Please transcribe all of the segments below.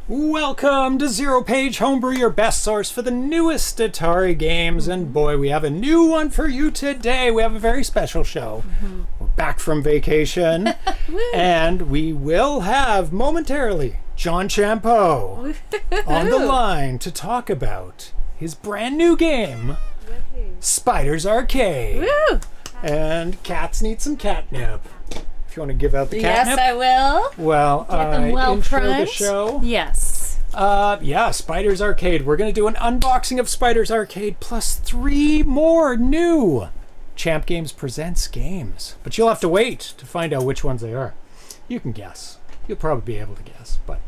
Welcome to ZeroPage Homebrew, your best source for the newest Atari games. And boy, we have a new one for you today. We have a very special show. We're back from vacation. And we will have momentarily John Champeau on the line to talk about his brand new game, Spider's Arcade. Woo! And cats need some catnip. You want to give out the catnip? Yes, I will. Well, Get them well intro primed. the show. Yes. Yeah, Spider's Arcade. We're going to do an unboxing of Spider's Arcade plus 3 more new Champ Games Presents games. But you'll have to wait to find out which ones they are. You can guess. You'll probably be able to guess, but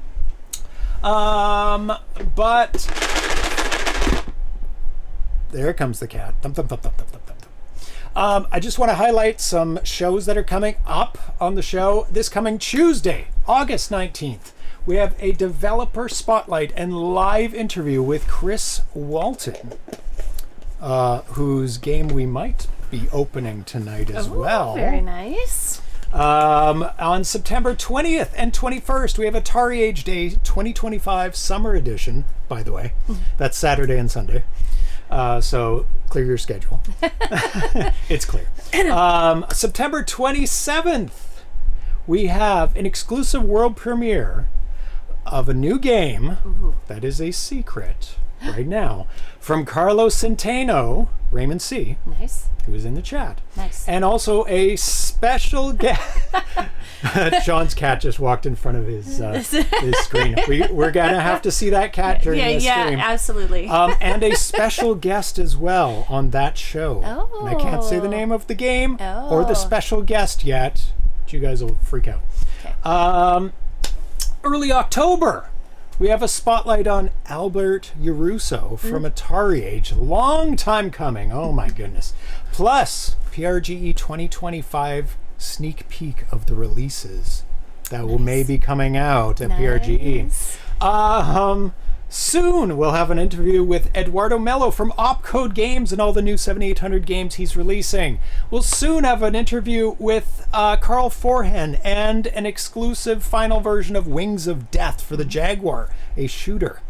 there comes the cat. Thump, thump, thump, thump, thump, thump, thump. I just want to highlight some shows that are coming up on the show. This coming Tuesday, August 19th, we have a developer spotlight and live interview with Chris Walton, whose game we might be opening tonight as well. Very nice. On September 20th and 21st, we have Atari Age Day 2025 Summer Edition, by the way. That's Saturday and Sunday. So clear your schedule. It's clear. September 27th, we have an exclusive world premiere of a new game that is a secret right now from Carlos Centeno, Raymond C. Nice. Who is in the chat. Nice. And also a special guest. John's cat just walked in front of his screen. We're going to have to see that cat during this stream. Yeah, absolutely. And a special guest as well on that show. Oh. And I can't say the name of the game or the Oh. special guest yet. But you guys will freak out. Okay. Early October, we have a spotlight on Albert Yaruso from Atari Age. Long time coming. Oh my goodness. Plus, PRGE 2025 sneak peek of the releases that will maybe coming out at PRGE. Soon we'll have an interview with Eduardo Mello from Opcode Games and all the new 7800 games he's releasing. We'll soon have an interview with Carl Forhen and an exclusive final version of Wings of Death for the Jaguar, a shooter.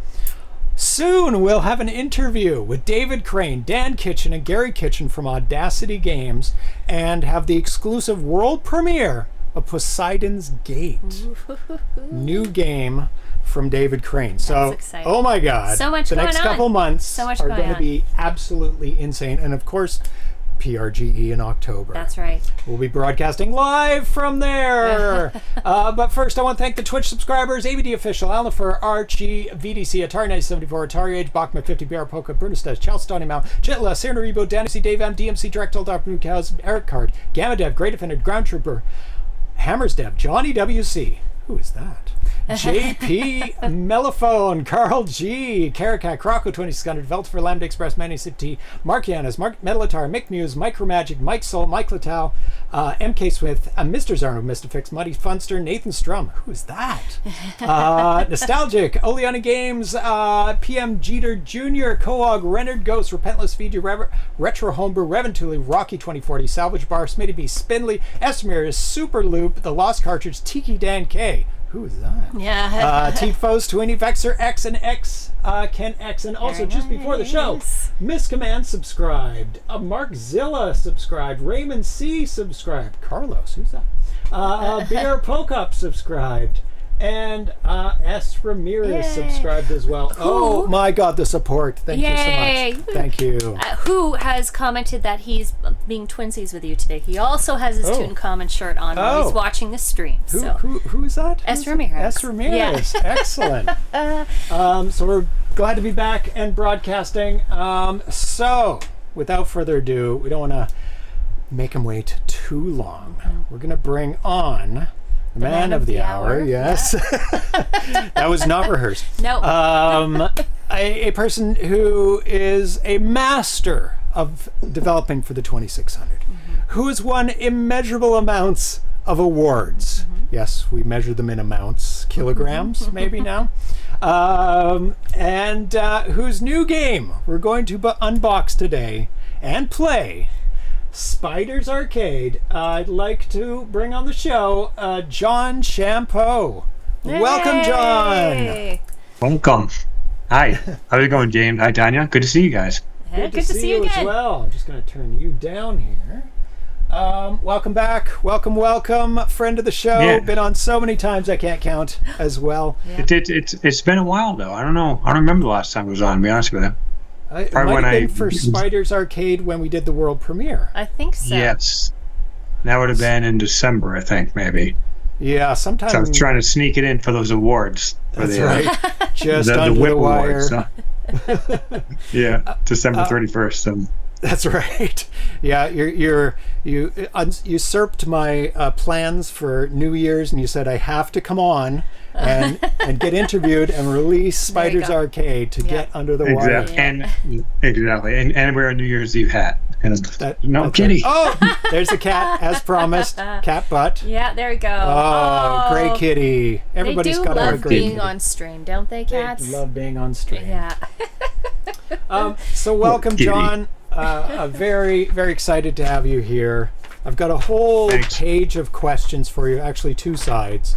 Soon we'll have an interview with David Crane, Dan Kitchen, and Gary Kitchen from Audacity Games and have the exclusive world premiere of Poseidon's Gate. New game from David Crane. So, exciting. oh my God. So much the going next on. couple months So much are going going to on. be absolutely insane. And of course, PRGE in October. That's right. We'll be broadcasting live from there. But first, I want to thank the Twitch subscribers, ABD Official, Alnifer, Archie, VDC, Atari 974, Atari Age, Bachman 50, BR, Polka, Brunestad, Chelsea, Donny Mount, Jetla, Sarah Rebo, Danny C, Dave M, DMC, Direct, Dr. Blue Cows, Eric Card, Gamma Dev, Great Offended, Ground Trooper, Hammers Dev, Johnny WC. Who is that? JP Mellophone, Carl G, Caracat, Croco 2600, Veltfer, Lambda Express, Manny T, Mark Yanis, Mark Metalatar, Mick Muse, Micromagic, Mike Soul, Mike Littau, MK Smith, Mr. Zarno, Mr. Fix, Muddy Funster, Nathan Strum. Who is that? Nostalgic, Oleana Games, PM Jeter Jr., Coog, Renard Ghost, Repentless Fiji, Retro Homebrew, Revan Tooley, Rocky 2040, Salvage Bar, Smitty B, Spindly, Esmer, Super Loop, The Lost Cartridge, Tiki Dan K. Who is that? Yeah. T-Foes, Twinny, Vexer, X and X, Ken X, and also Very just before the show, nice. Miss Command subscribed, Mark Zilla subscribed, Raymond C subscribed, Carlos, who's that? BR Pokup subscribed, and S Ramirez Yay. subscribed as well. Oh my God, the support! Thank you Yay. so much. Thank you. Who has commented that he's being twinsies with you today? He also has his Tutankhamun shirt on while he's watching the stream. Who is that? S. Ramirez. S. Ramirez. Yeah. Excellent. So we're glad to be back and broadcasting. So without further ado, we don't want to make him wait too long. We're going to bring on the man of the hour. Yes. That was not rehearsed. No. A person who is a master of developing for the 2600, who has won immeasurable amounts of awards. Yes, we measure them in amounts, kilograms maybe now. And whose new game we're going to unbox today and play, Spider's Arcade. I'd like to bring on the show John Champeau. Yay! Welcome, John. Welcome. Hi. How's it going, James? Hi, Tanya. Good to see you guys. Good to see you again. as well. I'm just going to turn you down here. Welcome back. Welcome. Friend of the show. Yeah. Been on so many times I can't count as well. Yeah. It's been a while, though. I don't know. I don't remember the last time I was on, to be honest with you. It might have been for Spider's Arcade when we did the world premiere. I think so. Yes. That would have been in December, I think, maybe. Yeah, sometime. So I was trying to sneak it in for those awards. That's right. Just the under Whip the wire. Awards. Yeah, December 31st. So. That's right. Yeah, you usurped my plans for New Year's, and you said I have to come on and get interviewed and release Spider's Arcade to get under the wire. Exactly. And wear a New Year's Eve hat. No kitty. Right. Oh, there's the cat, as promised. Cat butt. Yeah, there we go. Oh, great kitty. Everybody's got a great kitty. They do love being on stream, don't they, cats? They love being on stream. Yeah. So welcome, John. Very, very excited to have you here. I've got a whole page of questions for you, actually 2 sides.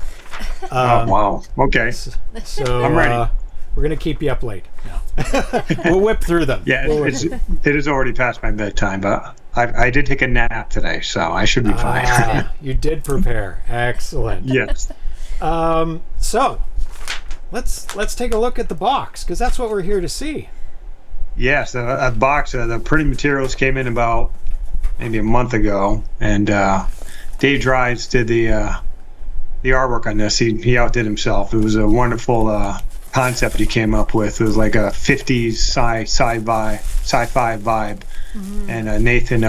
Oh, wow. Okay. So I'm ready. We're going to keep you up late. No. We'll whip through them. Yeah, it is already past my bedtime, but I did take a nap today, so I should be fine. You did prepare. Excellent. Yes. So let's take a look at the box, because that's what we're here to see. Yes, a box. The printing materials came in about maybe a month ago, and Dave Dries did the artwork on this. He outdid himself. It was a wonderful concept he came up with. It was like a 50s sci-fi vibe, and Nathan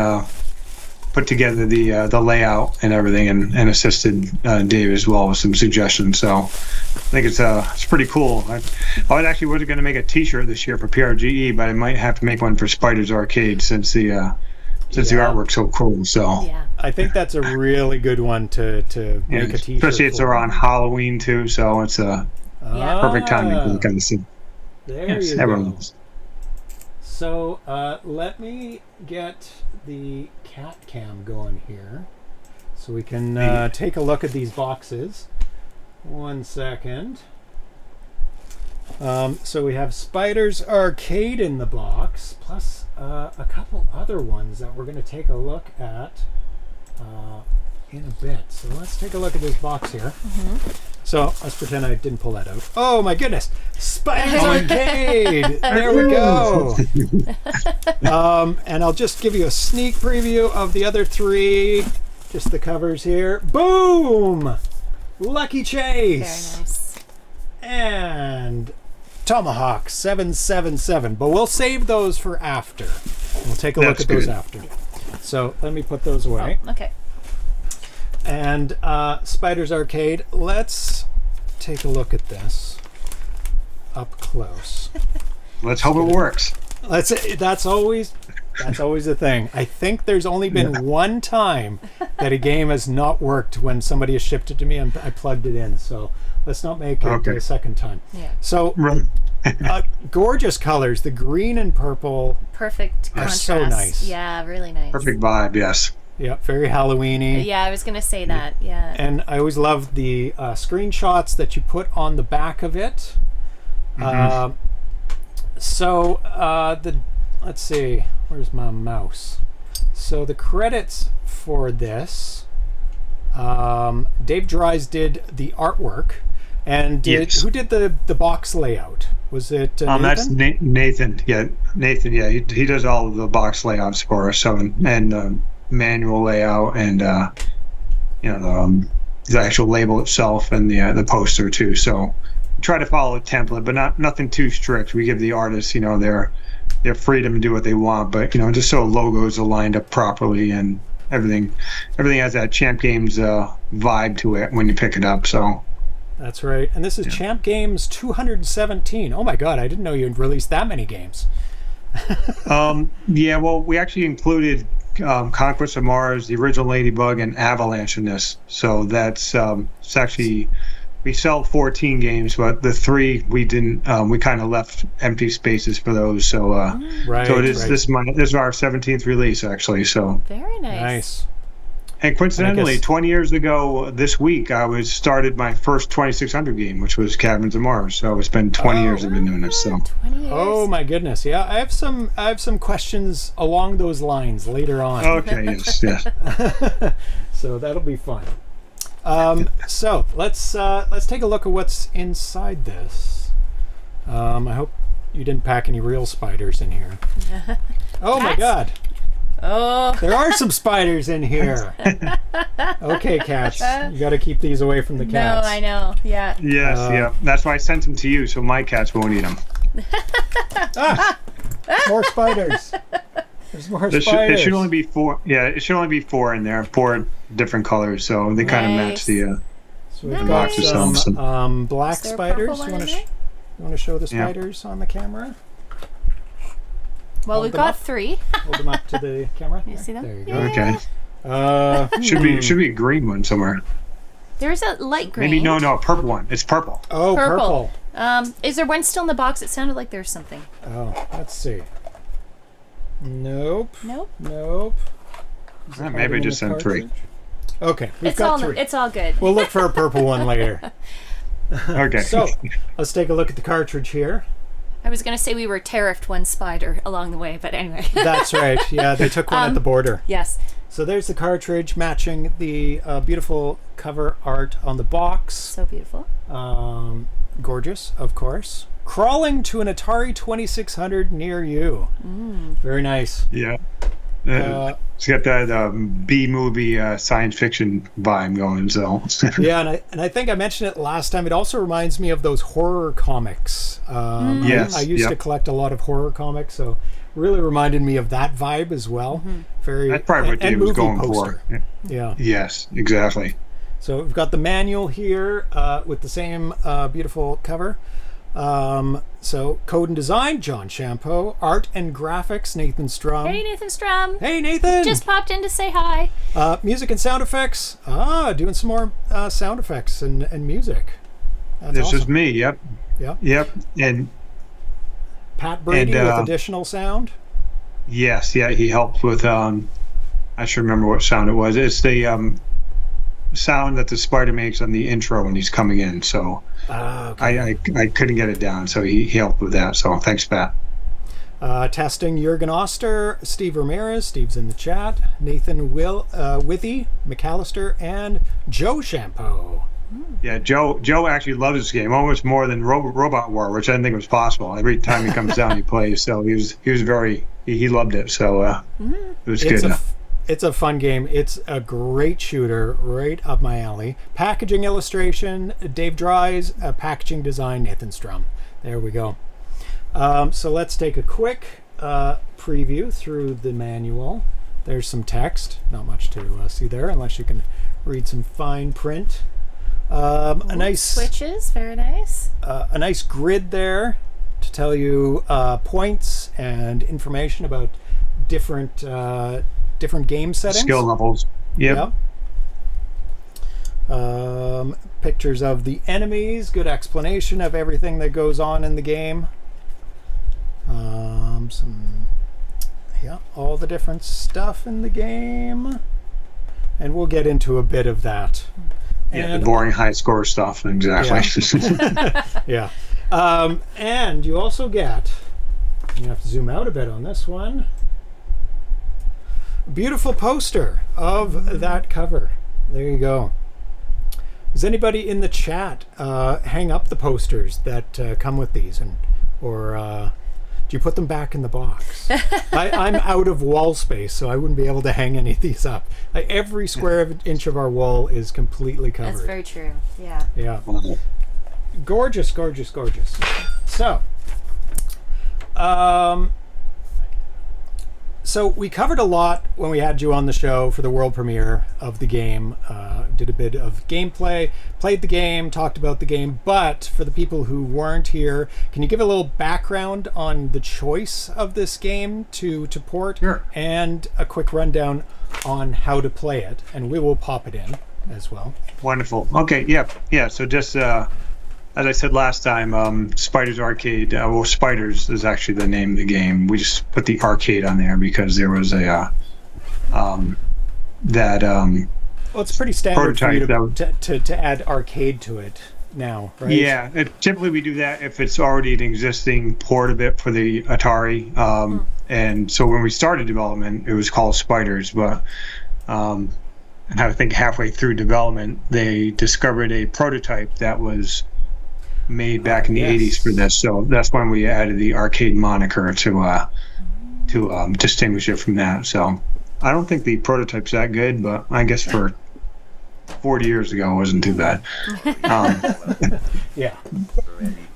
put together the layout and everything, and assisted Dave as well with some suggestions. So I think it's pretty cool. I actually was going to make a T-shirt this year for PRGE, but I might have to make one for Spider's Arcade since the artwork's so cool. So I think that's a really good one to make a T-shirt. Especially it's around Halloween too, so it's a perfect timing to kind of see. There you go. So let me get the cat cam going here so we can take a look at these boxes. 1 second. So we have Spider's Arcade in the box, plus a couple other ones that we're going to take a look at in a bit. So let's take a look at this box here. So let's pretend I didn't pull that out. Oh my goodness! Spider's Arcade! There we go! And I'll just give you a sneak preview of the other 3. Just the covers here. Boom! Lucky Chase! Very nice. And Tomahawk 777. But we'll save those for after. We'll take a look at those after. So let me put those away. Oh, okay. And Spider's Arcade, let's take a look at this up close. Let's hope it works. That's always the thing. I think there's only been one time that a game has not worked when somebody has shipped it to me and I plugged it in. So let's not make it a second time. Yeah. So gorgeous colors. The green and purple. Perfect contrast. So nice. Yeah, really nice. Perfect vibe, yes. Yeah, very Halloween-y. Yeah, I was going to say that, yeah. And I always love the screenshots that you put on the back of it. Let's see, where's my mouse? So the credits for this, Dave Dries did the artwork, and who did the box layout? Was it Nathan? That's Nathan. Yeah, Nathan. Yeah, he does all of the box layouts for us. So and manual layout and the actual label itself and the poster too. So we try to follow a template, but nothing too strict. We give the artists their freedom to do what they want, but just so logos are lined up properly and everything has that Champ Games vibe to it when you pick it up. So that's right. And this is Champ Games 217. Oh my god, I didn't know you had released that many games. Yeah, well, we actually included Conquest of Mars, the original Ladybug, and Avalanche in this. So that's it's actually, we sell 14 games, but the 3 we didn't. We kind of left empty spaces for those. So so it is this is our 17th release actually. So very nice. And coincidentally, 20 years ago this week, I started my first 2600 game, which was Caverns of Mars. So it's been 20 years I've been doing this. So. 20 years. Oh my goodness! Yeah, I have some questions along those lines later on. Okay. Yes. So that'll be fun. So let's take a look at what's inside this. I hope you didn't pack any real spiders in here. Oh my God! Oh, there are some spiders in here. Okay, cats, you got to keep these away from the cats. No, I know. Yeah. Yes. Yeah. That's why I sent them to you, so my cats won't eat them. More spiders. There's more spiders. It should only be 4. Yeah, it should only be 4 in there. 4 different colors, so they kind of match the. So we've got some black spiders. You want to show the spiders on the camera? Well, we've got 3. Hold them up to the camera. You see them? There you go. Okay. Should be a green one somewhere. There's a light green. Maybe no, a purple one. It's purple. Oh, purple. Is there one still in the box? It sounded like there's something. Oh, let's see. Nope. Maybe just sent 3. Okay, we've got 3. It's all good. We'll look for a purple one later. Okay. So let's take a look at the cartridge here. I was going to say we were tariffed one spider along the way, but anyway. That's right. Yeah, they took one at the border. Yes. So there's the cartridge matching the beautiful cover art on the box. So beautiful. Gorgeous, of course. Crawling to an Atari 2600 near you. Very nice. Yeah. It's got that B-movie science fiction vibe going, so. Yeah, and I think I mentioned it last time. It also reminds me of those horror comics. Yes. I used to collect a lot of horror comics, so really reminded me of that vibe as well. Very. That's probably what Dave was going for. Yeah. Yes, exactly. So we've got the manual here with the same beautiful cover. So code and design, John Champeau. Art and graphics, Nathan Strum. Hey, Nathan Strum. Hey, Nathan. Just popped in to say hi. Music and sound effects. Doing some more sound effects and music. That's this awesome. is me. Yep. And Pat Brady with additional sound. Yes. Yeah. He helped with. I should remember what sound it was. It's the sound that the spider makes on the intro when he's coming in. So I couldn't get it down, so he helped with that. So thanks, Pat. Testing Jurgen Oster, Steve Ramirez, Steve's in the chat, Nathan Withy, McAllister, and Joe Champeau. Yeah, Joe actually loves this game almost more than Robot War, which I didn't think was possible. Every time he comes down, he plays. So he loved it. So it was good. It's a fun game. It's a great shooter, right up my alley. Packaging illustration, Dave Dries. Packaging design, Nathan Strum. There we go. So let's take a quick preview through the manual. There's some text. Not much to see there, unless you can read some fine print. A nice switches, very nice. A nice grid there to tell you points and information about different game settings. Skill levels. Yep. Pictures of the enemies. Good explanation of everything that goes on in the game. All the different stuff in the game. And we'll get into a bit of that. Yeah, the boring high score stuff. Exactly. Yeah. And you also get, you have to zoom out a bit on this one, beautiful poster of that cover. There you go. Does anybody in the chat hang up the posters that come with these, or do you put them back in the box? I'm out of wall space, so I wouldn't be able to hang any of these up. Every square inch of our wall is completely covered. That's very true. Yeah. Yeah. Gorgeous, gorgeous, gorgeous. So, so we covered a lot when we had you on the show for the world premiere of the game. Did a bit of gameplay, played the game, talked about the game. But for the people who weren't here, can you give a little background on the choice of this game to port? Sure. And a quick rundown on how to play it, and we will pop it in as well. Wonderful. Okay. Yeah. So just as I said last time, Spiders Arcade. Well, Spiders is actually the name of the game. We just put the arcade on there because there was a that Well, it's pretty standard for you prototype to add arcade to it now, right? Yeah, typically we do that if it's already an existing port of it for the Atari. And so when we started development, it was called Spiders, but I think halfway through development, they discovered a prototype that was made back in the 80s for this. So that's when we added the arcade moniker to distinguish it from that. So I don't think the prototype's that good, but I guess for 40 years ago, it wasn't too bad. Yeah.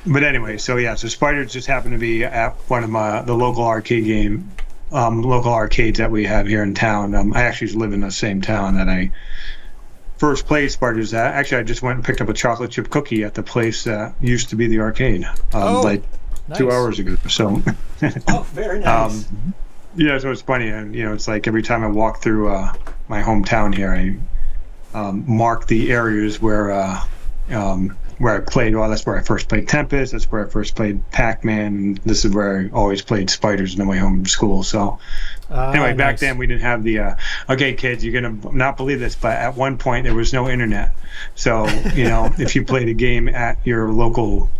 But anyway, so Spiders just happened to be at one of the local arcades that we have here in town. I actually live in the same town that I first played Spiders at. Actually, I just went and picked up a chocolate chip cookie at the place that used to be the arcade, nice. 2 hours ago. So, very nice. Yeah, so it's funny, and it's like every time I walk through my hometown here, I mark the areas where I played. Well, that's where I first played Tempest. That's where I first played Pac-Man. And this is where I always played Spiders on the way home from school. So anyway, back then we didn't have the. Okay, kids, you're gonna not believe this, but at one point there was no internet. So if you played a game at your local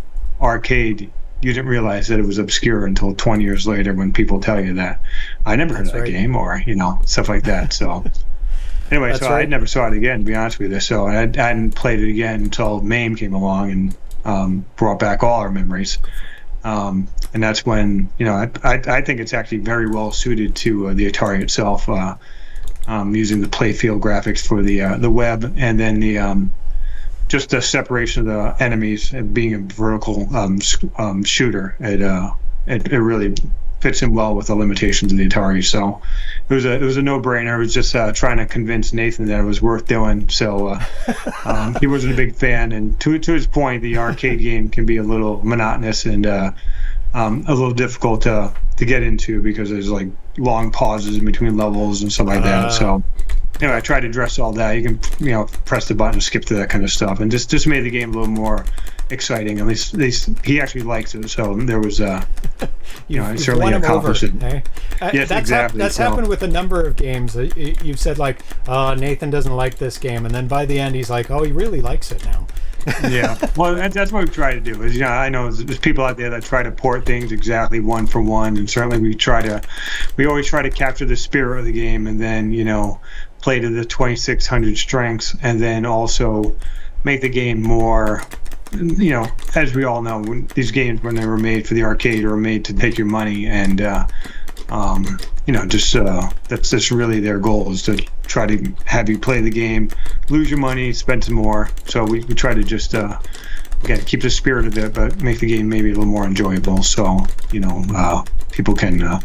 arcade, you didn't realize that it was obscure until 20 years later when people tell you that. I never heard of that game, or stuff like that. So. Anyway, so I never saw it again, to be honest with you. So I hadn't played it again until MAME came along and brought back all our memories. And that's when, I think it's actually very well suited to the Atari itself, using the playfield graphics for the web, and then the just the separation of the enemies and being a vertical shooter. It really fits in well with the limitations of the Atari. So it was a no-brainer. I was just trying to convince Nathan that it was worth doing. So he wasn't a big fan, and to his point, the arcade game can be a little monotonous and a little difficult to get into because there's like long pauses in between levels and stuff like that. So anyway, I tried to address all that. You can press the button and skip through that kind of stuff, and just made the game a little more exciting. At least he actually likes it. So there was I certainly accomplished it. Eh? Yes, exactly. That's happened with a number of games. You've said like, Nathan doesn't like this game, and then by the end he's like, oh, he really likes it now. Yeah, well, that's what we try to do. Is I know there's people out there that try to port things exactly one for one, and certainly we always try to capture the spirit of the game, and then play to the 2600 strengths, and then also make the game more. As we all know, these games, when they were made for the arcade, were made to take your money, and that's just really their goal, is to try to have you play the game, lose your money, spend some more. So we try to just again keep the spirit of it, but make the game maybe a little more enjoyable, so people can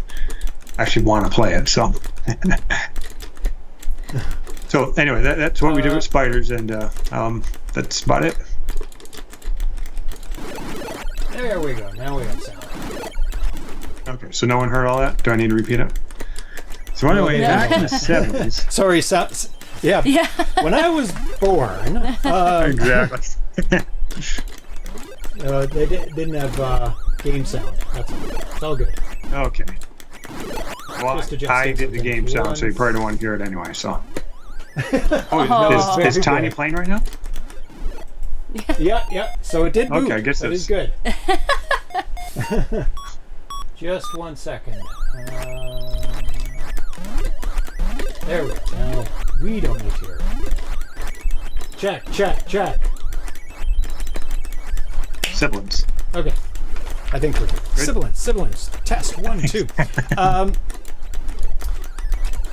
actually want to play it. So so anyway, that's what we do with Spiders, and that's about it. There we go. Now we have sound. Okay, so no one heard all that? Do I need to repeat it? So anyway, back in the 70s. Sorry, yeah. When I was born, exactly. They didn't have game sound. It's all good. Okay. Well, I did the game sound, so you probably don't want to hear it anyway. So. Is Tiny playing right now? Yeah. So it did move. Okay, I guess that is good. Just 1 second. There we go. Now we don't need to hear it. Check. Siblings. Okay. I think we're good. Siblings. Test 1, 2.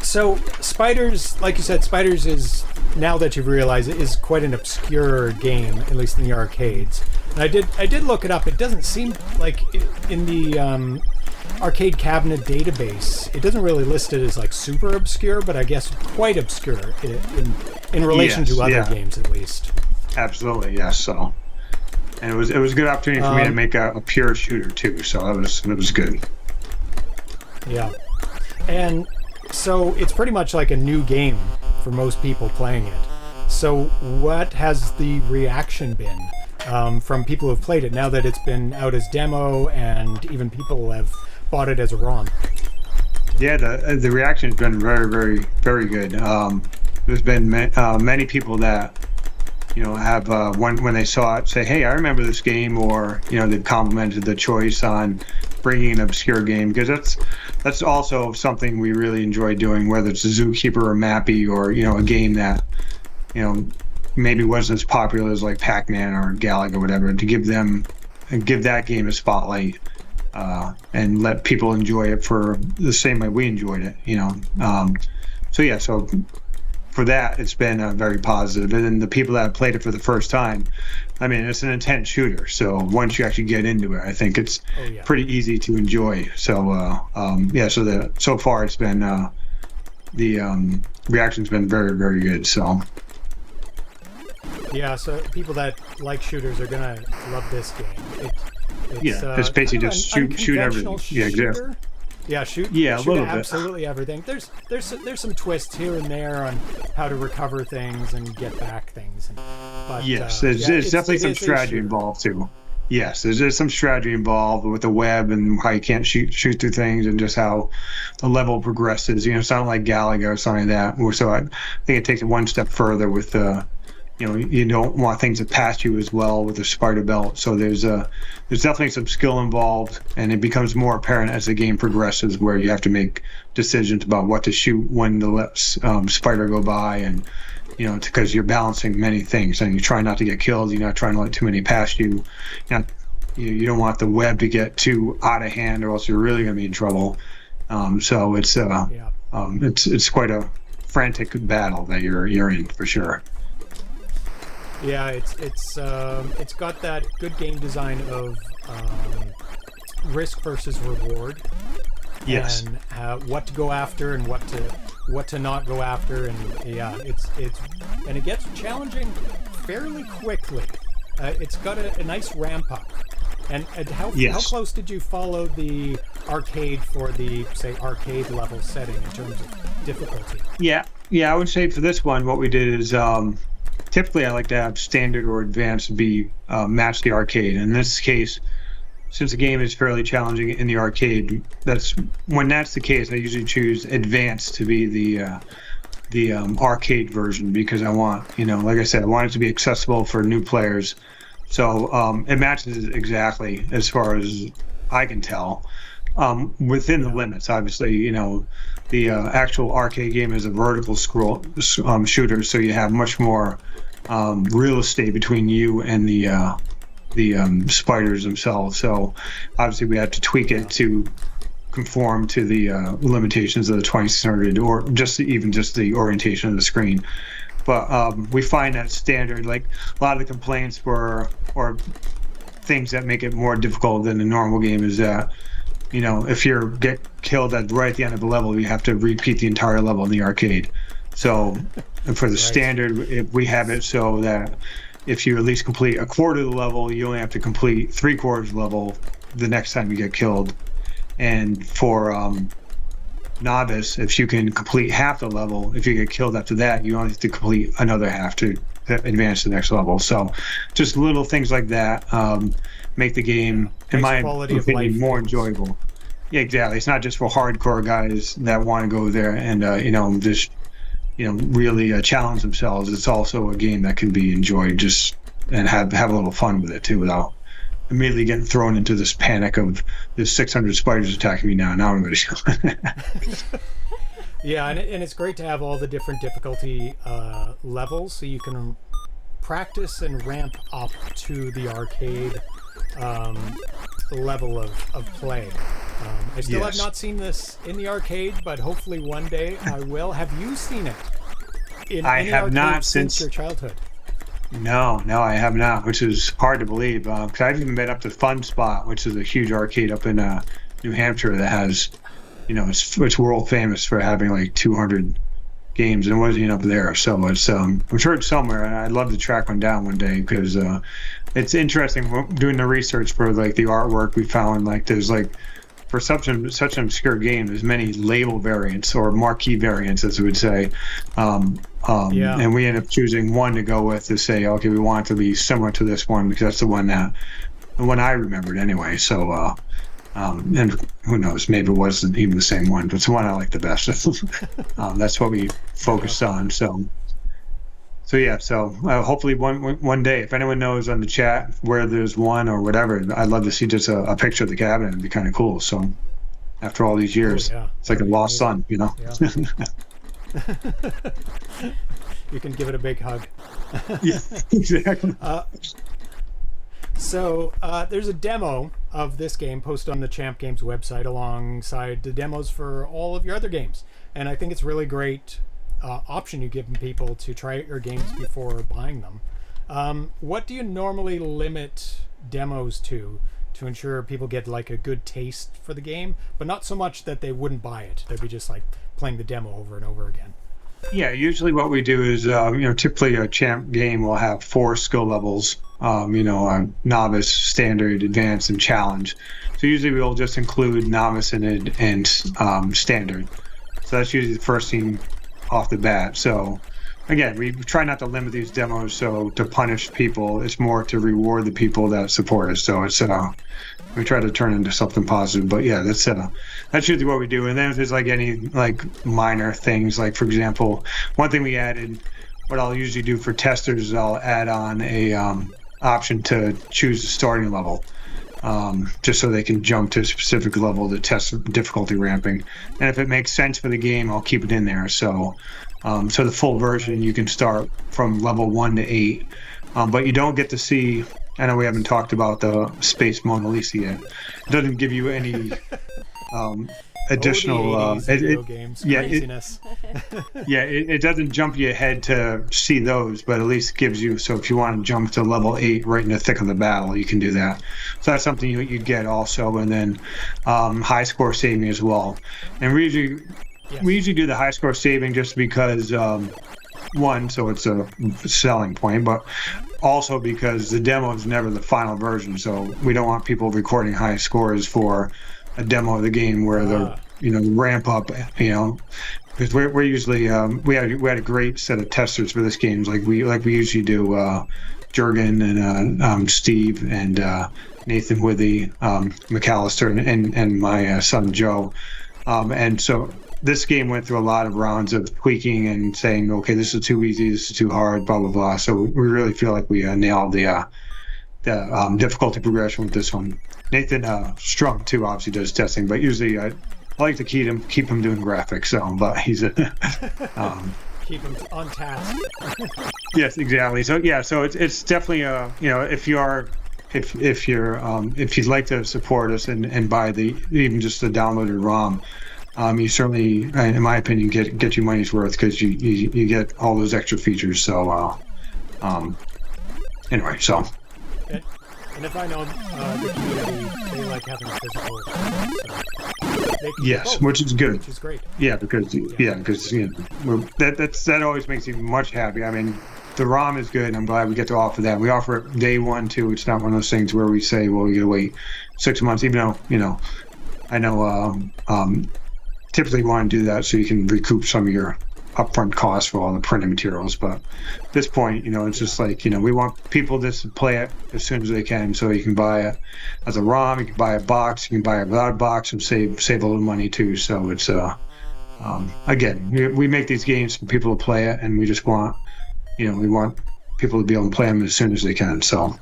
So Spiders, like you said, Spiders is, now that you've realized it, is quite an obscure game, at least in the arcades. And I did look it up. It doesn't seem like in the arcade cabinet database, it doesn't really list it as like super obscure, but I guess quite obscure in relation to other games, at least. Absolutely, yes. So, and it was a good opportunity for me to make a pure shooter too. So it was good. Yeah, and so it's pretty much like a new game for most people playing it. So what has the reaction been from people who've played it now that it's been out as demo, and even people have bought it as a ROM? Yeah, the reaction has been very, very, very good. there's been many people that have when they saw it say, hey, I remember this game, or they've complimented the choice on bringing an obscure game, because that's also something we really enjoy doing, whether it's a Zookeeper or Mappy, or a game that maybe wasn't as popular as like Pac-Man or Galaga or whatever, to give that game a spotlight, and let people enjoy it for the same way we enjoyed it. So for that, it's been very positive. And then the people that have played it for the first time, I mean, it's an intense shooter. So once you actually get into it, I think it's pretty easy to enjoy. So so far it's been the reaction's been very, very good. So yeah, so people that like shooters are gonna love this game. It's basically just shoot everything. Shooter. Shoot a little bit. Absolutely everything. There's some twists here and there on how to recover things and get back things. But there's definitely some strategy involved too. Yes, there's some strategy involved with the web and how you can't shoot through things, and just how the level progresses. It's not like Galaga or something like that. So I think it takes it one step further with you don't want things to pass you as well with the spider belt. So there's definitely some skill involved, and it becomes more apparent as the game progresses, where you have to make decisions about what to shoot when to let spider go by, and because you're balancing many things, and you try not to get killed. You're not trying to let too many pass you. You don't want the web to get too out of hand, or else you're really going to be in trouble. So it's quite a frantic battle that you're in, for sure. Yeah, it's got that good game design of risk versus reward. Yes. And what to go after and what to not go after, and it gets challenging fairly quickly. It's got a nice ramp up. And how close did you follow the arcade for the, say, arcade level setting in terms of difficulty? Yeah, I would say for this one, what we did is typically I like to have standard or advanced be match the arcade. In this case, since the game is fairly challenging in the arcade, when that's the case, I usually choose advanced to be the arcade version, because I want, like I said, I want it to be accessible for new players. So it matches exactly, as far as I can tell, within the limits. Obviously, the actual arcade game is a vertical scroll shooter, so you have much more real estate between you and the spiders themselves. So obviously we have to tweak it to conform to the limitations of the 2600, or just the orientation of the screen. But we find that standard, like a lot of the complaints or things that make it more difficult than a normal game, is that if you get killed right at the end of the level, you have to repeat the entire level in the arcade. So for the standard, we have it so that if you at least complete a quarter of the level, you only have to complete 3/4 of the level the next time you get killed. And for novice, if you can complete half the level, if you get killed after that, you only have to complete another half to advance to the next level. So just little things like that make the game, in my opinion, more enjoyable. Yeah, exactly. It's not just for hardcore guys that want to go there and really challenge themselves. It's also a game that can be enjoyed and have a little fun with it too, without immediately getting thrown into this panic of there's 600 spiders attacking me now. Now I'm going to. Yeah, and it's great to have all the different difficulty levels, so you can practice and ramp up to the arcade level of play. I still have not seen this in the arcade, but hopefully one day I will. Have you seen it in any arcade since your childhood? No, I have not, which is hard to believe. Because I've even been up to Fun Spot, which is a huge arcade up in New Hampshire that has, it's world famous for having like 200 games, and it wasn't up there. So it's I'm sure it's somewhere, and I'd love to track one down one day, because it's interesting doing the research for like the artwork. We found like there's like, for such an obscure game, there's many label variants or marquee variants, as we would say. And we end up choosing one to go with, to say, okay, we want it to be similar to this one, because that's the one I remembered anyway. So And who knows, maybe it wasn't even the same one, but it's the one I like the best. That's what we focused on. So yeah. So hopefully one day, if anyone knows on the chat where there's one or whatever, I'd love to see just a picture of the cabinet. It'd be kind of cool. So after all these years, it's like a lost son, you know. Yeah. You can give it a big hug. Yeah, exactly. So there's a demo of this game posted on the Champ Games website alongside the demos for all of your other games, and I think it's really great option you give people to try out your games before buying them. What do you normally limit demos to ensure people get like a good taste for the game, but not so much that they wouldn't buy it? They'd be just like playing the demo over and over again. Yeah, usually what we do is, typically a Champ game will have 4 skill levels, novice, standard, advanced, and challenge. So usually we'll just include novice and standard. So that's usually the first thing off the bat. So again, we try not to limit these demos so to punish people. It's more to reward the people that support us. So it's we try to turn it into something positive. But yeah, that's usually what we do. And then if there's like any like minor things, like for example, one thing we added, what I'll usually do for testers is I'll add on a option to choose the starting level. Just so they can jump to a specific level to test difficulty ramping. And if it makes sense for the game, I'll keep it in there. So the full version, you can start from level 1 to 8. But you don't get to see, I know we haven't talked about the Space Mona Lisa yet. It doesn't give you any additional games, yeah, craziness. it doesn't jump you ahead to see those, but at least gives you, so if you want to jump to level 8 right in the thick of the battle, you can do that. So that's something you get also. And then high score saving as well. And we usually do the high score saving just because one, so it's a selling point, but also because the demo is never the final version, so we don't want people recording high scores for a demo of the game where the ramp up, because we're usually we had a great set of testers for this game, like we usually do. Jurgen and Steve and Nathan Withy, McAllister, and my son Joe, and so this game went through a lot of rounds of tweaking and saying, okay, this is too easy, this is too hard, blah blah blah. So we really feel like we nailed the difficulty progression with this one. Nathan Strum too obviously does testing, but usually I like to keep him doing graphics. So, but he's keep him on task. Yes, exactly. So yeah, so it's definitely if you'd like to support us and buy even just the downloaded ROM, you certainly, in my opinion, get your money's worth, because you get all those extra features. So anyway, so. And if I know the community, they like having a physical copy, so they can yes, which is good. Which is great. Yeah, because that always makes me much happy. I mean, the ROM is good. I'm glad we get to offer that. We offer it day one too. It's not one of those things where we say, well, you gotta wait 6 months, even though I know typically you want to do that so you can recoup some of your upfront costs for all the printing materials, but at this point, it's just like, we want people just to play it as soon as they can. So you can buy it as a ROM, you can buy a box, you can buy it without a box, and save a little money too. So it's again, we make these games for people to play it, and we just want we want people to be able to play them as soon as they can. So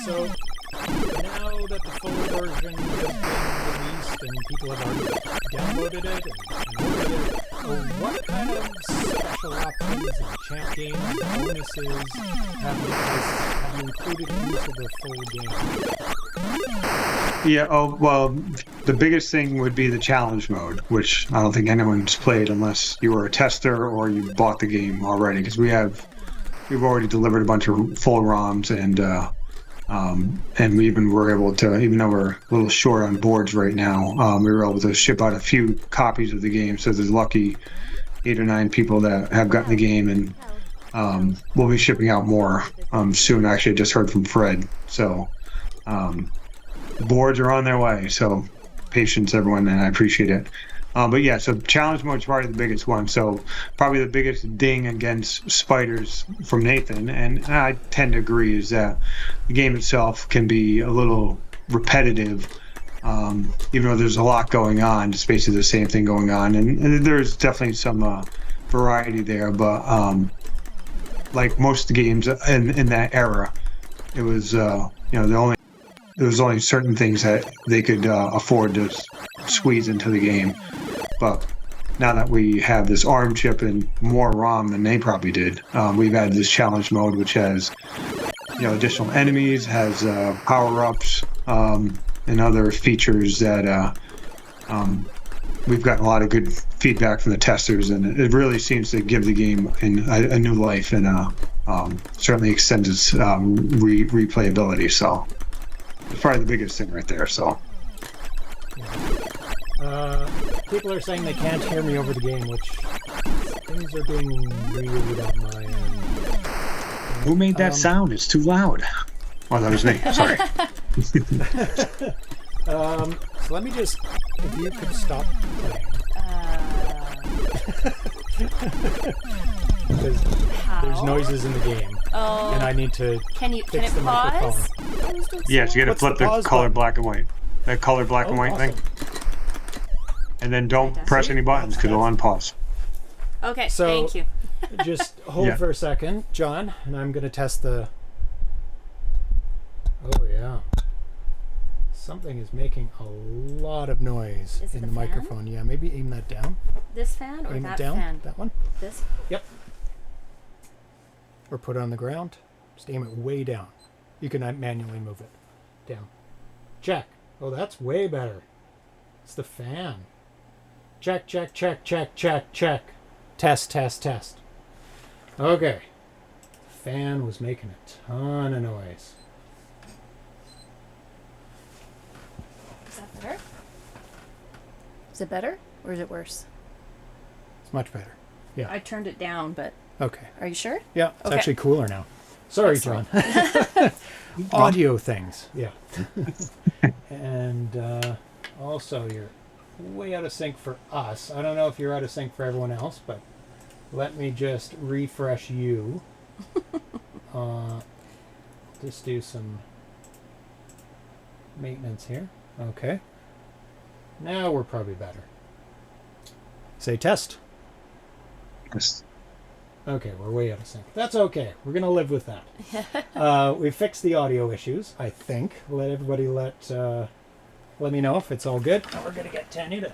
so now that the full version has been released and people have already downloaded it and loaded it, what kind of special options and Champ Games and bonuses have you included into the full game? Yeah, well, the biggest thing would be the challenge mode, which I don't think anyone's played unless you were a tester or you bought the game already, because we've already delivered a bunch of full ROMs, and we even were able to, even though we're a little short on boards right now, we were able to ship out a few copies of the game. So there's lucky 8 or 9 people that have gotten the game, and we'll be shipping out more soon. Actually, I just heard from Fred. So the boards are on their way. So patience, everyone, and I appreciate it. But yeah, so challenge mode is probably the biggest one. So probably the biggest ding against spiders from Nathan, and I tend to agree, is that the game itself can be a little repetitive. Even though there's a lot going on, it's basically the same thing going on, and there's definitely some variety there. But like most of the games in that era, it was there was only certain things that they could afford to squeeze into the game. But now that we have this ARM chip and more ROM than they probably did, we've had this challenge mode, which has additional enemies, has power-ups, and other features that we've gotten a lot of good feedback from the testers, and it really seems to give the game a new life, and certainly extends its replayability. So it's probably the biggest thing right there. So people are saying they can't hear me over the game, which things are being weird on my end. Who made that sound? It's too loud. Oh, that was me. Sorry. So let me just, if you could stop playing. Because there's noises in the game. Oh. And I need to Can it fix the pause? microphone. Yes, you got to What's flip the the pause color button? black and white. That color black and white awesome. thing. And then don't press any buttons because it'll unpause. Okay, So- thank you. Just hold Yeah. for a second, John, and I'm going to test the... Oh, yeah. Something is making a lot of noise Is it in the the fan? microphone. Yeah, maybe aim that down. This fan or Aim that it down. fan? That one. This? Yep. Or put it on the ground. Just aim it way down. You can manually move it down. Check. Oh, that's way better. It's the fan. Check, check, check, check, check, check. Test, test, test. Okay. Fan was making a ton of noise. Is that better? Is it better or is it worse? It's much better. Yeah. I turned it down, but Okay. are you sure? Yeah, it's Okay. actually cooler now. Sorry, Excellent. John. Audio things. Yeah. And also, you're way out of sync for us. I don't know if you're out of sync for everyone else, but let me just refresh you. Just do some maintenance here. Okay. Now we're probably better. Say test. Yes. Okay, we're way out of sync. That's okay. We're going to live with that. We fixed the audio issues, I think. Let everybody let me know if it's all good. Now we're going to get Tanya to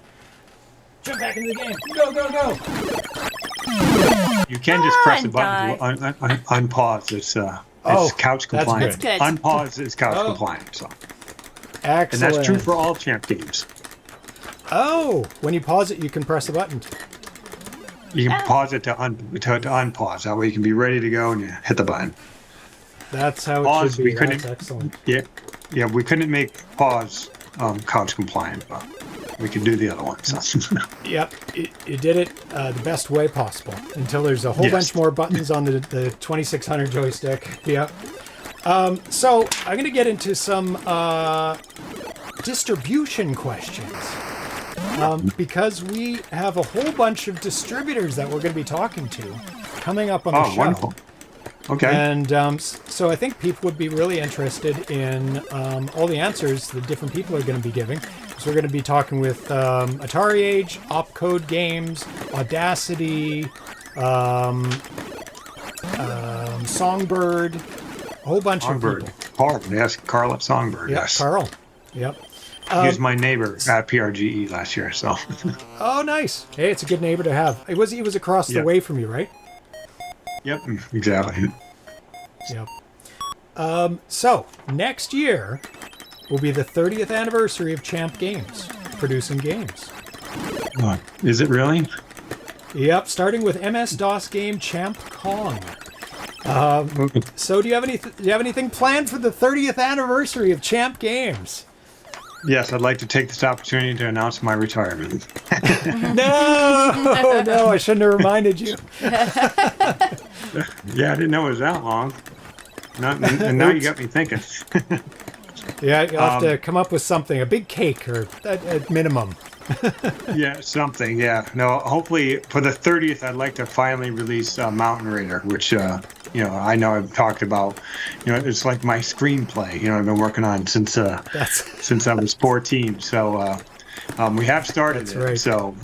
jump back into the game. Go, go, go! You can just press the Come button on, to unpause. It's Oh, couch that's compliant. good. Unpause is couch Oh. compliant. So, Excellent. and that's true for all champ games. Oh, when you pause it, you can press the button. You can pause it to unpause. That way you can be ready to go and you hit the button. That's how it Pause, should be. we couldn't- That's excellent. Yeah, we couldn't make pause couch compliant, but we could do the other one. So. Yep, it did it the best way possible until there's a whole Yes. bunch more buttons on the 2600 joystick. Yep. So I'm going to get into some distribution questions because we have a whole bunch of distributors that we're going to be talking to coming up on the Oh, show. wonderful. Okay. And so I think people would be really interested in all the answers the different people are going to be giving. So we're going to be talking with Atari Age, Opcode Games, Audacity, Songbird, a whole bunch Songbird. of people. Carl, yes, Carl at Songbird. Yeah, Yes. Carl. Yep. He was my neighbor at PRGE last year. So. Oh, nice. Hey, it's a good neighbor to have. He was across the Yeah. way from you, right? Yep. Exactly. Yep. So next year will be the 30th anniversary of Champ Games producing games. Is it really? Yep, starting with MS-DOS game Champ Kong. So do you have anything planned for the 30th anniversary of Champ Games? Yes, I'd like to take this opportunity to announce my retirement. No, I shouldn't have reminded you. Yeah, I didn't know it was that long. And now you got me thinking. Yeah, you'll have to come up with something, a big cake or at minimum. Yeah, something. Yeah. No, hopefully for the 30th, I'd like to finally release Mountain Raider, which I know I've talked about. It's like my screenplay. I've been working on since I was 14. So we have started it. Right. So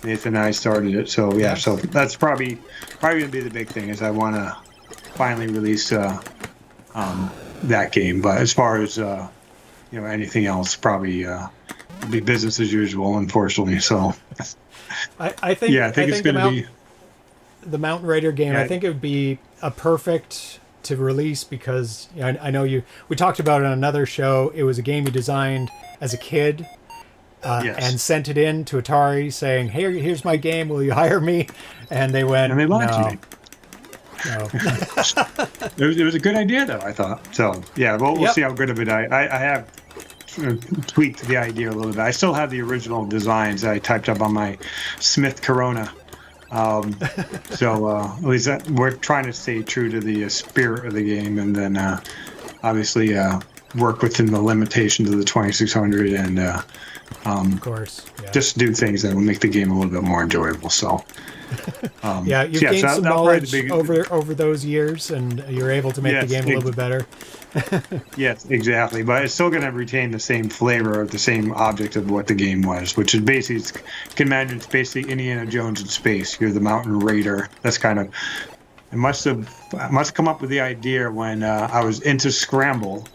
Nathan and I started it. So yeah. Yes. So that's probably gonna be the big thing is I want to finally release that game. But as far as anything else, probably. Be business as usual, unfortunately. So, I think it's going to be the Mountain Raider game. Yeah. I think it would be a perfect to release because I know we talked about it on another show. It was a game you designed as a kid and sent it in to Atari saying, "Hey, here's my game. Will you hire me?" And they went, and they lied to me. No. It was a good idea, though. I thought so. Yeah, we'll see how good of it I have. Tweaked the idea a little bit. I still have the original designs that I typed up on my Smith Corona. So at least we're trying to stay true to the spirit of the game, and then obviously work within the limitations of the 2600, and of course, just do things that will make the game a little bit more enjoyable. So. You've gained some knowledge over those years, and you're able to make the game a little bit better. Yes, exactly. But it's still going to retain the same flavor of the same object of what the game was, which is basically, you can imagine it's basically Indiana Jones in space. You're the Mountain Raider. That's kind of, I must come up with the idea when I was into Scramble,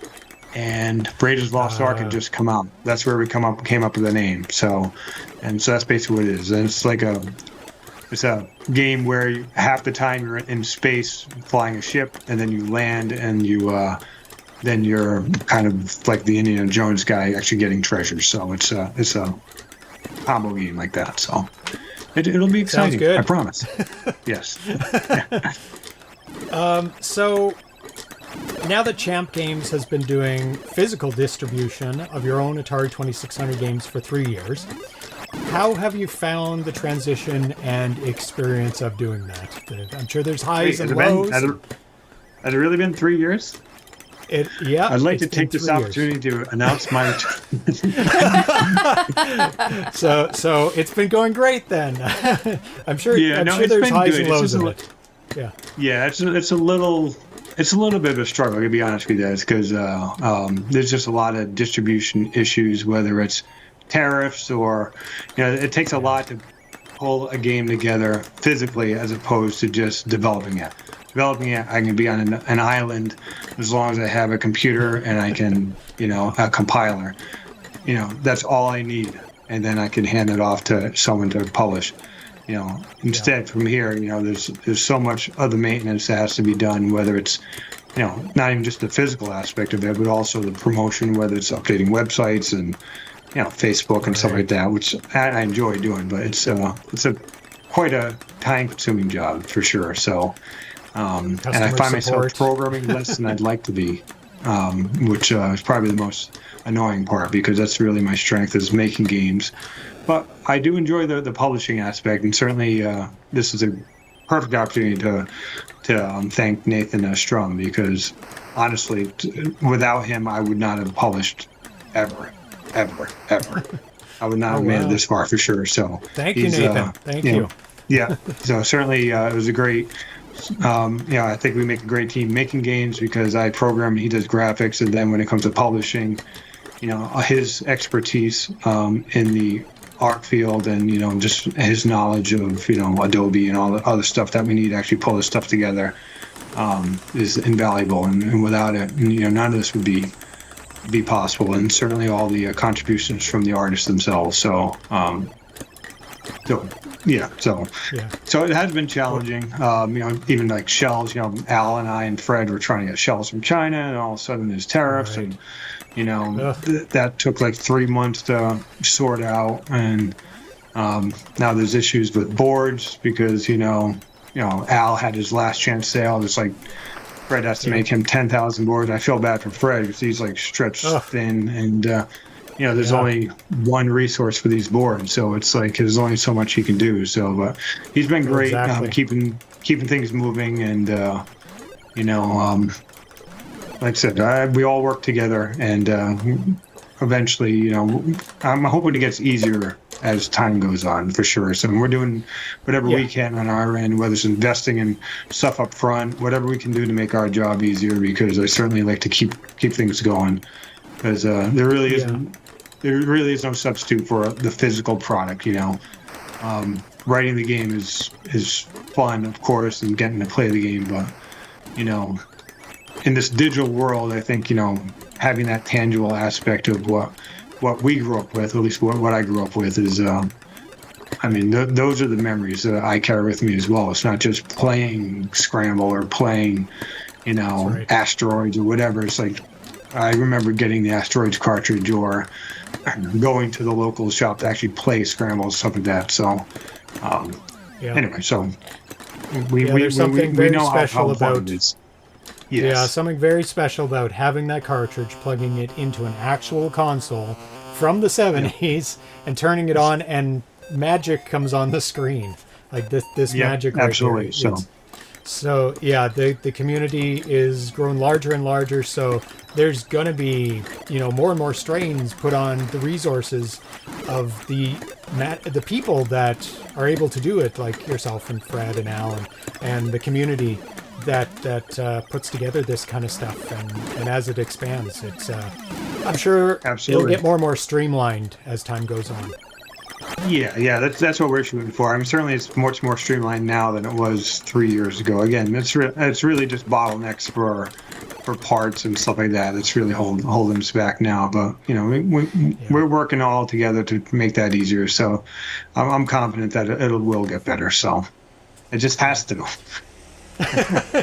and Raiders Lost Ark had just come out. That's where we came up with the name. So that's basically what it is. And it's a game where half the time you're in space flying a ship, and then you land, and then you're kind of like the Indiana Jones guy actually getting treasures. So it's a combo game like that. So it'll be exciting. Sounds good. I promise. Yes. So now that Champ Games has been doing physical distribution of your own Atari 2600 games for 3 years, how have you found the transition and experience of doing that? I'm sure there's highs and lows. Has it really been 3 years? I'd like to take this opportunity to announce my. So it's been going great then. I'm sure. Yeah, I'm sure there's highs and lows in it. Yeah. Yeah, it's a little bit of a struggle, to be honest with you guys, because there's just a lot of distribution issues, whether it's tariffs or it takes a lot to pull a game together physically as opposed to just developing it. I can be on an island as long as I have a computer and I can a compiler. That's all I need, and then I can hand it off to someone to publish. Instead from here, there's so much other maintenance that has to be done, whether it's not even just the physical aspect of it, but also the promotion, whether it's updating websites and Facebook and stuff like that, which I enjoy doing, but it's quite a time-consuming job for sure. So, and I find myself programming less than I'd like to be, which is probably the most annoying part, because that's really my strength, is making games. But I do enjoy the publishing aspect, and certainly this is a perfect opportunity to thank Nathan Strum, because honestly, without him, I would not have published ever. I would not have made it this far for sure. So thank you, Nathan. Thank you. Yeah. So certainly it was a great. I think we make a great team making games, because I program, he does graphics, and then when it comes to publishing, his expertise in the art field, and just his knowledge of Adobe and all the other stuff that we need to actually pull this stuff together is invaluable. And without it, none of this would be possible, and certainly all the contributions from the artists themselves. So it has been challenging. Even like shells. Al and I and Fred were trying to get shells from China, and all of a sudden there's tariffs, right. And that took like 3 months to sort out, and now there's issues with boards, because Al had his last chance sale. It's like Fred has to make him 10,000 boards. I feel bad for Fred, because he's like stretched thin, and there's only one resource for these boards, so it's like there's only so much he can do. So, but he's been great, keeping things moving, and like I said, we all work together, and eventually, I'm hoping it gets easier as time goes on, for sure. So we're doing whatever we can on our end, whether it's investing in stuff up front, whatever we can do to make our job easier, because I certainly like to keep things going, because there really is no substitute for the physical product. Writing the game is fun, of course, and getting to play the game, but in this digital world, I think having that tangible aspect of what we grew up with, at least what I grew up with, is those are the memories that I carry with me as well. It's not just playing Scramble or playing Asteroids or whatever. It's like I remember getting the Asteroids cartridge or going to the local shop to actually play Scramble, stuff like that. So anyway, so we know how important it is. Yes. Yeah, something very special about having that cartridge, plugging it into an actual console from the 70s and turning it on, and magic comes on the screen. Like this magic right absolutely. Here. So yeah, the community is growing larger and larger, so there's going to be, more and more strains put on the resources of the people that are able to do it, like yourself and Fred and Alan and the community that puts together this kind of stuff, and as it expands, it's I'm sure it'll get more and more streamlined as time goes on. Yeah, that's what we're shooting for. Certainly it's much more streamlined now than it was 3 years ago. Again, it's really just bottlenecks for parts and stuff like that. It's really holding us back now. But we're working all together to make that easier. So I'm confident that it will get better. So it just has to.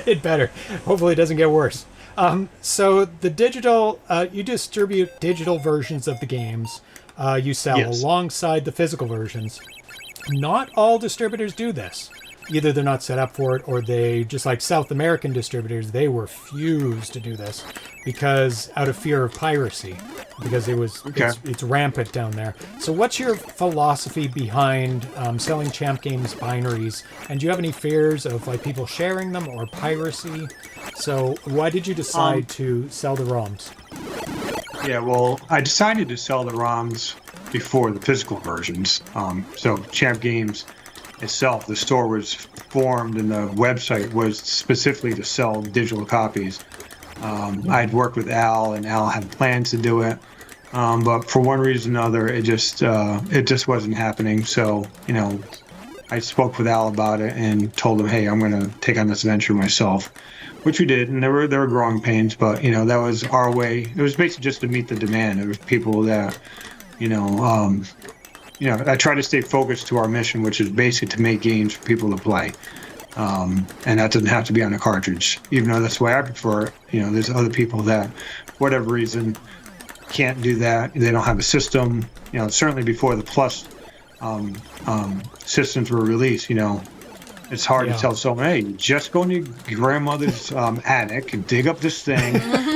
It better. Hopefully it doesn't get worse. So the digital, you distribute digital versions of the games. You sell alongside the physical versions. Not all distributors do this. Either they're not set up for it, or they, just like South American distributors, they refuse to do this because out of fear of piracy, because it's rampant down there. So what's your philosophy behind selling Champ Games binaries? And do you have any fears of people sharing them or piracy? So why did you decide to sell the ROMs? Yeah, well, I decided to sell the ROMs before the physical versions. So Champ Games itself, the store was formed and the website was specifically to sell digital copies. I'd worked with Al, and Al had plans to do it, but for one reason or another, it just wasn't happening. So I spoke with Al about it and told him, hey, I'm going to take on this venture myself, which we did, and there were growing pains, but that was our way. It was basically just to meet the demand. There was people that I try to stay focused to our mission, which is basically to make games for people to play. And that doesn't have to be on a cartridge, even though that's the way I prefer it. There's other people that, for whatever reason, can't do that. They don't have a system. Certainly before the Plus systems were released, it's hard to tell someone, hey, just go into your grandmother's attic and dig up this thing.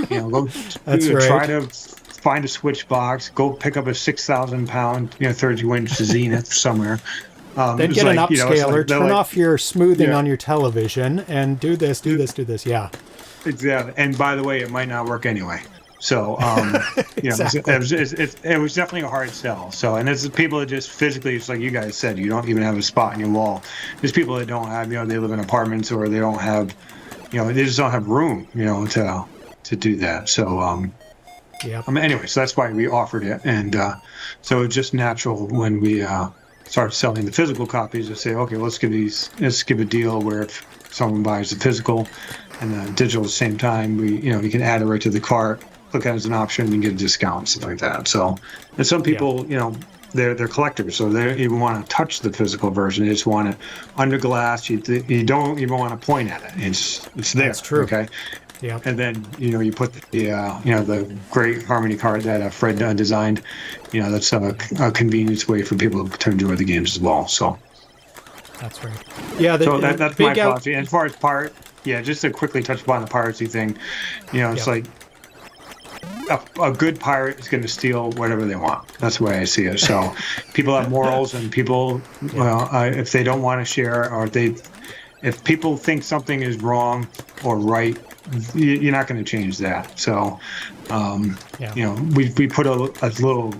Go try to find a switch box. Go pick up a 6,000-pound, 32-inch Zenith somewhere. Then get an upscaler, turn off your smoothing on your television, and do this. Yeah. Exactly. And by the way, it might not work anyway. So, exactly. it was definitely a hard sell. So, and it's people that just physically, it's like you guys said, you don't even have a spot in your wall. There's people that don't have, they live in apartments, or they don't have, they just don't have room, to do that. So, anyway, so that's why we offered it. And so it's just natural when we started selling the physical copies to say, okay, let's give a deal where if someone buys the physical and the digital at the same time, you can add it right to the cart, click at it as an option, and get a discount, stuff like that. So, and some people, they're collectors, so they don't even want to touch the physical version. They just want it under glass. You don't even want to point at it. It's there. That's true. Okay. Yeah. And then you put the great Harmony card that Fred designed. That's a convenience way for people to enjoy the games as well. So that's right. Yeah. So that's my philosophy. And as far as pirate, just to quickly touch upon the piracy thing, it's like a good pirate is going to steal whatever they want. That's the way I see it. So people have morals, and people, if they don't want to share, or if people think something is wrong or right, you're not going to change that. So, we put a little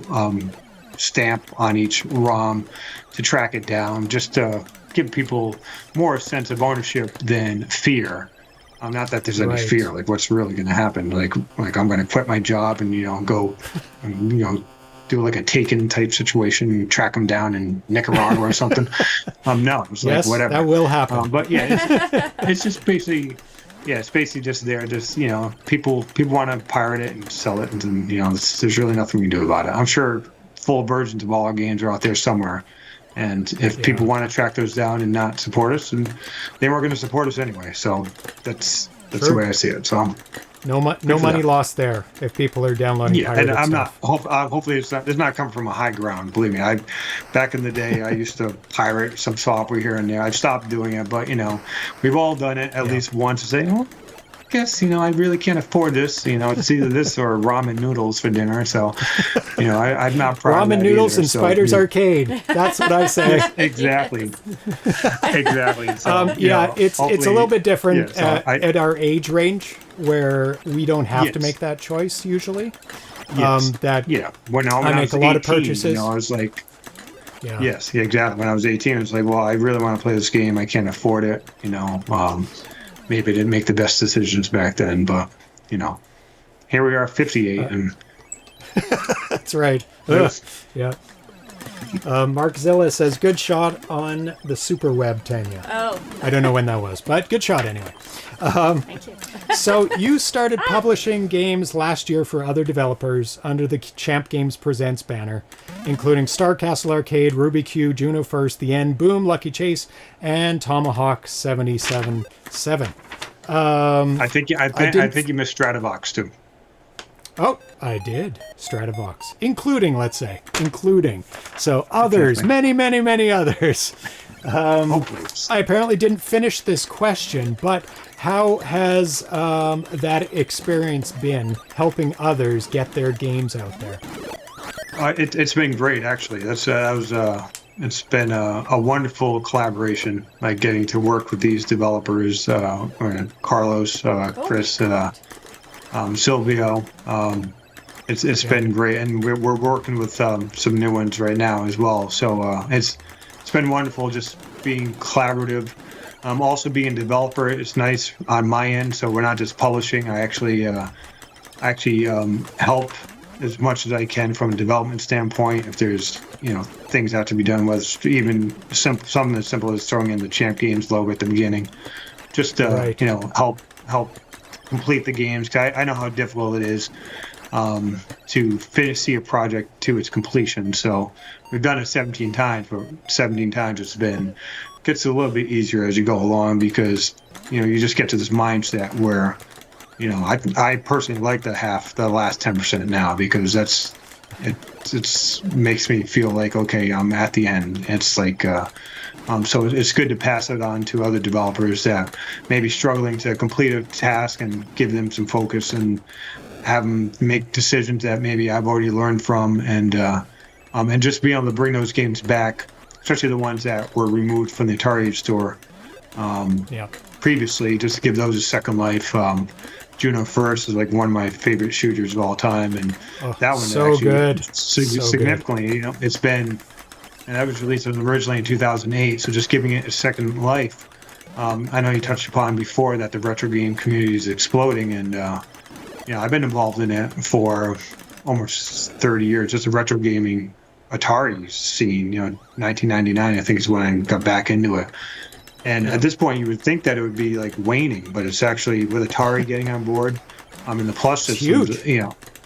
stamp on each ROM to track it down, just to give people more sense of ownership than fear. Not that there's any fear, like what's really going to happen, like I'm going to quit my job and go, do like a Taken type situation, and track them down in Nicaragua or something. No, it's like whatever. That will happen. But yeah, it's just basically. Yeah, it's basically just there. Just people want to pirate it and sell it, and there's really nothing we can do about it. I'm sure full versions of all our games are out there somewhere, and if people want to track those down and not support us, and they weren't going to support us anyway. So that's the way I see it. So no money lost there if people are downloading. Yeah, and I'm stuff. Hopefully it's not coming from a high ground. Believe me, back in the day I used to pirate some software here and there. I've stopped doing it, but we've all done it at least once to say, I guess I really can't afford this. It's either this or ramen noodles for dinner. So I'm not proud of that ramen noodles either, and Spider's Arcade. That's what I say. Exactly. So, it's a little bit different at our age range, where we don't have to make that choice usually. When I make a lot of purchases. I was like, yes, exactly. When I was 18, I was like, well, I really want to play this game. I can't afford it. Maybe I didn't make the best decisions back then, but here we are, 58, and that's right. Yeah. Mark Zilla says, good shot on the Super Web, Tanya. Oh. I don't know when that was, but good shot anyway. Thank you. So you started publishing games last year for other developers under the Champ Games Presents banner, including Star Castle Arcade, Ruby Q, Juno First, The End, Boom, Lucky Chase, and Tomahawk 77. I think you missed Stratovox too. Oh, I did. Stratovox. Including. So others, many, many, many others. I apparently didn't finish this question, but how has that experience been helping others get their games out there? It's been great, actually. It's been a wonderful collaboration, like getting to work with these developers, Carlos, Chris, Silvio. It's been great, and we're working with some new ones right now as well. So it's been wonderful just being collaborative. Also being a developer, it's nice on my end. So we're not just publishing. I actually help as much as I can from a development standpoint. If there's things that have to be done, whether it's even something as simple as throwing in the Champ Games logo at the beginning, just to help complete the games. 'Cause I know how difficult it is to see a project to its completion. So we've done it 17 times, but 17 times gets a little bit easier as you go along, because you just get to this mindset where I personally like the last 10% now, because it makes me feel like, okay, I'm at the end. It's like so it's good to pass it on to other developers that may be struggling to complete a task, and give them some focus and have them make decisions that maybe I've already learned from, and just be able to bring those games back, especially the ones that were removed from the Atari store previously, just to give those a second life. Juno First is like one of my favorite shooters of all time, and that one so actually good. Significantly, it's been, and that was released originally in 2008, so just giving it a second life. I know you touched upon before that the retro game community is exploding, and I've been involved in it for almost 30 years, just a retro gaming Atari scene. 1999, I think, is when I got back into it. And at this point, you would think that it would be like waning, but it's actually, with Atari getting on board, in the Plus systems,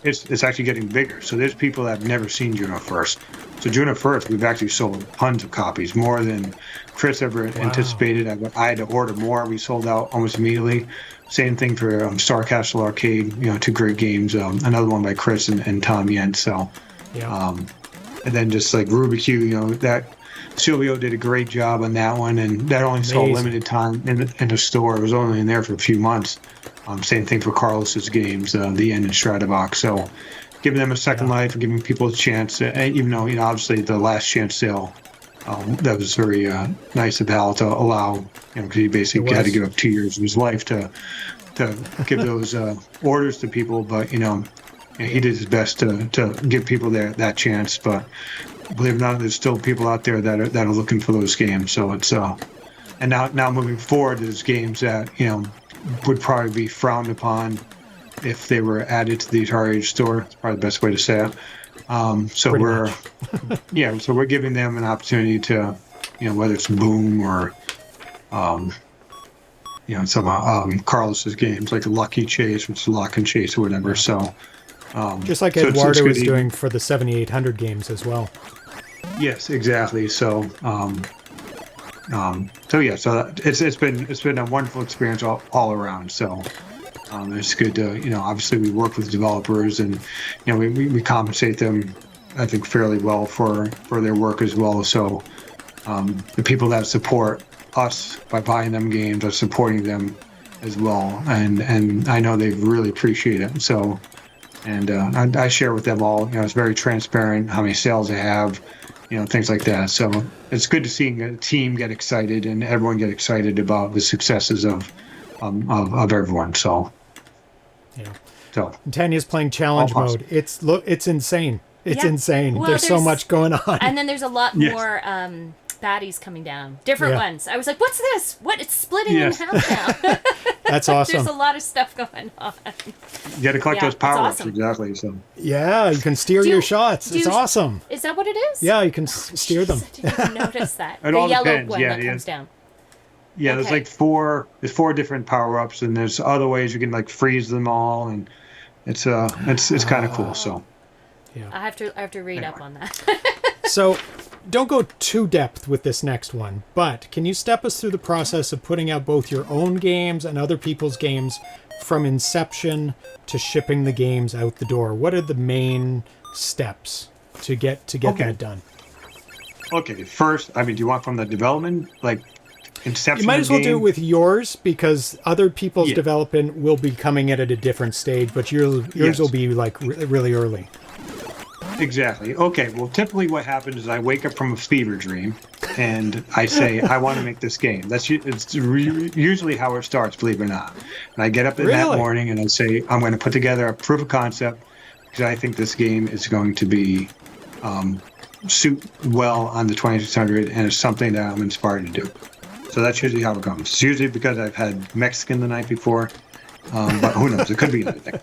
it's actually getting bigger. So there's people that have never seen Juno First. So Juno First, we've actually sold tons of copies, more than Chris ever anticipated. I had to order more. We sold out almost immediately. Same thing for Star Castle Arcade. Two great games. Another one by Chris and Tom Yent. So, and then just like Ruby Q, that Silvio did a great job on that one, and that only saw limited time in the store. It was only in there for a few months. Same thing for Carlos's games, The End and Stratovox. So, giving them a second life, giving people a chance. Even though obviously the last chance sale, that was very nice of Hal to allow. Because he basically had to give up 2 years of his life to give those orders to people. But he did his best to give people that chance. But believe it or not, there's still people out there that are looking for those games. So it's and now moving forward, there's games that would probably be frowned upon if they were added to the Atari Age store. It's probably the best way to say it. So so we're giving them an opportunity to, whether it's Boom or, some Carlos's games like Lucky Chase, which is Lock and Chase or whatever. So just like Eduardo was doing for the 7800 games as well. Yes, exactly. So it's been a wonderful experience all around. So. It's good to, obviously we work with developers and, we compensate them, I think, fairly well for their work as well. So the people that support us by buying them games are supporting them as well. And I know they really appreciate it. So, and I share with them all, it's very transparent how many sales they have, things like that. So it's good to see a team get excited and everyone get excited about the successes of everyone. So. Yeah. So Tanya's playing challenge mode. It's insane. It's insane. Well, there's so much going on. And then there's a lot more baddies coming down. Different ones. I was like, what's this? What? It's splitting in half now. That's awesome. There's a lot of stuff going on. You got to collect those power-ups, exactly. So. Yeah, you can steer your shots. It's awesome. Is that what it is? Yeah, you can steer them. I didn't even notice that. The yellow depends. one that comes down. Yeah, there's like four different power-ups, and there's other ways you can like freeze them all, and it's kind of cool. So yeah, I have to read up on that. So don't go too depth with this next one, but can you step us through the process of putting out both your own games and other people's games from inception to shipping the games out the door? What are the main steps to get that done? Okay, first, do you want from the development, like inception? You might as well do it with yours, because other people's development will be coming in at a different stage, but yours will be like really early. Exactly. Okay, well, typically what happens is I wake up from a fever dream and I say, I want to make this game. It's usually how it starts, believe it or not. And I get up in that morning and I say, I'm going to put together a proof of concept because I think this game is going to be suit well on the 2600 and it's something that I'm inspired to do. So that's usually how it comes. It's usually because I've had Mexican the night before, but who knows? It could be anything.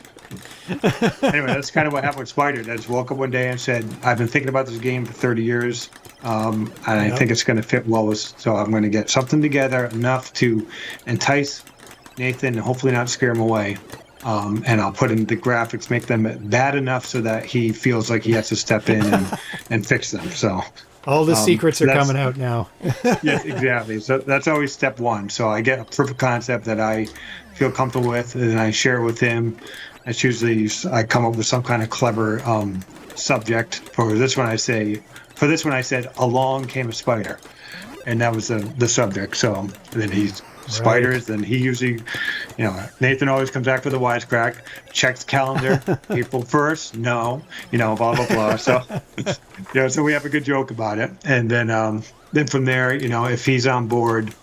Anyway, that's kind of what happened with Spider. I just woke up one day and said, I've been thinking about this game for 30 years, and I think it's going to fit well with, so I'm going to get something together enough to entice Nathan and hopefully not scare him away. And I'll put in the graphics, make them bad enough so that he feels like he has to step in and fix them. So all the secrets are coming out now. Yes, exactly. So that's always step one. So I get a proof of concept that I feel comfortable with, and then I share it with him. It's usually I come up with some kind of clever subject. For this one, I said, along came a spider, and that was the subject. So then he's spiders. Then he usually, Nathan always comes back with a wisecrack, checks calendar, April 1st, no, blah blah blah. So so we have a good joke about it, and then from there, if he's on board,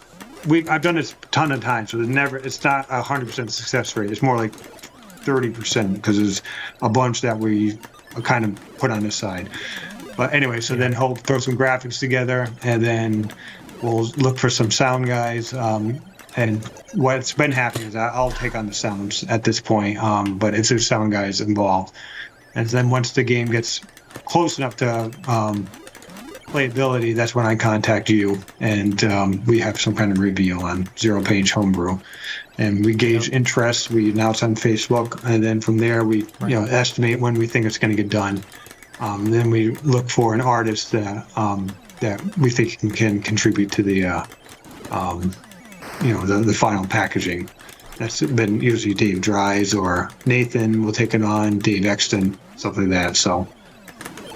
I've done this a ton of times, so it's not 100% success rate. It's more like 30% because there's a bunch that we kind of put on the side. But anyway, so then he'll throw some graphics together, and then we'll look for some sound guys. And what's been happening is I'll take on the sounds at this point, but it's there's sound guys involved. And then once the game gets close enough to playability, that's when I contact you, and we have some kind of reveal on ZeroPage Homebrew. And we gauge interest, we announce on Facebook, and then from there we estimate when we think it's going to get done. Then we look for an artist that we think can contribute to the final packaging. That's been usually Dave Dries or Nathan will take it on, Dave Exton, stuff like that. So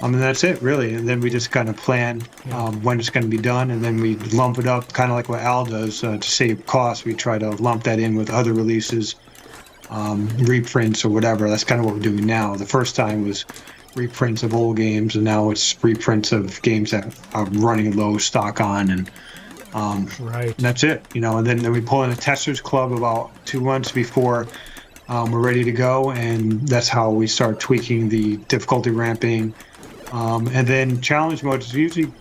that's it, really. And then we just kind of plan when it's going to be done, and then we lump it up, kind of like what Al does to save costs. We try to lump that in with other releases, reprints or whatever. That's kind of what we're doing now. The first time was reprints of old games, and now it's reprints of games that are running low stock on, and and that's it. And then we pull in a testers club about 2 months before we're ready to go, and that's how we start tweaking the difficulty ramping. And then challenge mode is usually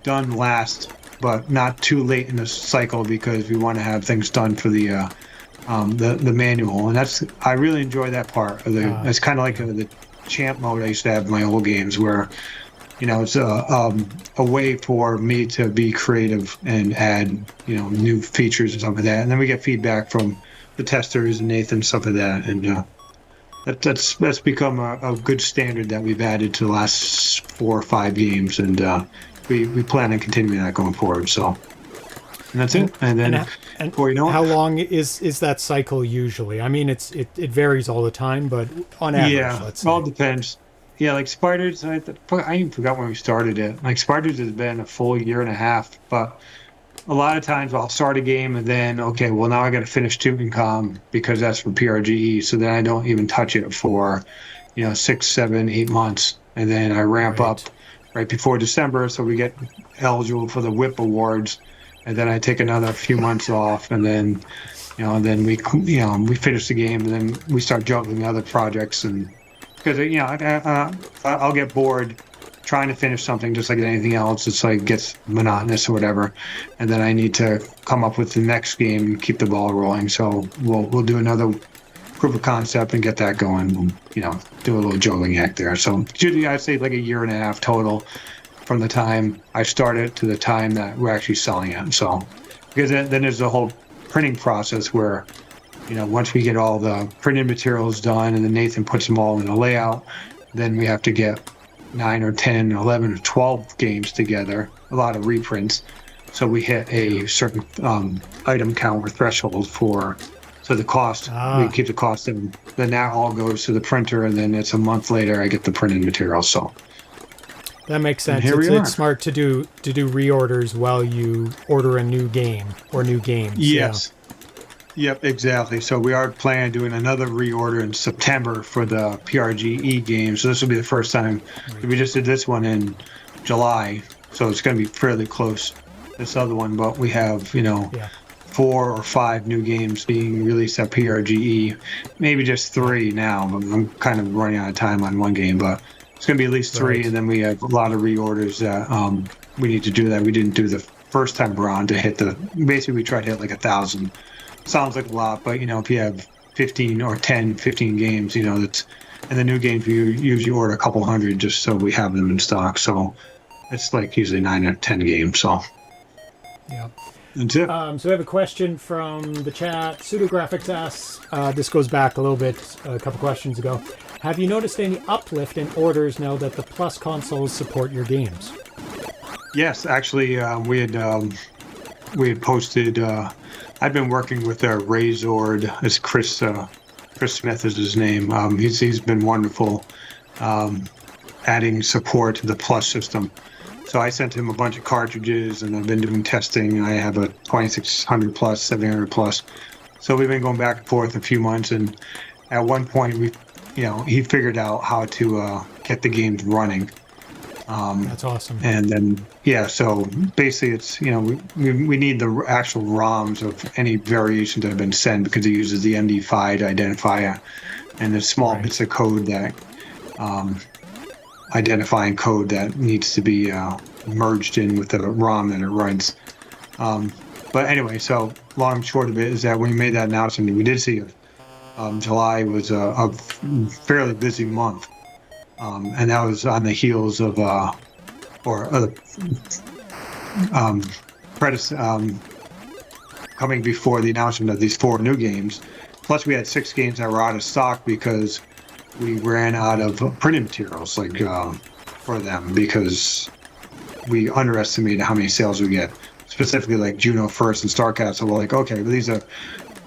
done last, but not too late in the cycle because we want to have things done for the manual, and I really enjoy that part of the. It's kind of like the champ mode I used to have in my old games, where it's a way for me to be creative and add new features and stuff like that, and then we get feedback from the testers and Nathan and stuff like that, and that's become a good standard that we've added to the last 4 or 5 games, and we plan on continuing that going forward. So. And that's it. And then, before you know how long is that cycle usually? I mean, it varies all the time, but on average, let's say. All depends. Yeah, like Spiders, I even forgot when we started it. Like Spiders has been a full 1.5 years, but a lot of times I'll start a game and then, okay, well now I got to finish Tuning Com because that's for PRGE, so then I don't even touch it for, 6, 7, 8 months, and then I ramp up right before December, so we get eligible for the WHIP awards. And then I take another few months off, and then, and then we finish the game, and then we start juggling other projects, and because I'll get bored trying to finish something just like anything else. It's like gets monotonous or whatever, and then I need to come up with the next game and keep the ball rolling. So we'll do another proof of concept and get that going, and, do a little juggling act there. So usually I'd say like 1.5 years total. From the time I started to the time that we're actually selling it. So, because then there's the whole printing process where, once we get all the printed materials done and then Nathan puts them all in a layout, then we have to get 9 or 10, 11 or 12 games together, a lot of reprints. So we hit a certain item count or threshold so the cost, we keep the cost, and then that all goes to the printer, and then it's a month later I get the printed material. So. That makes sense. It's smart to do reorders while you order a new game or new games. Yes. Yeah. Yep, exactly. So we are planning on doing another reorder in September for the PRGE game. So this will be the first time. We just did this one in July, so it's going to be fairly close. This other one, but we have 4 or 5 new games being released at PRGE. Maybe just 3 now. I'm kind of running out of time on one game, but. It's going to be at least 3, and then we have a lot of reorders that we need to do that we didn't do the first time around to hit basically we tried to hit like 1,000. Sounds like a lot, but if you have 15 or 10, 15 games, that's, and the new games we usually order a couple hundred just so we have them in stock. So it's like usually 9 or 10 games. So yeah. That's it. So we have a question from the chat. Pseudographics asks, this goes back a little bit, a couple questions ago. Have you noticed any uplift in orders now that the Plus consoles support your games? Yes, actually, we had posted. I've been working with Razord. It's Chris Smith is his name. He's been wonderful, adding support to the Plus system. So I sent him a bunch of cartridges, and I've been doing testing. I have a 2600 plus, 700 plus. So we've been going back and forth a few months, and at one point he figured out how to get the games running. That's awesome. And then, so basically it's, we need the actual ROMs of any variations that have been sent because it uses the MD5 to identify and the small bits of code that, identifying code that needs to be merged in with the ROM that it runs. But anyway, so long and short of it is that when we made that announcement, we did see July was a fairly busy month, and that was on the heels of coming before the announcement of these 4 new games. Plus, we had 6 games that were out of stock because we ran out of printed materials, for them, because we underestimated how many sales we get. Specifically, like Juno First and Starcastle, we're like, okay, well, these are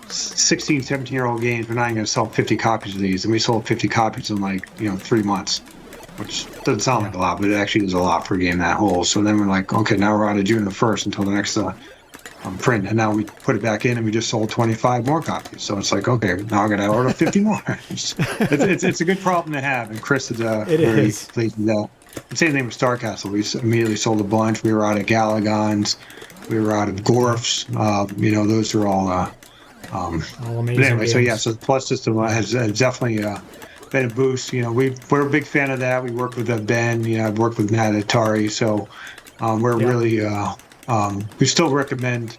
16, 17-year-old games. We're not going to sell 50 copies of these, and we sold 50 copies in 3 months, which doesn't sound like a lot, but it actually is a lot for a game that whole. So then we're like, okay, now we're out of June 1st until the next print, and now we put it back in, and we just sold 25 more copies. So it's like, okay, now I got to order 50 more. It's a good problem to have, and Chris is very pleased with that. The same thing with Starcastle. We immediately sold a bunch. We were out of Galagons. We were out of Gorfs. Those are all All amazing But anyway, games. so yeah, so the Plus system has definitely been a boost. You know, we're a big fan of that. We work with Ben. You know, I've worked with Matt at Atari, so we're really we still recommend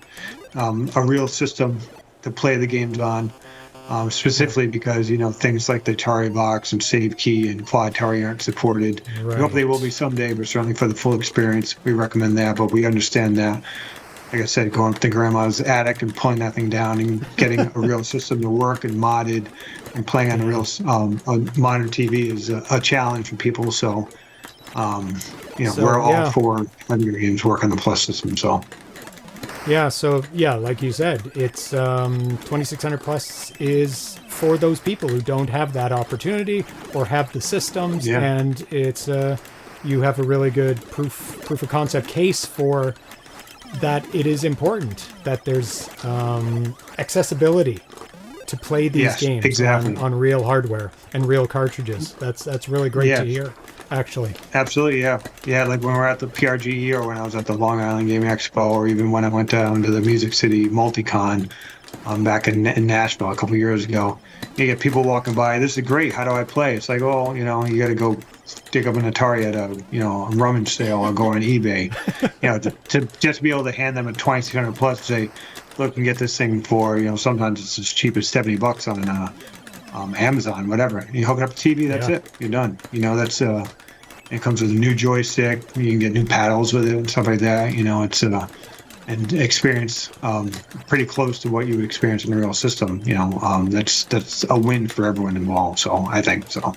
a real system to play the games on. Specifically because, you know, things like the Atari box and Save Key and Quad Atari aren't supported. Right. We hope they will be someday, but certainly for the full experience, we recommend that. But we understand that, like I said, going up to grandma's attic and pulling that thing down and getting a real system to work and modded and playing on a real a modern TV is a challenge for people. So, you know, we're all for letting your games work on the Plus system. So. Yeah, so yeah, like you said, it's 2600 Plus is for those people who don't have that opportunity or have the systems, and it's you have a really good proof of concept case for that. It is important that there's accessibility to play these games on real hardware and real cartridges. That's really great to hear. Actually, absolutely, yeah. Like when we're at the PRGE or when I was at the Long Island Gaming Expo, or even when I went down to the Music City Multicon back in Nashville a couple of years ago, you get people walking by. This is great. How do I play? It's like, oh, you know, you got to go dig up an Atari at a rummage sale or go on eBay. You know, to just be able to hand them a 2600 Plus and say, look, you can get this thing for, you know, sometimes it's as cheap as $70 on Amazon, whatever. You hook it up to TV, that's it. You're done. You know, that's it comes with a new joystick. You can get new paddles with it and stuff like that. You know, it's and experience pretty close to what you would experience in a real system. You know, that's a win for everyone involved. So I think so.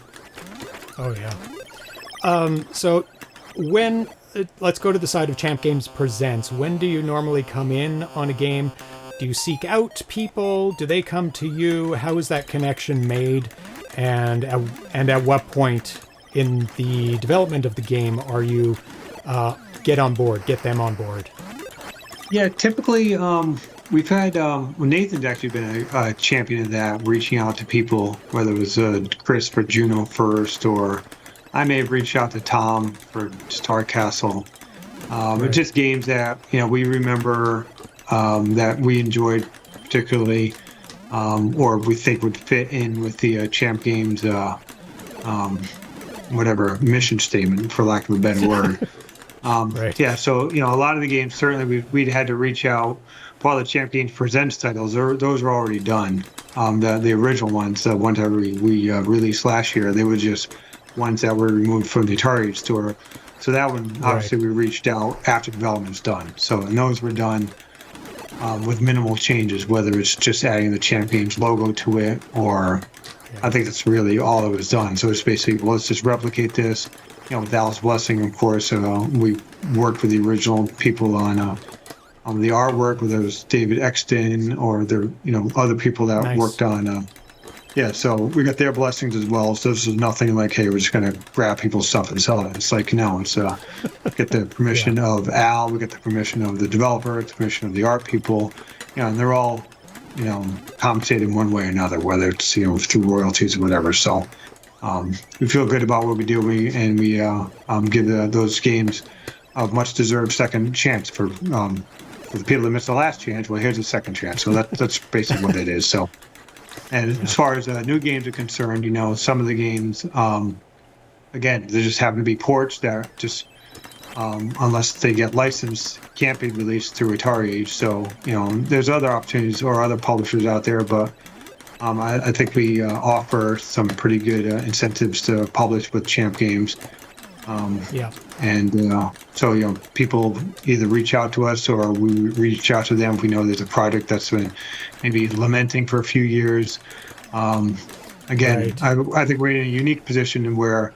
Oh yeah. So when let's go to the side of Champ Games Presents. When do you normally come in on a game? Do you seek out people? Do they come to you? How is that connection made? And at what point in the development of the game are you get them on board? Yeah, typically we've had Nathan's actually been a champion of that, reaching out to people, whether it was Chris for Juno first, or I may have reached out to Tom for Star Castle. But just games that, you know, we remember that we enjoyed particularly, or we think would fit in with the Champ Games, whatever, mission statement, for lack of a better word. Yeah, so, you know, a lot of the games, certainly we'd had to reach out. While the Champ Games Presents titles, those were already done. The original ones, the ones that we released last year, they were just ones that were removed from the Atari store. So that one, obviously, we reached out after development's done. So, and those were done with minimal changes, whether it's just adding the Champ Games logo to it, or I think that's really all that was done. So it's basically, well, let's just replicate this. You know, with Al's blessing, of course, we worked with the original people on the artwork, whether it was David Exton or other people that worked on. So we got their blessings as well. So this is nothing like, hey, we're just going to grab people's stuff and sell it. It's like, no, it's get the permission of Al, we get the permission of the developer, the permission of the art people, you know, and they're all, you know, compensated in one way or another, whether it's, you know, through royalties or whatever. So we feel good about what we do, and we give those games a much deserved second chance for the people that missed the last chance. Well, here's a second chance. So that's basically what it is. So, and as far as new games are concerned, you know, some of the games, again, they just happen to be ports that just, unless they get licensed, can't be released through Atari Age. So, you know, there's other opportunities or other publishers out there, but I think we offer some pretty good incentives to publish with Champ Games. And so, you know, people either reach out to us or we reach out to them if we know there's a project that's been maybe lamenting for a few years. Again, I think we're in a unique position where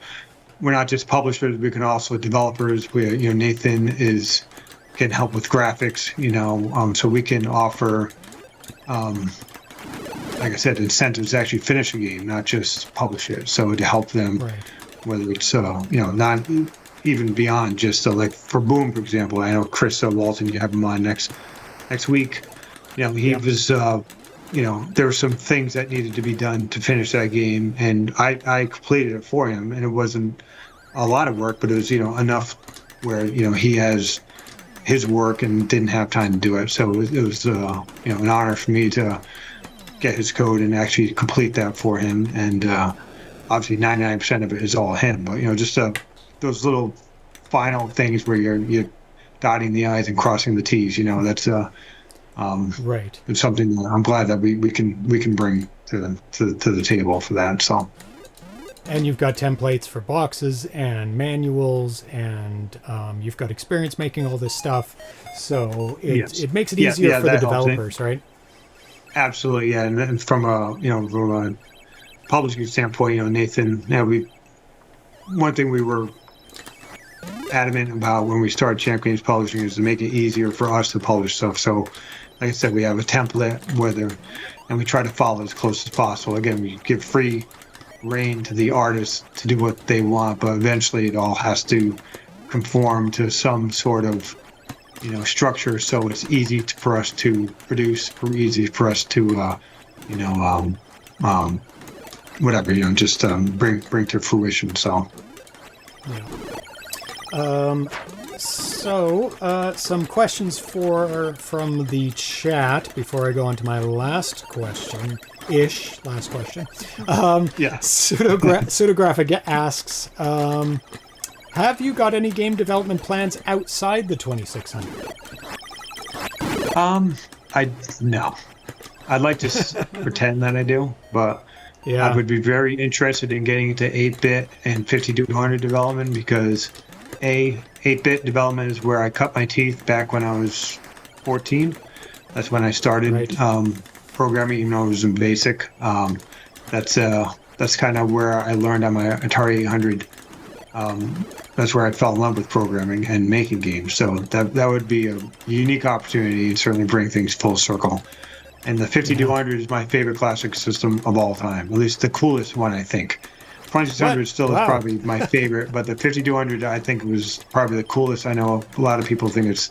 we're not just publishers, we can also developers. You know, Nathan can help with graphics, you know, so we can offer, like I said, incentives to actually finish a game, not just publish it. So to help them, whether it's, you know, not even beyond just like for Boom, for example. I know Chris Walton, you have him on next week. You know, he was, you know, there were some things that needed to be done to finish that game, and I completed it for him, and it wasn't a lot of work, but it was, you know, enough where, you know, he has his work and didn't have time to do it. So it was you know, an honor for me to get his code and actually complete that for him. And obviously 99% of it is all him. But, just those little final things where you're dotting the I's and crossing the T's, that's right. It's something that I'm glad that we can bring to the table for that. So. And you've got templates for boxes and manuals, and you've got experience making all this stuff. So it makes it easier for the developers, right? Absolutely, yeah. And from a publishing standpoint, Nathan, one thing we were adamant about when we started Champ Games Publishing is to make it easier for us to publish stuff. So, like I said, we have a template and we try to follow as close as possible. Again, we give free reign to the artists to do what they want, but eventually it all has to conform to some sort of structure, so it's easy for us to produce, easy for us to whatever, just bring to fruition. So some questions from the chat before I go on to my last question. Pseudographic asks, have you got any game development plans outside the 2600? No. I'd like to pretend that I do, but yeah. I would be very interested in getting into 8-bit and 5200 development, because 8-bit development is where I cut my teeth back when I was 14. That's when I started programming, even though it was in BASIC. That's kind of where I learned on my Atari 800. That's where I fell in love with programming and making games. So that would be a unique opportunity and certainly bring things full circle. And the 5200 is my favorite classic system of all time, at least the coolest one, I think. 2600 still is probably my favorite, but the 5200 I think was probably the coolest. I know a lot of people think it's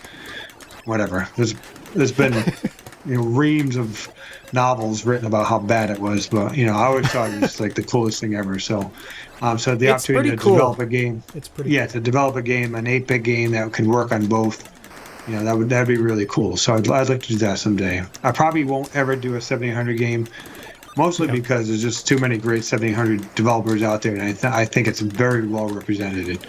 whatever. There's been reams of novels written about how bad it was, but I always thought it was like the coolest thing ever. So the opportunity to develop a game, to develop a game, an 8-bit game that can work on both, that'd be really cool. So I'd like to do that someday. I probably won't ever do a 7800 game, mostly because there's just too many great 7800 developers out there, and I think it's very well represented.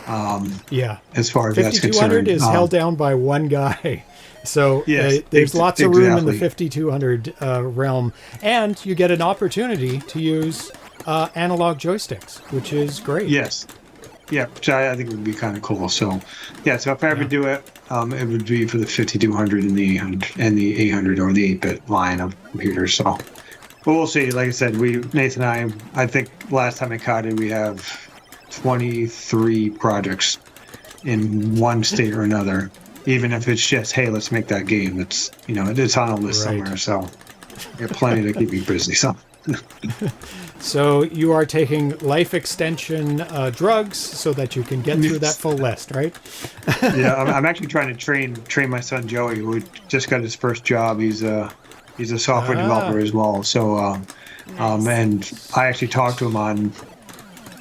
As far as that's concerned, 5200 is held down by one guy. So there's lots of room in the 5200 realm, and you get an opportunity to use analog joysticks, which is great. Yes. Yeah, which I think would be kind of cool. So, so if I ever do it, it would be for the 5200 and the 800 and the 800 or the 8-bit line of computers. So, but we'll see. Like I said, Nathan and I think last time I counted, we have 23 projects in one state or another. Even if it's just, hey, let's make that game. It's it's on a list somewhere. So, we have plenty to keep me busy. So. So you are taking life extension drugs so that you can get through that full list, right? Yeah, I'm actually trying to train my son Joey, who just got his first job. He's a software developer as well. So, Nice. And I actually talked to him on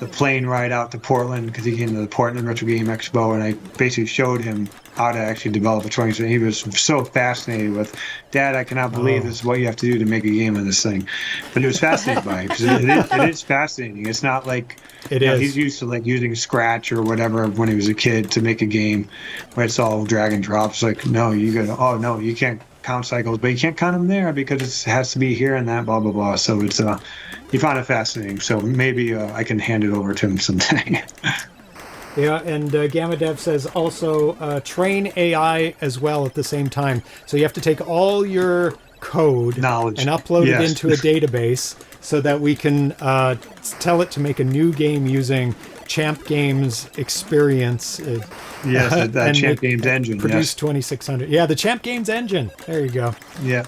the plane ride out to Portland, because he came to the Portland Retro Game Expo, and I basically showed him how to actually develop a 20. He was so fascinated with, Dad, I cannot believe this is what you have to do to make a game of this thing. But he was fascinated by it, because it is fascinating. It's not like he's used to like using Scratch or whatever when he was a kid to make a game where it's all drag and drops. Like, no, you can't count cycles, but you can't count them there because it has to be here and that, blah blah blah. So it's he found it fascinating. So maybe I can hand it over to him someday. Yeah, and Gamma Dev says also train AI as well at the same time. So you have to take all your code knowledge and upload it into a database so that we can tell it to make a new game using Champ Games experience. That Champ Games engine. Produce 2600. Yeah, the Champ Games engine. There you go. Yeah.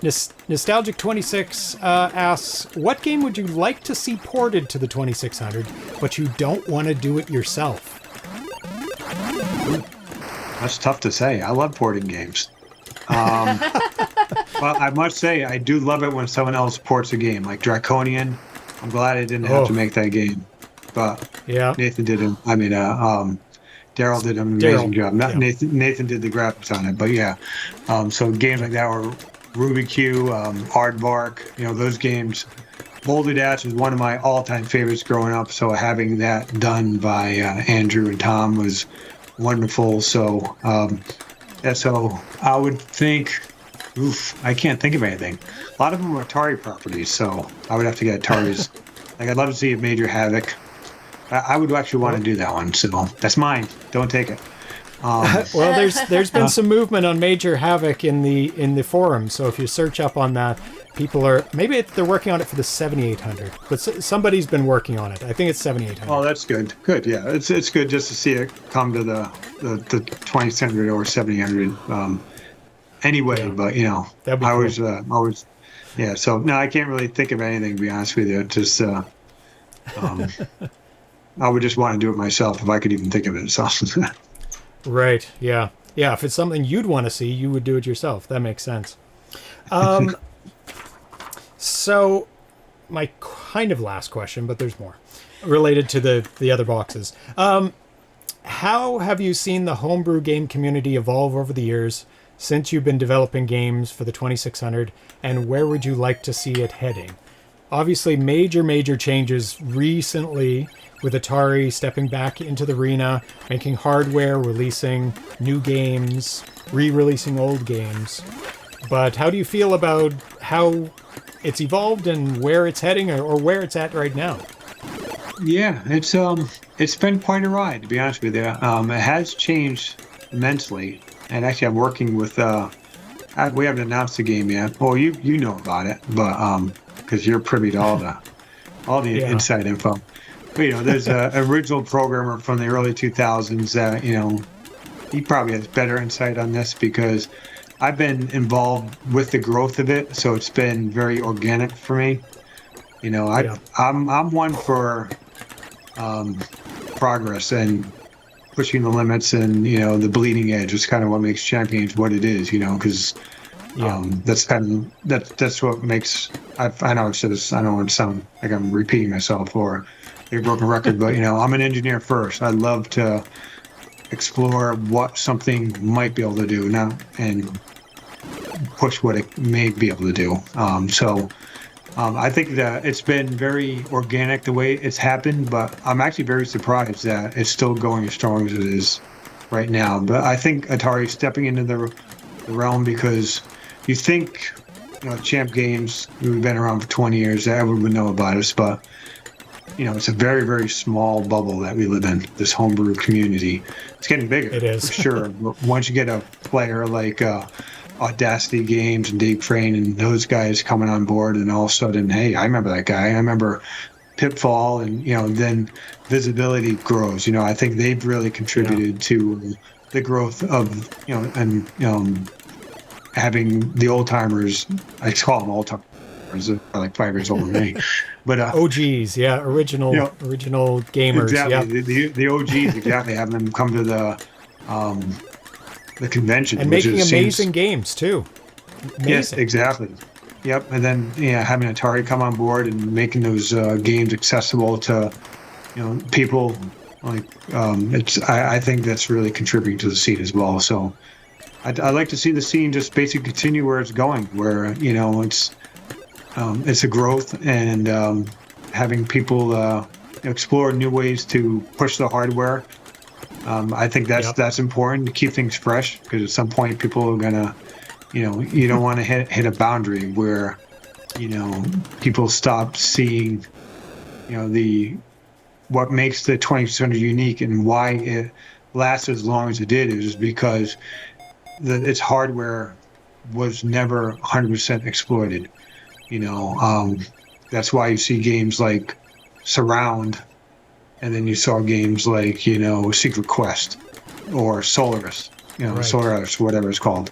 Nostalgic26 asks, what game would you like to see ported to the 2600, but you don't want to do it yourself? That's tough to say. I love porting games. Well, I must say, I do love it when someone else ports a game, like Draconian. I'm glad I didn't have to make that game. But Nathan did him. I mean, Daryl did an amazing job. Nathan did the graphics on it, but so games like that were Ruby Q, Aardvark, those games. Boulder Dash is one of my all-time favorites growing up, so having that done by Andrew and Tom was wonderful. So, so I would think, I can't think of anything. A lot of them are Atari properties, so I would have to get Atari's. I'd love to see a Major Havoc. I would actually want to do that one, so that's mine. Don't take it. Well, there's been some movement on Major Havoc in the forum, so if you search up on that, people are they're working on it for the 7800, but somebody's been working on it. I think it's 7800. Oh, that's good. Good, yeah, it's good just to see it come to the 2000 or 700. Anyway, yeah. But that'd be cool. Yeah. So no, I can't really think of anything, to be honest with you. Just I would just want to do it myself if I could even think of it. So. Right. Yeah. Yeah. If it's something you'd want to see, you would do it yourself. That makes sense. So, my kind of last question, but there's more related to the other boxes. How have you seen the homebrew game community evolve over the years since you've been developing games for the 2600, and where would you like to see it heading? Obviously, major changes recently with Atari stepping back into the arena, making hardware, releasing new games, re-releasing old games. But how do you feel about how it's evolved and where it's heading, or where it's at right now? Yeah, it's been quite a ride, to be honest with you. It has changed immensely, and actually I'm working with we haven't announced the game yet. Well, you know about it, but because you're privy to all the Yeah. inside info. But there's an original programmer from the early 2000s that he probably has better insight on this, because I've been involved with the growth of it, so it's been very organic for me. I'm one for progress and pushing the limits, and the bleeding edge is kind of what makes Champions what it is. Because that's what makes. I know I've said this. I don't want to sound like I'm repeating myself or a broken record, but I'm an engineer first. I love to explore what something might be able to do now and push what it may be able to do. I think that it's been very organic the way it's happened, but I'm actually very surprised that it's still going as strong as it is right now. But I think Atari's stepping into the realm, because you think, Champ Games, we've been around for 20 years, everyone would know about us, but it's a very, very small bubble that we live in, this homebrew community. It's getting bigger, it is. For sure. But once you get a player like Audacity Games and Dave Frayne and those guys coming on board, and all of a sudden, hey, I remember that guy. I remember Pitfall, and then visibility grows. I think they've really contributed to the growth of having the old timers. I call them old timers. They're like 5 years older than me, but OGs, original gamers. Exactly, the OGs, exactly, having them come to the convention and making amazing games too. Amazing. Yes, exactly. Yep, and then having Atari come on board and making those games accessible to people like I think that's really contributing to the scene as well. So I'd like to see the scene just basically continue where it's going, where it's a growth, and having people explore new ways to push the hardware. I think that's important to keep things fresh, because at some point people are gonna, you don't want to hit a boundary where, people stop seeing, what makes the 2600 unique and why it lasts as long as it did is because its hardware was never 100% exploited. That's why you see games like Surround, and then you saw games like, Secret Quest or Solaris, right. Solaris, whatever it's called,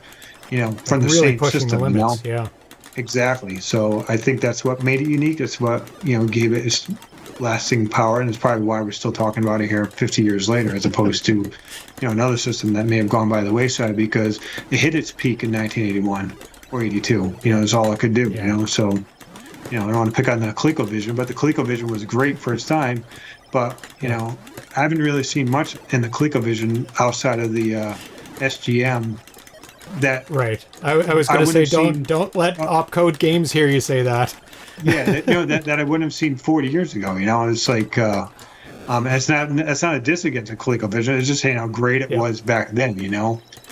from the really same system. The limits, yeah. Exactly. So I think that's what made it unique. That's what, gave it its lasting power, and it's probably why we're still talking about it here 50 years later, as opposed to, another system that may have gone by the wayside because it hit its peak in 1981 or 82. Is all it could do. Yeah. So, I don't want to pick on the ColecoVision, but the ColecoVision was great for its time. But I haven't really seen much in the ColecoVision outside of the SGM that Right. I was going to say, don't let Opcode Games hear you say that. Yeah, that I wouldn't have seen 40 years ago. It's like it's not a diss against ColecoVision. It's just saying how great it was back then.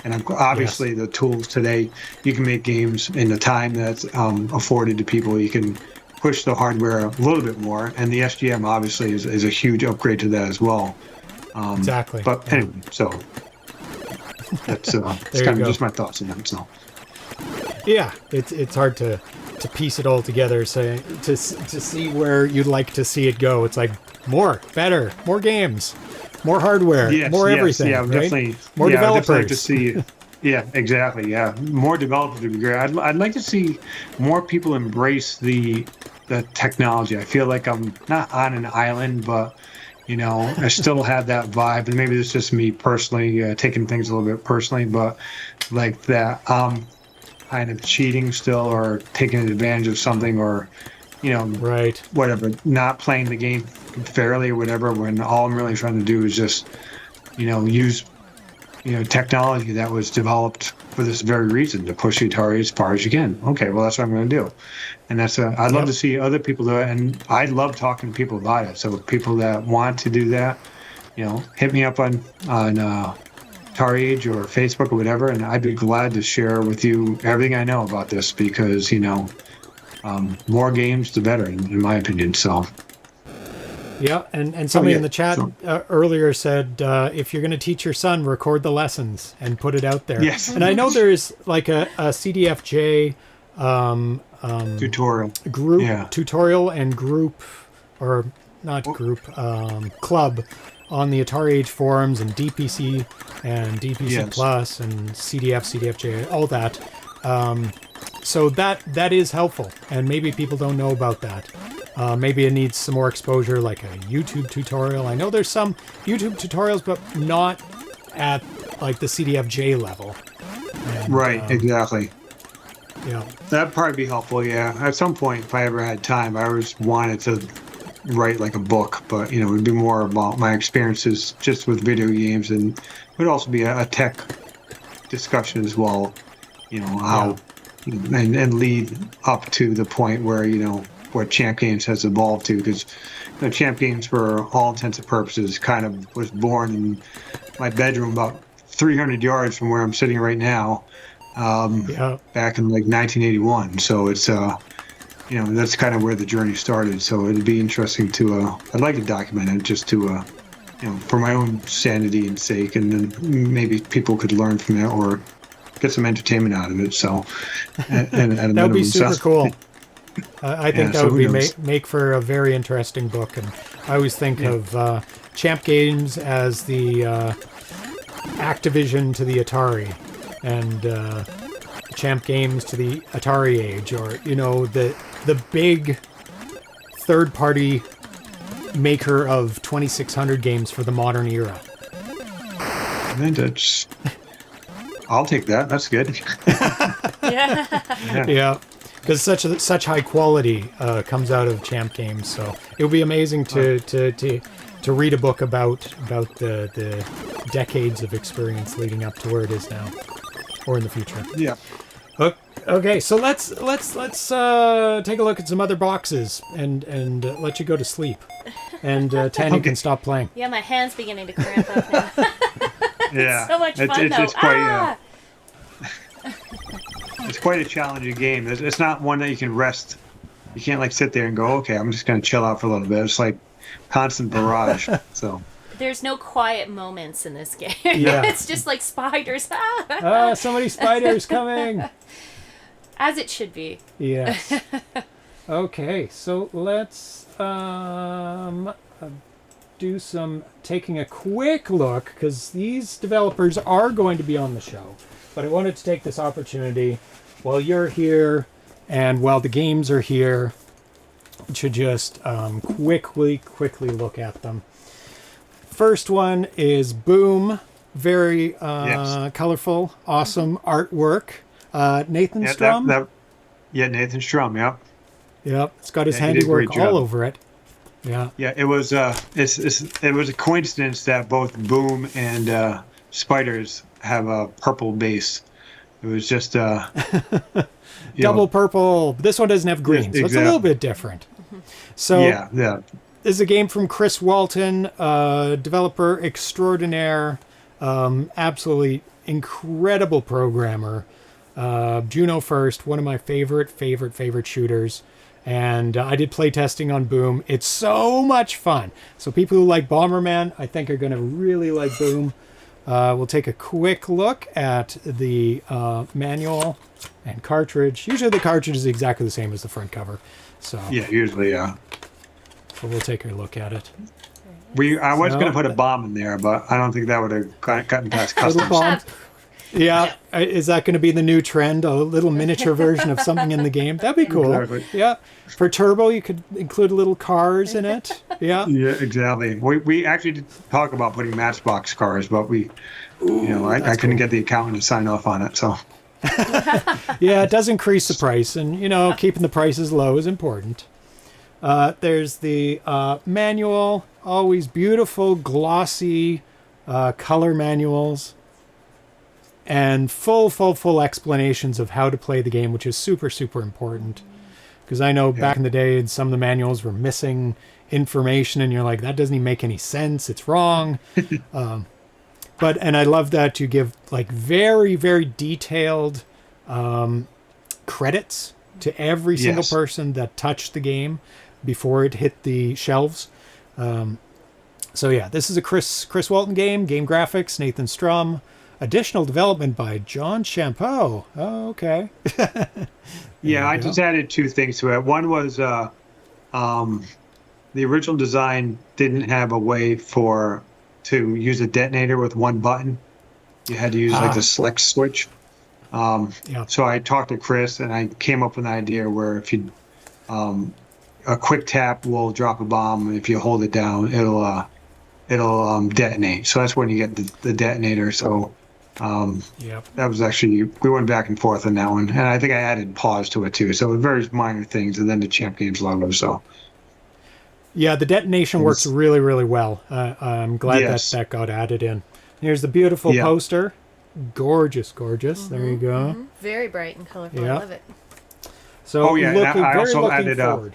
And obviously the tools today, you can make games in the time that's afforded to people. You can push the hardware a little bit more, and the SGM obviously is a huge upgrade to that as well. Exactly. But anyway, so that's it's kind of just my thoughts on that. So yeah, it's hard to piece it all together, to see where you'd like to see it go. It's like more, better, more games, more hardware, more everything. Yeah, right? Definitely. More developers. I'd definitely like to see. Yeah, exactly. Yeah, more developers would be great. I'd like to see more people embrace the technology. I feel like I'm not on an island, but I still have that vibe. And maybe it's just me personally taking things a little bit personally, but like that kind of cheating still, or taking advantage of something, or right, whatever, not playing the game fairly or whatever, when all I'm really trying to do is just use technology that was developed for this very reason, to push the Atari as far as you can. Okay, well, that's what I'm going to do. And that's I'd love to see other people do it, and I love talking to people about it. So people that want to do that, hit me up on Atari Age or Facebook or whatever, and I'd be glad to share with you everything I know about this, because more games the better, in my opinion. So yeah, and somebody in the chat earlier said, if you're going to teach your son, record the lessons and put it out there. Yes. And I know there's like a CDFJ tutorial group, tutorial and group, or not group, club on the Atari Age forums, and DPC and DPC Plus and CDFJ, all that. So that is helpful, and maybe people don't know about that. Maybe it needs some more exposure, like a YouTube tutorial. I know there's some YouTube tutorials, but not at like the CDFJ level. And, right, exactly. Yeah, that'd probably be helpful. Yeah, at some point, if I ever had time, I always wanted to write like a book, but it would be more about my experiences just with video games, and it would also be a tech discussion as well. How and lead up to the point where what Champ Games has evolved to, because Champ Games, for all intents and purposes, kind of was born in my bedroom about 300 yards from where I'm sitting right now, back in like 1981. So it's that's kind of where the journey started. So it'd be interesting to I'd like to document it, just to for my own sanity and sake, and then maybe people could learn from it or get some entertainment out of it. So that would be super cool. I think that would be make for a very interesting book. And I always think of Champ Games as the Activision to the Atari, and Champ Games to the Atari Age, or the big third-party maker of 2600 games for the modern era. Vintage. I'll take that. That's good. Yeah. Because such high quality comes out of Champ Games, so it would be amazing to read a book about the decades of experience leading up to where it is now, or in the future. Yeah. Okay, so let's take a look at some other boxes and let you go to sleep, and Tanya can stop playing. Yeah, my hand's beginning to cramp up now. Yeah, so much fun though. It's quite. It's quite a challenging game. It's not one that you can rest. You can't like sit there and go, okay, I'm just going to chill out for a little bit. It's like constant barrage. So there's no quiet moments in this game. Yeah. It's just like spiders. So many spiders coming. As it should be. Yes. Okay, so let's do some taking a quick look, because these developers are going to be on the show. But I wanted to take this opportunity while you're here and while the games are here to just quickly look at them. First one is Boom. Very colorful, awesome artwork. Nathan Strum? Nathan Strum, yeah. Yep, it's got his handiwork all over it. Yeah. Yeah, it was it was a coincidence that both Boom and Spiders have a purple base. It was just double purple. This one doesn't have green, so it's a little bit different. So yeah. this is a game from Chris Walton, developer extraordinaire, absolutely incredible programmer. Juno First, one of my favorite shooters. And I did play testing on Boom. It's so much fun. So people who like Bomberman, I think are going to really like Boom. We'll take a quick look at the manual and cartridge. Usually the cartridge is exactly the same as the front cover. So Yeah, usually, yeah. So we'll take a look at it. I was going to put a bomb in there, but I don't think that would have gotten past customs. Little bomb. Yeah, is that going to be the new trend? A little miniature version of something in the game? That'd be cool. Exactly. Yeah. For Turbo, you could include little cars in it. Yeah. Yeah, exactly. We actually did talk about putting Matchbox cars, but I couldn't get the accountant to sign off on it. So. Yeah, it does increase the price, and keeping the prices low is important. There's the manual, always beautiful, glossy color manuals. And full explanations of how to play the game, which is super important. Because I know back in the day, some of the manuals were missing information, and you're like, that doesn't even make any sense. It's wrong. And I love that you give like very detailed credits to every single person that touched the game before it hit the shelves. So yeah, this is a Chris Walton game graphics, Nathan Strum. Additional development by John Champeau. Oh, okay. Yeah, I just added two things to it. One was the original design didn't have a way to use a detonator with one button. You had to use like the select switch. So I talked to Chris, and I came up with an idea where if you a quick tap will drop a bomb. If you hold it down, it'll detonate. So that's when you get the detonator. So. That was actually, we went back and forth on that one, and I think I added pause to it too. So very minor things, and then the Champ Games logo. So yeah, the detonation works really well. I'm glad that got added in. Here's the beautiful poster, gorgeous. There you go. Very bright and colorful. I love it. So I also added forward.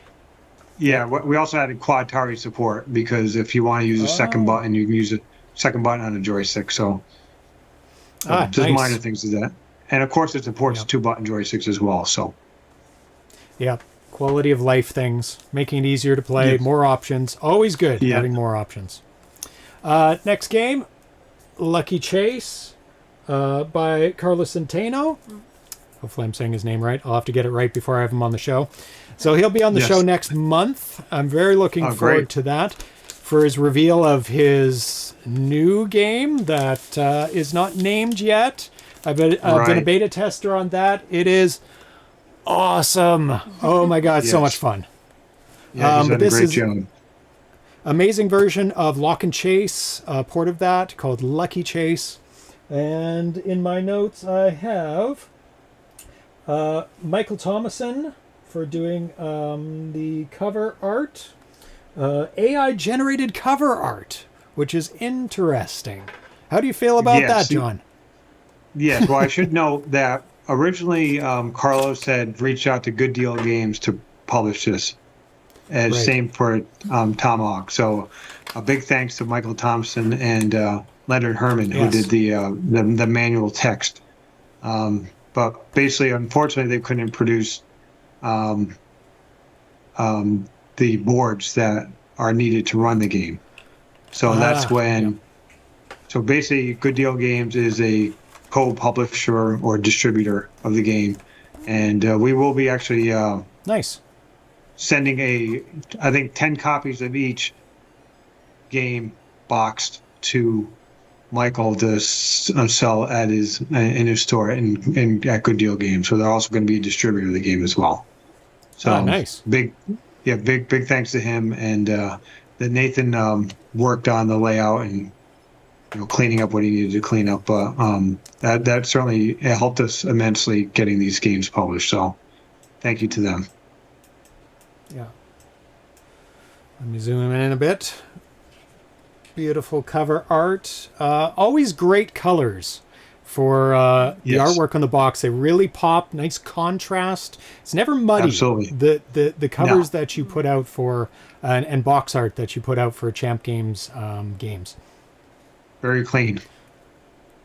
We also added Quad Atari support, because if you want to use a second button, you can use a second button on a joystick. So. Just nice. Minor things to that. And of course it supports 2-button joysticks as well. So quality of life things, making it easier to play, more options. Always good having more options. Next game, Lucky Chase by Carlos Centeno. Hopefully I'm saying his name right. I'll have to get it right before I have him on the show. So he'll be on the show next month. I'm very looking forward to that. For his reveal of his new game that is not named yet. I've been a beta tester on that. It is awesome. Oh my God, so much fun. Yeah, he's done a great job. Amazing version of Lock and Chase, a port of that called Lucky Chase. And in my notes I have Michael Thomason for doing the cover art. AI-generated cover art, which is interesting. How do you feel about that, John? Yes, well, I should note that originally Carlos had reached out to Good Deal Games to publish this. Same for Tomahawk. So a big thanks to Michael Thompson and Leonard Herman, who did the manual text. But basically, unfortunately, they couldn't produce the boards that are needed to run the game. So that's when. So basically, Good Deal Games is a co-publisher or distributor of the game, and we will be actually sending I think 10 copies of each game boxed to Michael to sell at in his store and at Good Deal Games. So they're also going to be a distributor of the game as well. So nice. Big thanks to him, and that Nathan worked on the layout and cleaning up what he needed to clean up. But that certainly helped us immensely getting these games published. So thank you to them. Yeah. Let me zoom in a bit. Beautiful cover art. Always great colors. for the Yes. artwork on the box. They really pop, nice contrast. It's never muddy. Absolutely. The covers that you put out for and box art that you put out for Champ Games games. Very clean.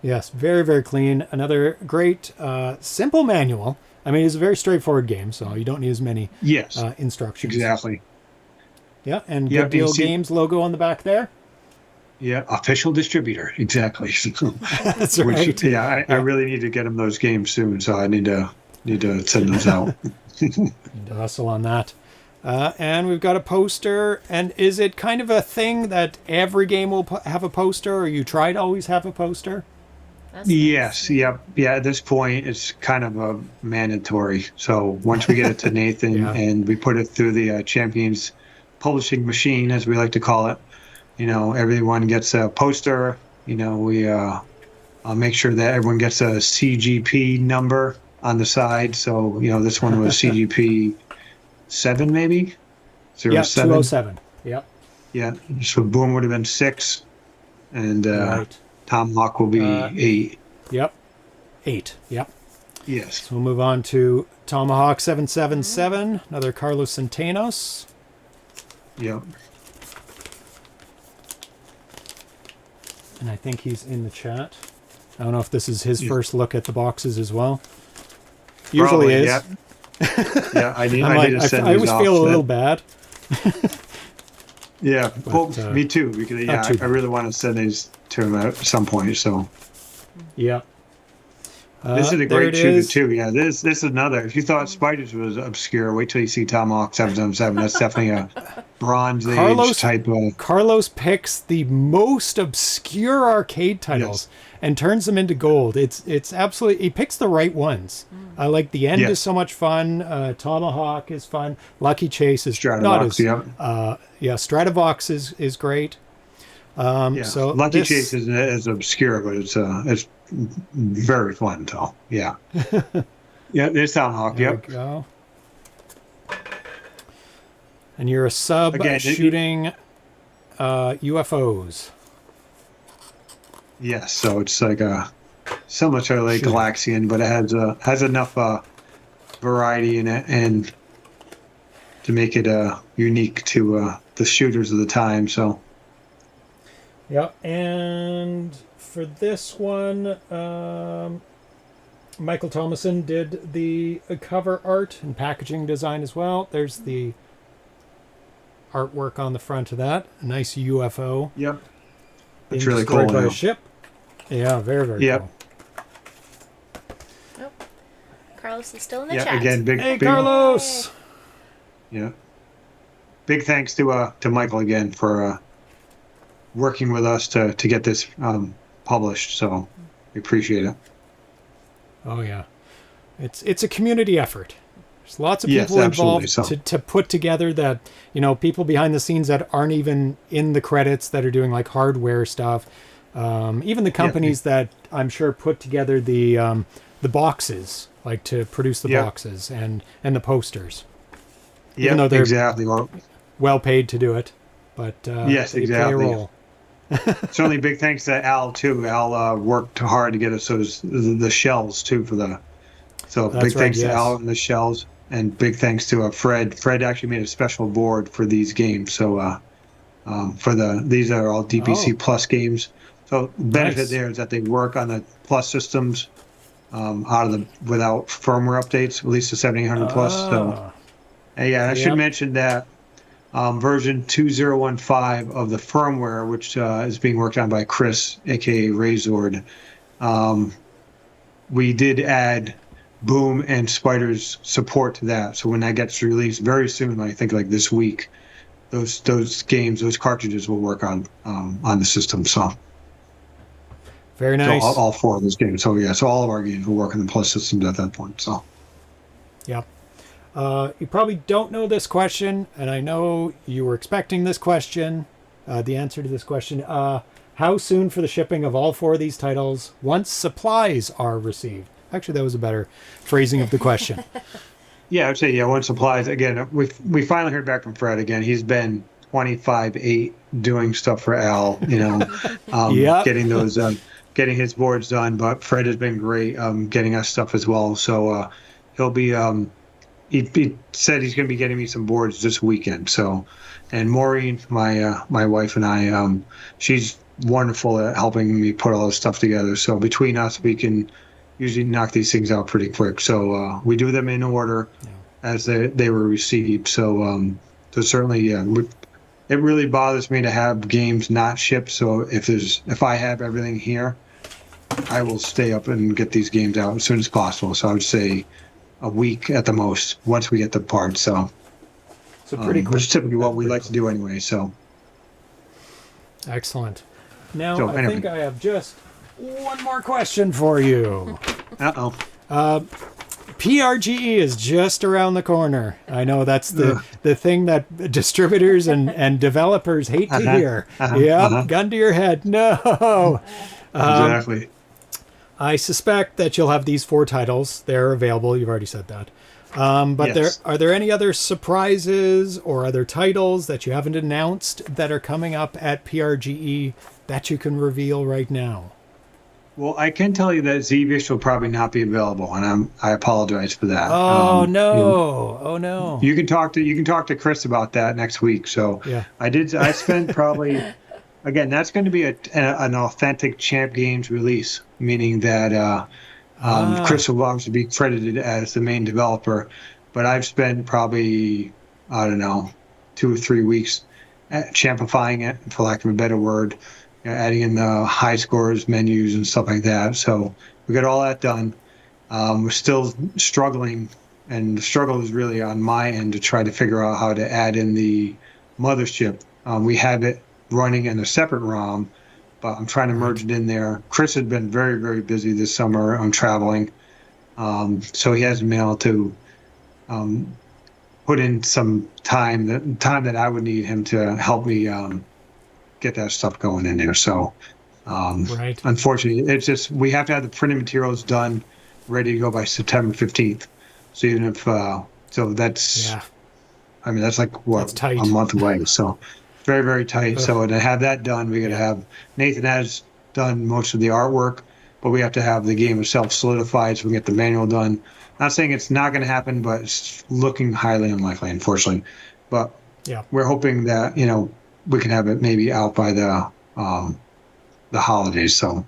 Yes, very, very clean. Another great, simple manual. I mean, it's a very straightforward game, so you don't need as many Yes. instructions. Exactly. Yeah, and Yeah, Good Deal you see- Games logo on the back there. Yeah. Official distributor. Exactly. That's right. Which, I really need to get him those games soon, so I need to send those out. Need to hustle on that. And we've got a poster. And is it kind of a thing that every game will have a poster, or you try to always have a poster? That's nice. Yes, yep, yeah. At this point, it's kind of a mandatory. So once we get it to Nathan Yeah. and we put it through the Champions publishing machine, as we like to call it, everyone gets a poster. We I'll make sure that everyone gets a CGP number on the side. So this one was CGP 7, maybe 07. Yeah, 207. Yep. Yeah, so Boom would have been 6, and Right. Tomahawk will be 8. Yep. 8. Yep. Yes. So we'll move on to Tomahawk 777, another Carlos Centenos. Yep. And I think he's in the chat. I don't know if this is his first look at the boxes as well. Usually Probably, is. yeah. Yeah, I need to send I these always off feel a to little them. bad. Yeah, well, me too, because not too I really want to send these to him at some point. So Yeah. this is a there great it shooter is. too. Yeah, this is another. If you thought Spiders was obscure, wait till you see Tomahawk 777. That's definitely a Bronze Age type of. Carlos picks the most obscure arcade titles and turns them into gold. It's absolutely, he picks the right ones. I like the end is so much fun. Tomahawk is fun. Lucky Chase is not as Stratovox is great. So Lucky Chase is obscure, but it's very fun. So yeah, there's Tomahawk. There Yep. we go. And you're a sub Again, shooting UFOs. Yes, so it's like similar to like Galaxian, but it has enough variety in it and to make it unique to the shooters of the time. So Yeah, and for this one, Michael Thomason did the cover art and packaging design as well. There's the artwork on the front of that. A nice UFO. yep, Being it's really destroyed cool. by Now. a ship. Yeah, very, very Yep. cool. Nope. Carlos is still in the Yeah, chat. again, Hey, big Carlos! yeah, big thanks to Michael again for working with us to get this published. So we appreciate it. Oh, yeah. It's a community effort. There's lots of Yes, people absolutely involved so. to put together that, people behind the scenes that aren't even in the credits that are doing like hardware stuff. Even the companies that I'm sure put together the boxes, like to produce the boxes and the posters. Even though they're exactly. Well, well paid to do it, but Yes, they exactly. play a role. certainly big thanks to Al too. Al worked hard to get us the shells too for the. So That's big right, thanks to yes. Al and the shells, and big thanks to Fred. Fred actually made a special board for these games. So these are all DPC Plus games. So the benefit Nice. there is that they work on the Plus systems without firmware updates, at least the 7800 Plus. So I should mention that version 2015 of the firmware, which is being worked on by Chris, aka Razord, we did add Boom and Spiders support to that. So when that gets released very soon, I think like this week, those cartridges will work on the system. So Very nice. So all 4 of those games. So so all of our games will work on the Plus systems at that point. So Yep. You probably don't know this question, and I know you were expecting this question, the answer to this question. How soon for the shipping of all 4 of these titles once supplies are received? Actually, that was a better phrasing of the question. yeah, I would say once supplies. Again, we finally heard back from Fred again. He's been 25/8 doing stuff for Al. Getting getting his boards done, but Fred has been great getting us stuff as well. So he'll be he said he's going to be getting me some boards this weekend. So, and Maureen, my wife and I, she's wonderful at helping me put all this stuff together. So between us, we can usually knock these things out pretty quick. So we do them in order as they were received. So so certainly, yeah, it really bothers me to have games not shipped. So if I have everything here, I will stay up and get these games out as soon as possible. So I would say a week at the most once we get the parts. So pretty quick. Which is typically what we like to do anyway. So excellent. Now I think I have just one more question for you. PRGE is just around the corner. I know that's the thing that distributors and developers hate to hear. Gun to your head. No. Exactly. I suspect that you'll have these 4 titles. They're available. You've already said that. But yes. Are there any other surprises or other titles that you haven't announced that are coming up at PRGE that you can reveal right now? Well, I can tell you that ZVish will probably not be available, and I apologize for that. Oh no! You can talk to Chris about that next week. So yeah. I spent probably. Again, that's going to be an authentic Champ Games release, meaning that Chris will obviously be credited as the main developer, but I've spent probably, I don't know, 2 or 3 weeks champifying it, for lack of a better word, adding in the high scores, menus, and stuff like that. So we got all that done. We're still struggling, and the struggle is really on my end to try to figure out how to add in the mothership. We have it running in a separate ROM, but I'm trying to merge it in there. Chris has been very, very busy this summer. I'm traveling, so he hasn't been able to put in some time that I would need him to help me get that stuff going in there. So, right. Unfortunately, it's just we have to have the printed materials ready to go by September 15th. So even if so, that's I mean that's like what a month away. So. Very, very tight. So to have that done, we got to have Nathan has done most of the artwork, but we have to have the game itself solidified so we get the manual done. Not saying it's not going to happen, but it's looking highly unlikely, unfortunately. But we're hoping that we can have it maybe out by the holidays. So,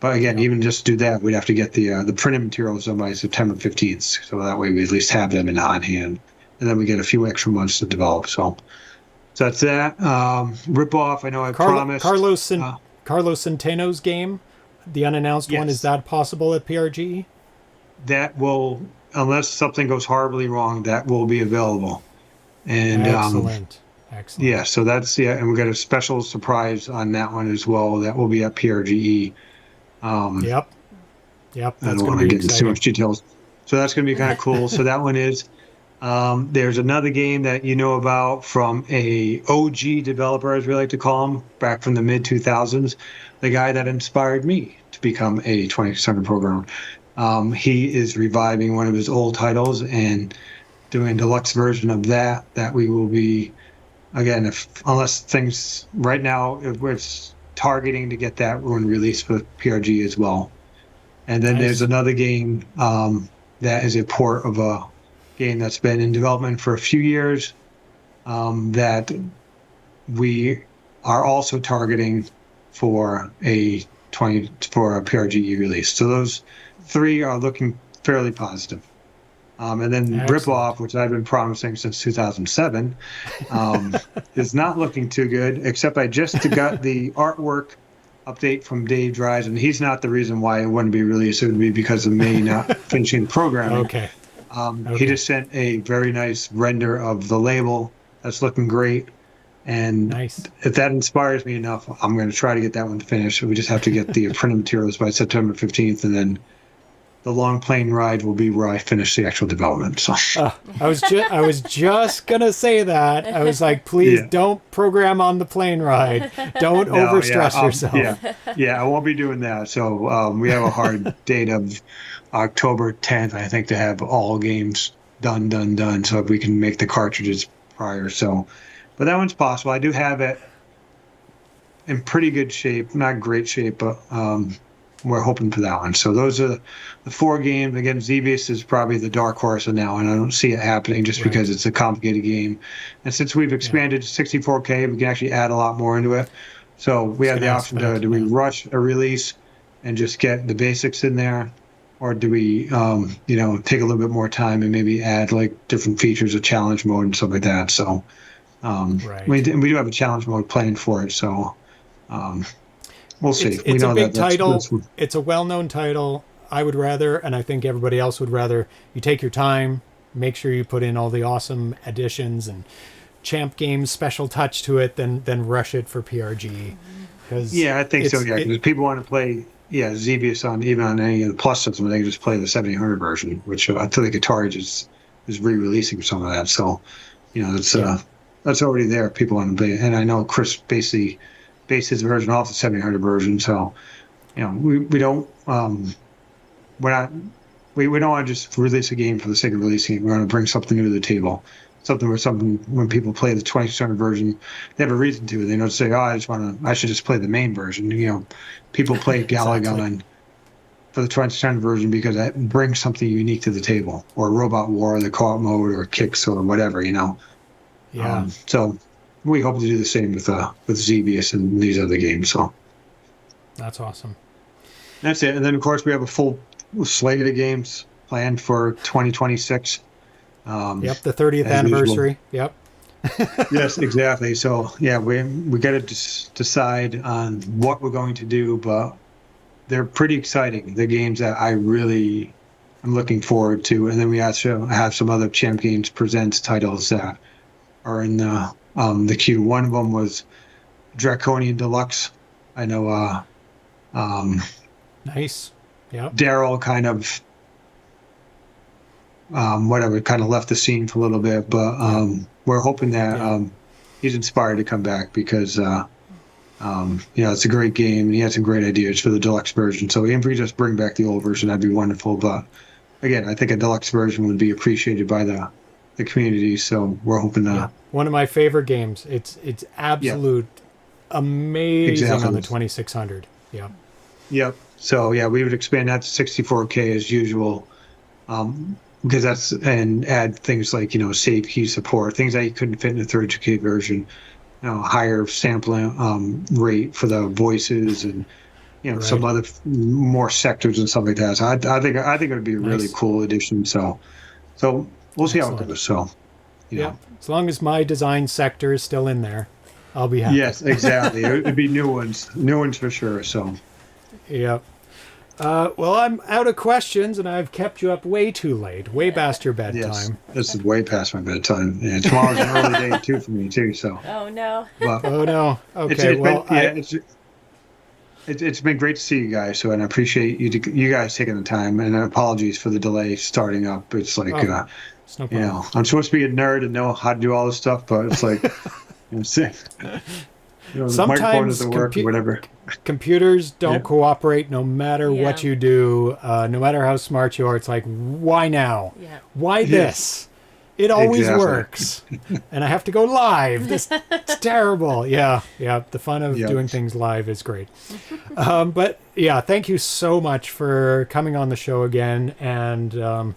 but again, even just to do that, we'd have to get the printed materials done by September 15th, so that way we at least have them on hand, and then we get a few extra months to develop. So that's that. Rip off. I know I promised. Carlos Centeno's game, the unannounced one, is that possible at PRGE? That will, unless something goes horribly wrong, that will be available. And excellent. Yeah, so that's and we got a special surprise on that one as well. That will be at PRGE. Yep. I don't want to get into too much details. So that's going to be kind of cool. So that one is. There's another game that you know about from a OG developer, as we like to call him, back from the mid-2000s, the guy that inspired me to become a 20th century programmer. He is reviving one of his old titles and doing a deluxe version of that we will be, again, unless things right now, we're targeting to get that one released for PRG as well. And then there's another game that is a port of a game that's been in development for a few years that we are also targeting for a PRGE release. So those 3 are looking fairly positive. And then Rip Off, which I've been promising since 2007, is not looking too good, except I just got the artwork update from Dave Dries, and he's not the reason why it wouldn't be released. It would be because of me not finishing the programming. Okay. He just sent a very nice render of the label. That's looking great. And if that inspires me enough, I'm going to try to get that one finished. We just have to get the printed materials by September 15th, and then the long plane ride will be where I finish the actual development. So I was just going to say that. I was like, please don't program on the plane ride. Don't overstress yourself. I won't be doing that. So we have a hard date of October 10th, I think, to have all games done. So if we can make the cartridges prior. So, but that one's possible. I do have it in pretty good shape, not great shape, but we're hoping for that one. So those are the 4 games. Again, Xevious is probably the dark horse of now, and I don't see it happening just because it's a complicated game. And since we've expanded to 64K, we can actually add a lot more into it. So we have the option to, do we rush a release and just get the basics in there? Or do we, you know, take a little bit more time and maybe add like different features of challenge mode and stuff like that? So we do have a challenge mode planned for it. So we'll see. It's a big title. It's a well-known title. I would rather, and I think everybody else would rather, you take your time, make sure you put in all the awesome additions and Champ Games special touch to it, than rush it for PRG. Yeah, I think so. Yeah, because people want to play. Yeah, Xevious even on any of the Plus systems, they can just play the 7800 version, which I think Atari is re-releasing some of that. So, you know, that's already there. People want to play, and I know Chris basically based his version off the 7800 version. So, you know, we don't we don't want to just release a game for the sake of releasing it. We want to bring something new to the table. Something when people play the 2600 version, they have a reason to. They don't say, "Oh, I should just play the main version." You know, people play Galagon for the 2600 version because that brings something unique to the table, or Robot War, or the co-op mode, or Kicks, or whatever. You know. Yeah. So we hope to do the same with Xevious and these other games. So that's awesome. That's it. And then of course we have a full slate of games planned for 2026. Yep, the 30th anniversary. Usual. Yep. Yes, exactly. So yeah, we got to decide on what we're going to do, but they're pretty exciting. The games that I really am looking forward to, and then we also have some other Champ Games Presents titles that are in the queue. One of them was Draconian Deluxe. I know. Nice. Yeah. Daryl kind of. Kind of left the scene for a little bit, but we're hoping that he's inspired to come back because, you know, it's a great game and he had some great ideas for the deluxe version. So if we just bring back the old version, that'd be wonderful. But again, I think a deluxe version would be appreciated by the community. So we're hoping that. One of my favorite games. It's absolute amazing on the 2600. Yeah. Yep. So yeah, we would expand that to 64K as usual. Because and add things like, you know, save key support, things that you couldn't fit in the 32K version, you know, higher sampling rate for the voices and, you know, some other more sectors and stuff like that. So I think it would be a really cool addition. So we'll see how it goes. So, you know. As long as my design sector is still in there, I'll be happy. Yes, exactly. It'd be new ones for sure. So, yeah. Well, I'm out of questions, and I've kept you up way too late, way past your bedtime. Yes, this is way past my bedtime. Yeah, tomorrow's an early day too for me too. So. Oh no. But, oh no. Okay. It's been great to see you guys. So, and I appreciate you guys taking the time. And apologies for the delay starting up. It's like, it's no problem. You know, I'm supposed to be a nerd and know how to do all this stuff, but it's like, you know, the microphone doesn't work or whatever. Computers don't cooperate no matter what you do, no matter how smart you are. It's like, why now? Yeah. Why this? It always works. And I have to go live. It's terrible. Yeah. The fun of doing things live is great. But yeah, thank you so much for coming on the show again and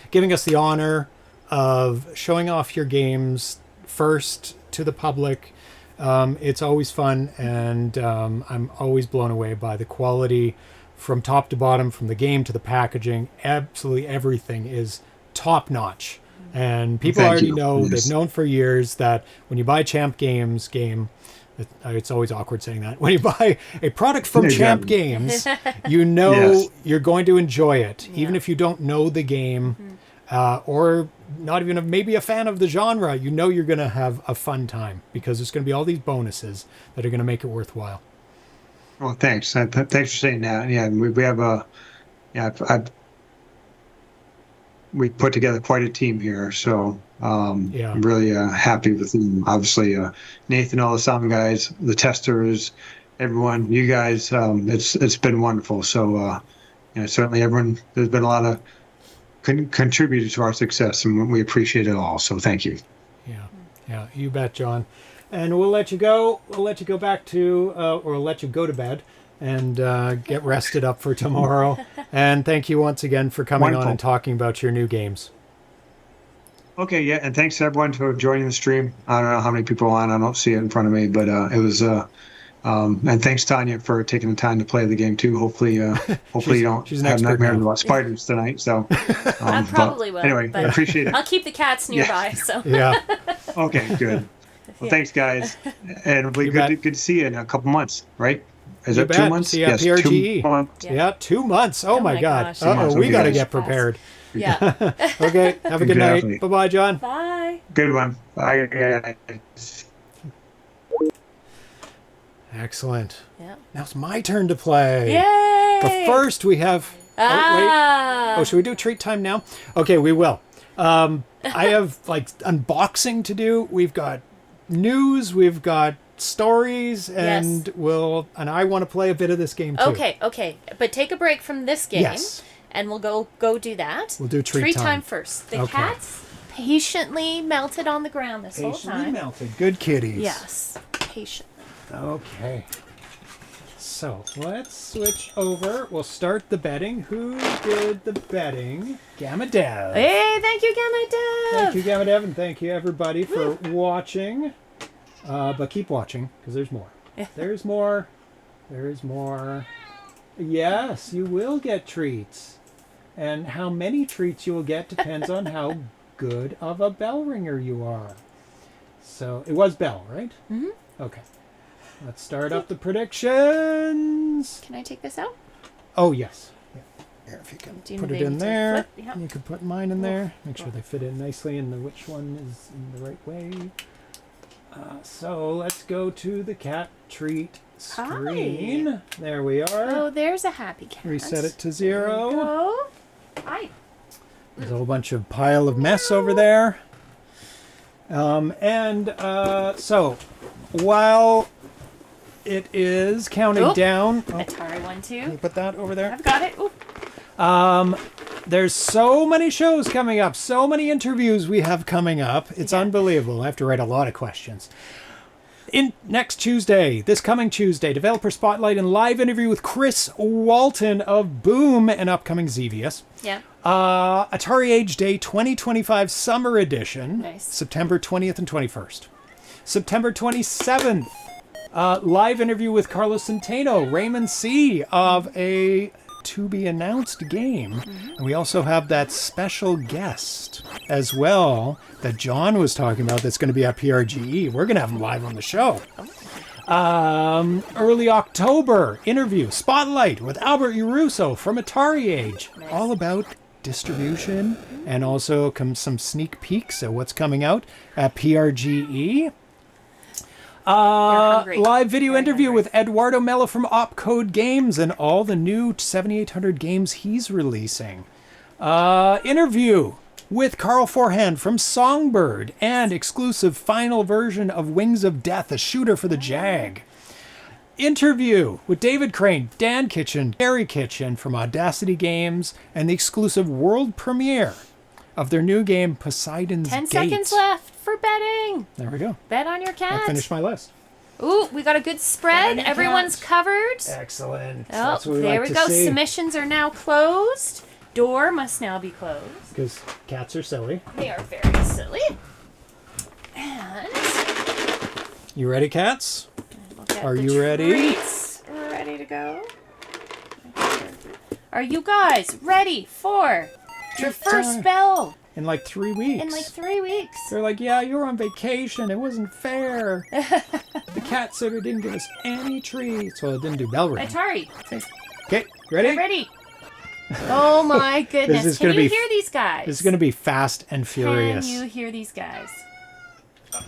giving us the honor of showing off your games first to the public. It's always fun, and I'm always blown away by the quality from top to bottom, from the game to the packaging. Absolutely everything is top notch. And people already know, they've known for years that when you buy Champ Games game, it's always awkward saying that. When you buy a product from Champ Games, you know you're going to enjoy it, even if you don't know the game or not even maybe a fan of the genre. You know you're going to have a fun time because there's going to be all these bonuses that are going to make it worthwhile. Well, thanks. Thanks for saying that. Yeah, we have we put together quite a team here, so I'm really happy with them. Obviously, Nathan, all the sound guys, the testers, everyone, you guys. It's been wonderful. So, certainly everyone. There's been a lot of contributed to our success, and we appreciate it all. So, thank you. Yeah, you bet, John. And we'll let you go. We'll let you go back to, or we'll let you go to bed and get rested up for tomorrow. And thank you once again for coming on and talking about your new games. Okay, yeah, and thanks to everyone for joining the stream. I don't know how many people are on. I don't see it in front of me, but it was. And thanks, Tanya, for taking the time to play the game too. Hopefully, hopefully you don't have nightmares about spiders tonight. So I probably will. Anyway, I appreciate it. I'll keep the cats nearby. So yeah. Okay, good. Well, thanks, guys, and it'll be good to see you in a couple months, right? Is it 2 months? See you at PRGE. 2 months. Yeah, 2 months. Oh my God. gosh. Uh-oh, we got to get prepared. Yeah. Okay, have a good night. Bye-bye, John. Bye. Good one. Bye. Excellent. Yeah. Now it's my turn to play. Yay! But first we have... Oh, should we do treat time now? Okay, we will. I have like unboxing to do. We've got news. We've got stories, and I want to play a bit of this game too. Okay. But take a break from this game. Yes. And we'll go do that. We'll do treat time first. The cats patiently melted on the ground this whole time. Patiently melted. Good kitties. Yes. Patiently. Okay. So let's switch over. We'll start the betting. Who did the betting? Gamma Dev. Hey, thank you, Gamma Dev. Thank you, Gamma Dev, and thank you everybody for watching. But keep watching because there's more. There's more. There's more. Yes, you will get treats. And how many treats you will get depends on how good of a bell ringer you are. So it was Bell, right? Mm-hmm. Okay. Let's start up the predictions. Can I take this out? Oh, yes. Yeah. Here, if you can Do you put know it they in need to there. flip? Yeah. You can put mine in there. Make sure they fit in nicely and which one is in the right way. So let's go to the cat treat screen. Hi. There we are. Oh, there's a happy cat. Reset it to 0. There we go. Hi. There's a whole bunch of pile of mess over there. So while it is counting down. Atari 1, 2. Can you put that over there? I've got it. Ooh. There's so many shows coming up, so many interviews we have coming up. It's unbelievable. I have to write a lot of questions. Next Tuesday, this coming Tuesday, Developer Spotlight and live interview with Chris Walton of Boom and upcoming Xevious. Yeah. Atari Age Day 2025 Summer Edition. Nice. September 20th and 21st. September 27th, live interview with Carlos Centeno, Raymond C. of a to-be-announced game. Mm-hmm. And we also have that special guest as well that John was talking about that's going to be at PRGE. We're going to have him live on the show. Early October, interview, Spotlight with Albert Uruso from Atari Age. Nice. All about distribution and also some sneak peeks at what's coming out at PRGE. Live video interview with Eduardo Mello from Opcode Games and all the new 7800 games he's releasing. Interview with Carl Forehand from Songbird and exclusive final version of Wings of Death, a shooter for the Jag. Interview with David Crane, Dan Kitchen, Gary Kitchen from Audacity Games and the exclusive world premiere of their new game Poseidon's Gate. 10 seconds left for betting. There we go. Bet on your cat. I finished my list. Ooh, we got a good spread. Everyone's covered. Excellent. Oh, that's what we there like we to go. see. Submissions are now closed. Door must now be closed. Because cats are silly. They are very silly. And you ready, cats? Are you ready? Treats. We're ready to go. Are you guys ready for your first bell? In like 3 weeks. In like 3 weeks. They're like, yeah, you were on vacation. It wasn't fair. The cat sitter didn't give us any treats. Well, it didn't do bell ring. Atari. Okay, ready? I'm ready. Oh my goodness. Can you hear these guys? This is going to be fast and furious. Can you hear these guys?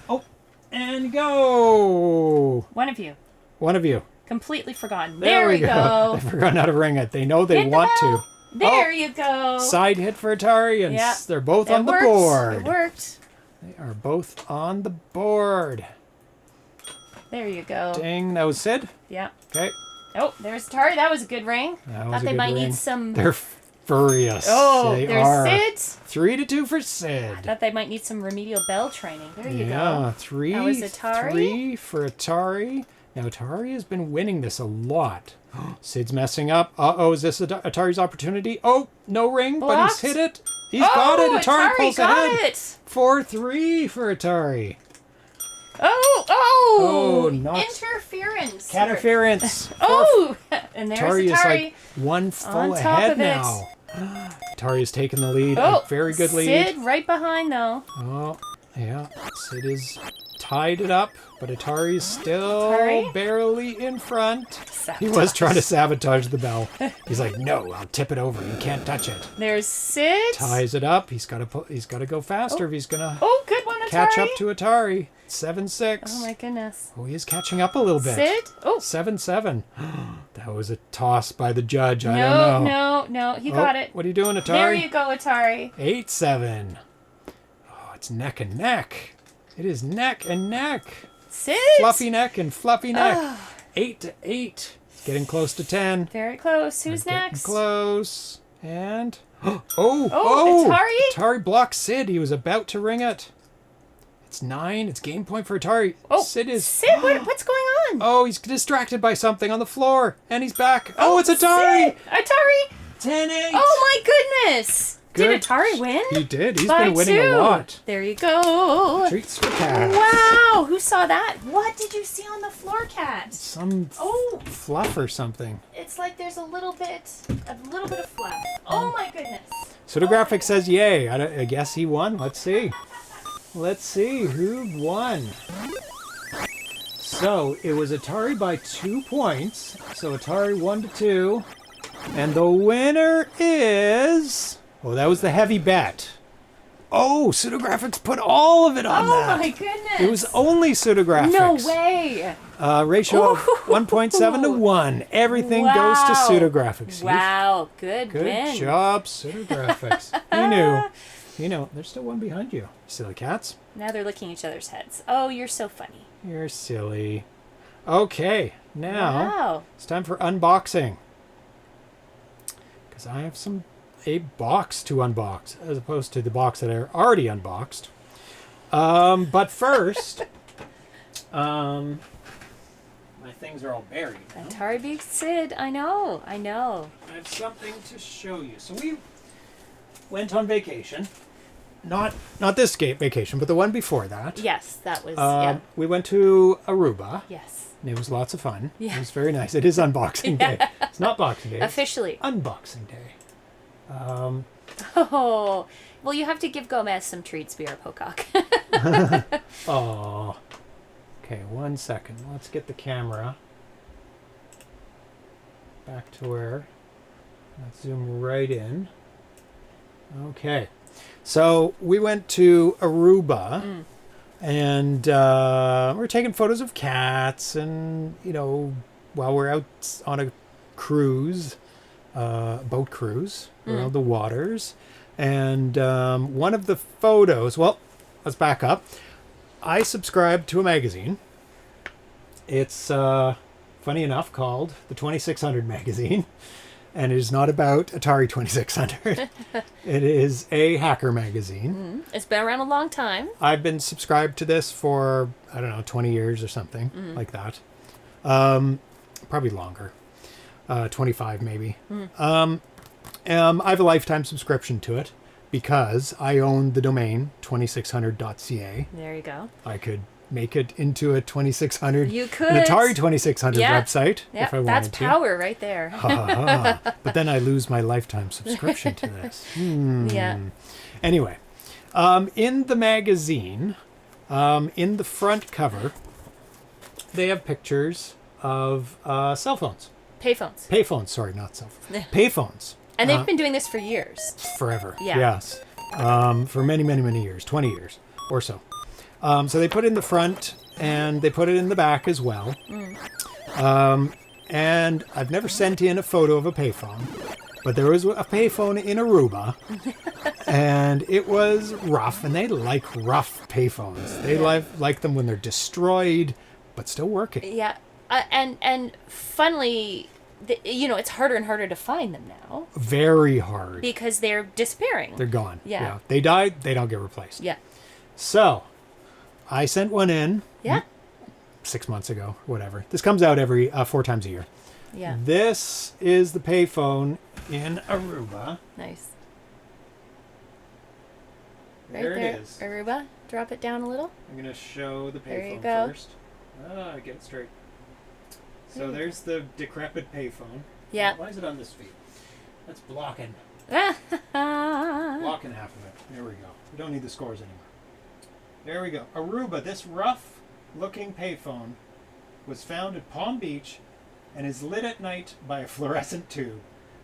Oh, and go. One of you. One of you. Completely forgotten. There we go. They forgot how to ring it. They know they want to. There you go. Side hit for Atari, and they're both on the board. It worked. They are both on the board. There you go. Ding. That was Sid? Yeah. Okay. Oh, there's Atari. That was a good ring. That was Thought they might need some... They're Furious. Oh, they there's are. Sid. 3-2 for I Sid. thought they might need some remedial bell training. There you Yeah, go. 3. That was Atari. 3 for Atari. Now, Atari has been winning this a lot. Sid's messing up. Uh-oh, is this Atari's opportunity? Oh, no ring, but Blocked. he's hit it. He's got it. Atari pulls got ahead. it. 4-3 for Atari. Oh, not interference. Interference. Oh, and there's Atari Atari. is like one full On top ahead of it. now. Atari has taken the lead. Oh, A very good lead. Sid right behind though. Oh, yeah. Sid is tied it up, but Atari's still Atari? barely in front. Sabotage. He was trying to sabotage the bell. He's like, no, I'll tip it over. You can't touch it. There's Sid. Ties it up. He's got to go faster if he's gonna Oh, good one, Atari. catch up to Atari. 7-6. Oh my goodness. Oh, he is catching up a little bit. Sid. Oh. 7-7. That was a toss by the judge. I don't know. No. He got it. What are you doing, Atari? There you go, Atari. 8-7. Oh, it's neck and neck. It is neck and neck. Sid. Fluffy neck and fluffy neck. 8-8. Getting close to 10. Very close. Who's Getting next? close. And oh, Atari? Atari blocked Sid. He was about to ring it. It's 9. It's game point for Atari. Oh, Sid is. Sid, what's going on? Oh, he's distracted by something on the floor, and he's back. Oh, it's Atari. Sid. Atari. 10-8. Oh my goodness. Good. Did Atari win? He did. He's By been winning 2. a lot. There you go. Treats for cats. Wow. Who saw that? What did you see on the floor, Cat? Some fluff or something. It's like there's a little bit of fluff. Oh my goodness. Pseudographic says yay. I guess he won. Let's see. Let's see who won. So it was Atari by 2 points. So Atari 1-2. And the winner is... Oh, that was the heavy bet. Oh, Pseudographics put all of it on that. Oh my goodness. It was only Pseudographics. No way. Ratio of 1.7 to 1. Everything goes to Pseudographics. Wow. Good win. Job, Pseudographics. He knew. You know, there's still one behind you. Silly cats. Now they're licking each other's heads. Oh, you're so funny. You're silly. Okay, now it's time for unboxing. Because I have a box to unbox, as opposed to the box that I already unboxed. But first, my things are all buried. Atari beats Sid. I know. I have something to show you. So we went on vacation. Not this vacation, but the one before that. Yes, that was, We went to Aruba. Yes. And it was lots of fun. Yeah. It was very nice. It is unboxing day. It's not Boxing Day. Officially. Unboxing day. Oh, well, you have to give Gomez some treats, B.R. Pocock. Oh. Okay, 1 second. Let's get the camera back to where. Let's zoom right in. Okay. So we went to Aruba, and we're taking photos of cats, and while we're out on a cruise, boat cruise around the waters, and one of the photos. Well, let's back up. I subscribed to a magazine. It's funny enough called the 2600 magazine. And it is not about Atari 2600. It is a hacker magazine. It's been around a long time. I've been subscribed to this for, 20 years or something like that. Probably longer. 25 maybe. I have a lifetime subscription to it because I own the domain 2600.ca. There you go. I could make it into a 2600, You could. an Atari 2600 website if I wanted that's to. power right there. But then I lose my lifetime subscription to this. Yeah. Anyway, in the magazine, in the front cover, they have pictures of cell phones. Payphones. Payphones, sorry, not cell phones. Payphones. And they've been doing this for years. Forever. Yeah. Yes. For many, many, many years, 20 years or so. So they put it in the front and they put it in the back as well. And I've never sent in a photo of a payphone, but there was a payphone in Aruba and it was rough, and they like rough payphones. They like them when they're destroyed, but still working. Yeah. And funnily, it's harder and harder to find them now. Very hard. Because they're disappearing. They're gone. Yeah. They died, they don't get replaced. Yeah. So, I sent one in. Yeah. 6 months ago, whatever. This comes out every 4 times a year. Yeah. This is the payphone in Aruba. Nice. There right it there. is. Aruba, drop it down a little. I'm going to show the There you payphone go. first. Get it straight. So there's the decrepit payphone. Yeah. Why is it on this feet? That's blocking. Yeah. Blocking half of it. There we go. We don't need the scores anymore. There we go. Aruba, this rough-looking payphone was found at Palm Beach and is lit at night by a fluorescent tube.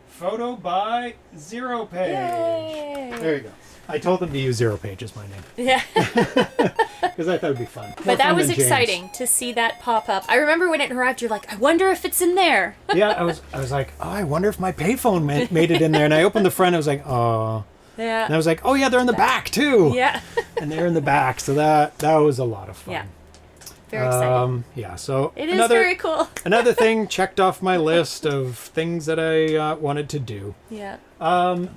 Photo by ZeroPage. Yay. There you go. I told them to use ZeroPage as my name Yeah. because I thought it would be fun. More But that fun was than James. exciting to see that pop up. I remember when it arrived, you're like, I wonder if it's in there. Yeah, I was like, oh, I wonder if my payphone made it in there. And I opened the front. I was like, oh. Yeah. And I was like, oh yeah, they're in the back too. Yeah. And they're in the back, so that was a lot of fun. Yeah. Very exciting. Yeah, so It is very cool. Another thing checked off my list of things that I wanted to do. Yeah. I'll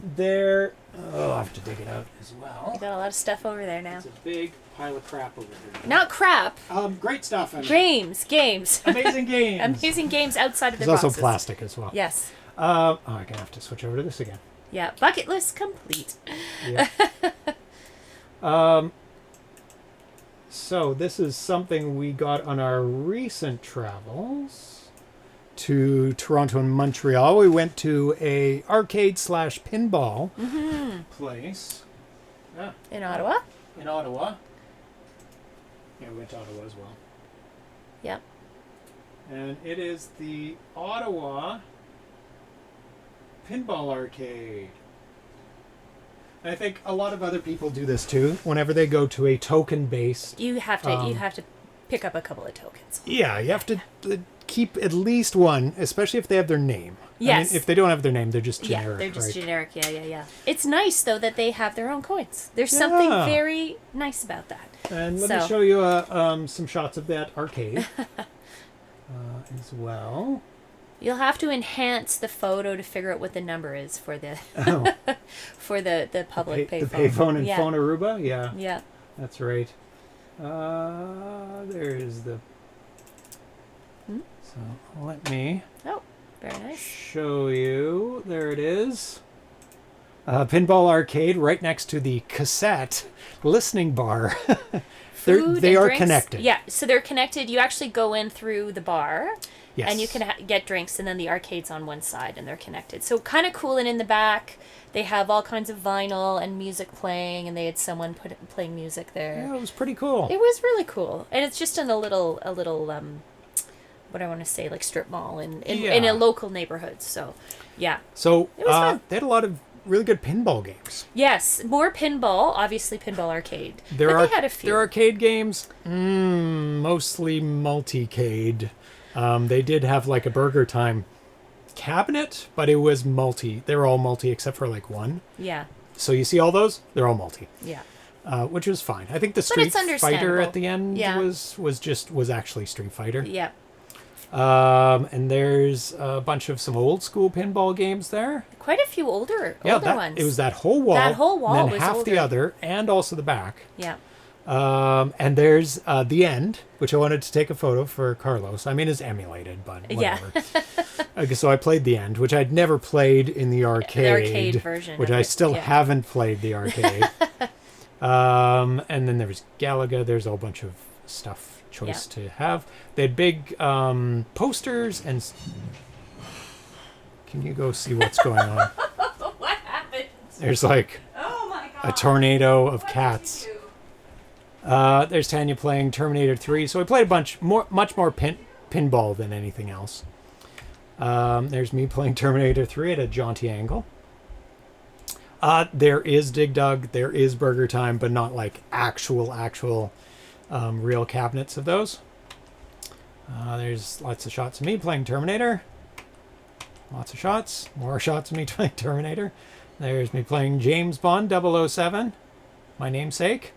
have to dig it out as well. You got a lot of stuff over there now. It's a big pile of crap over there. Not crap. Great stuff. I mean. Games. Amazing games. Amazing games outside of the There's boxes. also plastic as well. Yes. I'm going to have to switch over to this again. Yeah. Bucket list complete. Yeah. So this is something we got on our recent travels to Toronto and Montreal. We went to a arcade/pinball place. Yeah. In Ottawa? In Ottawa. Yeah, we went to Ottawa as well. Yep. And it is the Ottawa Pinball Arcade. And I think a lot of other people do this too. Whenever they go to a token-based, You have to pick up a couple of tokens. yeah, you have to keep at least one, especially if they have their name. Yes. I mean, if they don't have their name, they're just generic. Yeah, they're just right? generic. Yeah. It's nice though that they have their own coins. There's something very nice about that. And let me show you some shots of that arcade as well. You'll have to enhance the photo to figure out what the number is for the for the public payphone. The payphone and phone Aruba, yeah. Yeah. That's right. There's the. So let me Oh, very nice. show you. There it is. Pinball arcade right next to the cassette listening bar. Food they and are drinks. connected. Yeah, so they're connected. You actually go in through the bar. Yes. And you can get drinks, and then the arcade's on one side, and they're connected. So kind of cool. And in the back, they have all kinds of vinyl and music playing, and they had someone playing music there. Yeah, it was pretty cool. It was really cool, and it's just in a little what I want to say, like strip mall in a local neighborhood. So, yeah. So It was fun. they had a lot of really good pinball games. Yes, more pinball. Obviously, pinball arcade. But they had a few. Their arcade games, mostly multicade. They did have like a Burger Time cabinet, but it was multi. They were all multi except for like one. Yeah. So you see all those? They're all multi. Yeah. Which was fine. I think the But Street it's Fighter understandable. at the end Yeah. was actually Street Fighter. Yeah. And there's a bunch of some old school pinball games there. Quite a few older ones. It was that whole wall. That whole wall and then was half the older. other, and also the back. Yeah. And there's The End, which I wanted to take a photo for Carlos. I mean, it's emulated, but whatever. Okay, so I played The End, which I'd never played in the arcade. The arcade version. Which of I it, still yeah. haven't played the arcade. And then there was Galaga. There's a whole bunch of stuff choice to have. They had big posters and... Can you go see what's going on? What happened? There's like Oh my god. a tornado of cats. There's Tanya playing Terminator 3. So we played much more pinball than anything else. There's me playing Terminator 3 at a jaunty angle. There is Dig Dug. There is Burger Time, but not like actual real cabinets of those. There's lots of shots of me playing Terminator. Lots of shots. More shots of me playing Terminator. There's me playing James Bond 007. My namesake.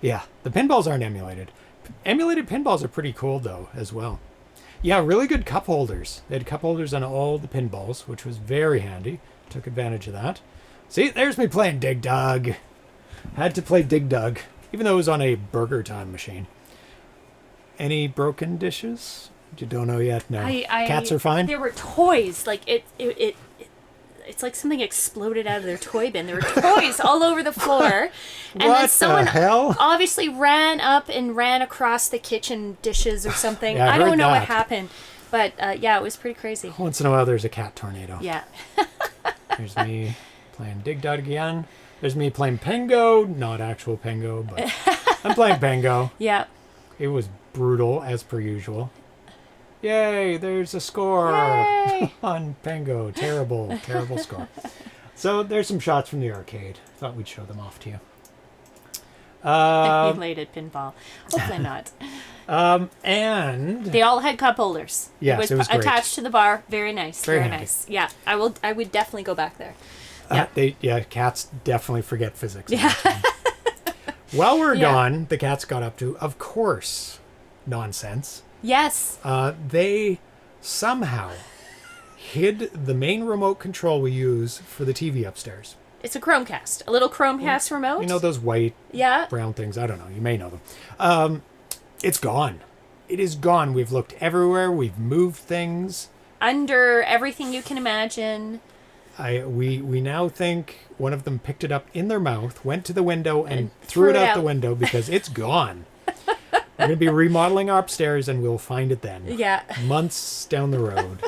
Yeah, the pinballs aren't emulated. Emulated pinballs are pretty cool, though, as well. Yeah, really good cup holders. They had cup holders on all the pinballs, which was very handy. Took advantage of that. See, there's me playing Dig Dug. Had to play Dig Dug, even though it was on a Burger Time machine. Any broken dishes? You don't know yet? No. Cats are fine? There were toys. Like, it's like something exploded out of their toy bin. There were toys all over the floor. And What then someone the hell? obviously ran up and ran across the kitchen dishes or something. Yeah, I I don't heard know what that. happened. But, yeah, it was pretty crazy. Once in a while, there's a cat tornado. Yeah. There's me playing Dig Dug again. There's me playing Pengo. Not actual Pengo, but I'm playing Pengo. Yeah. It was brutal, as per usual. Yay, there's a score Yay. on Pengo. Terrible, terrible score. So there's some shots from the arcade. Thought we'd show them off to you. Emulated pinball. Hopefully not. And They all had cup holders. Yes, it was great. attached to the bar. Very nice. Very Very handy. nice. Yeah, I would definitely go back there. cats definitely forget physics. Yeah. While we're Yeah. gone, the cats got up to, of course, nonsense. Yes. They somehow hid the main remote control we use for the TV upstairs. It's a Chromecast. A little Chromecast remote. You know those white, Yeah. brown things? I don't know. You may know them. It's gone. It is gone. We've looked everywhere. We've moved things. Under everything you can imagine. We now think one of them picked it up in their mouth, went to the window, and threw it out the window because it's gone. We're going to be remodeling our upstairs, and we'll find it then. Yeah. Months down the road.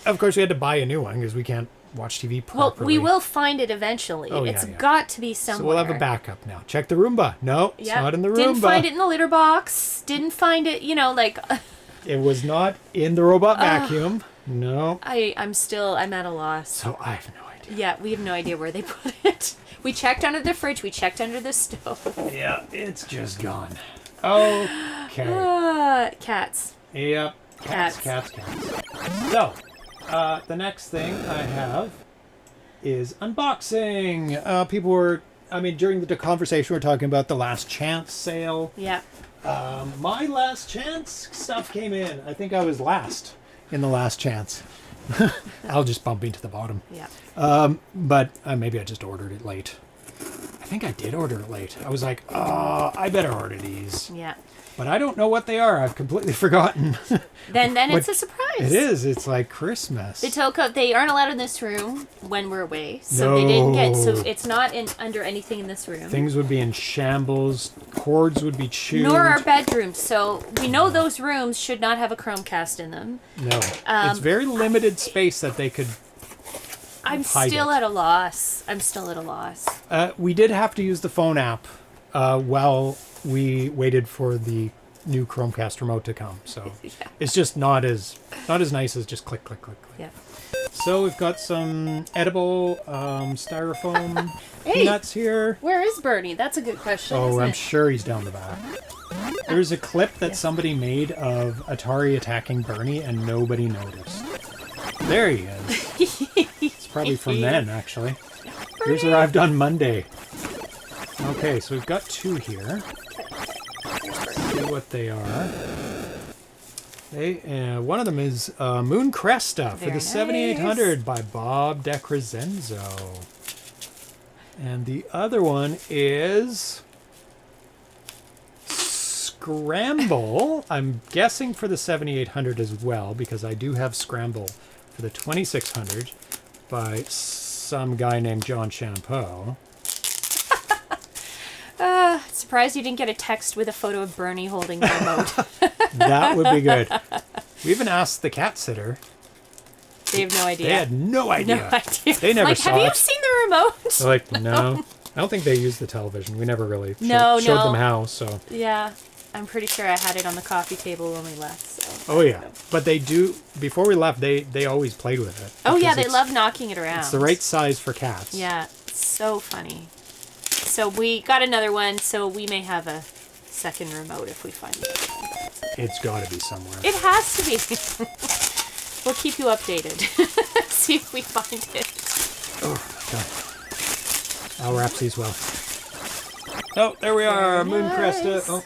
Of course, we had to buy a new one because we can't watch TV Well, properly. we will find it eventually. Oh, yeah, It's yeah. got to be somewhere. So we'll have a backup now. Check the Roomba. No, it's Yeah. not in the Roomba. Didn't find it in the litter box. Didn't find it, like... It was not in the robot vacuum. No. I'm at a loss. So I have no idea. Yeah, we have no idea where they put it. We checked under the fridge. We checked under the stove. Yeah, it's just gone. Okay. Cats. Yep. Cats. So, the next thing I have is unboxing. People were, during the conversation, we were talking about the Last Chance sale. Yeah. My Last Chance stuff came in. I think I was last in the Last Chance. I'll just bump into the bottom. Yeah. But maybe I just ordered it late. I think I did order it late. I was like, oh, I better order these. Yeah. But I don't know what they are. I've completely forgotten. Then But it's a surprise. It is. It's like Christmas. They aren't allowed in this room when we're away, so No. they didn't get. So it's not under anything in this room. Things would be in shambles. Cords would be chewed. Nor our bedrooms. So we know those rooms should not have a Chromecast in them. No. It's very limited space that they could. I'm Hide still it. at a loss. We did have to use the phone app while we waited for the new Chromecast remote to come. So Yeah. it's just not as nice as just click, click, click, click. Yeah. So we've got some edible styrofoam Hey! peanuts here. Where is Bernie? That's a good question. Oh, isn't I'm it? sure he's down the back. There's a clip that somebody made of Atari attacking Bernie and nobody noticed. There he is. It's probably from then, actually. Yours arrived on Monday. Okay, so we've got two here. Let's see what they are. One of them is Moon Cresta for Very the 7800 by Bob DeCrescenzo. And the other one is Scramble. I'm guessing for the 7800 as well, because I do have Scramble for the 2600 by some guy named John Champeau. Surprised you didn't get a text with a photo of Bernie holding the remote. That would be good. We even asked the cat sitter. They have no idea. They had no idea. No idea. They never like, saw have it. you seen the remote? They're like, no. I don't think they used the television. We never really No, showed no. them how. So. Yeah, I'm pretty sure I had it on the coffee table when we left. So. Oh yeah, but they do. Before we left, they always played with it. Oh yeah, because they it's- love knocking it around. It's the right size for cats. Yeah, it's so funny. So we got another one, so we may have a second remote if we find it. It's got to be somewhere. It has to be. We'll keep you updated. See if we find it. Oh, God. I'll wrap these well. Oh, there we are. Moon Nice. Cresta. Oh.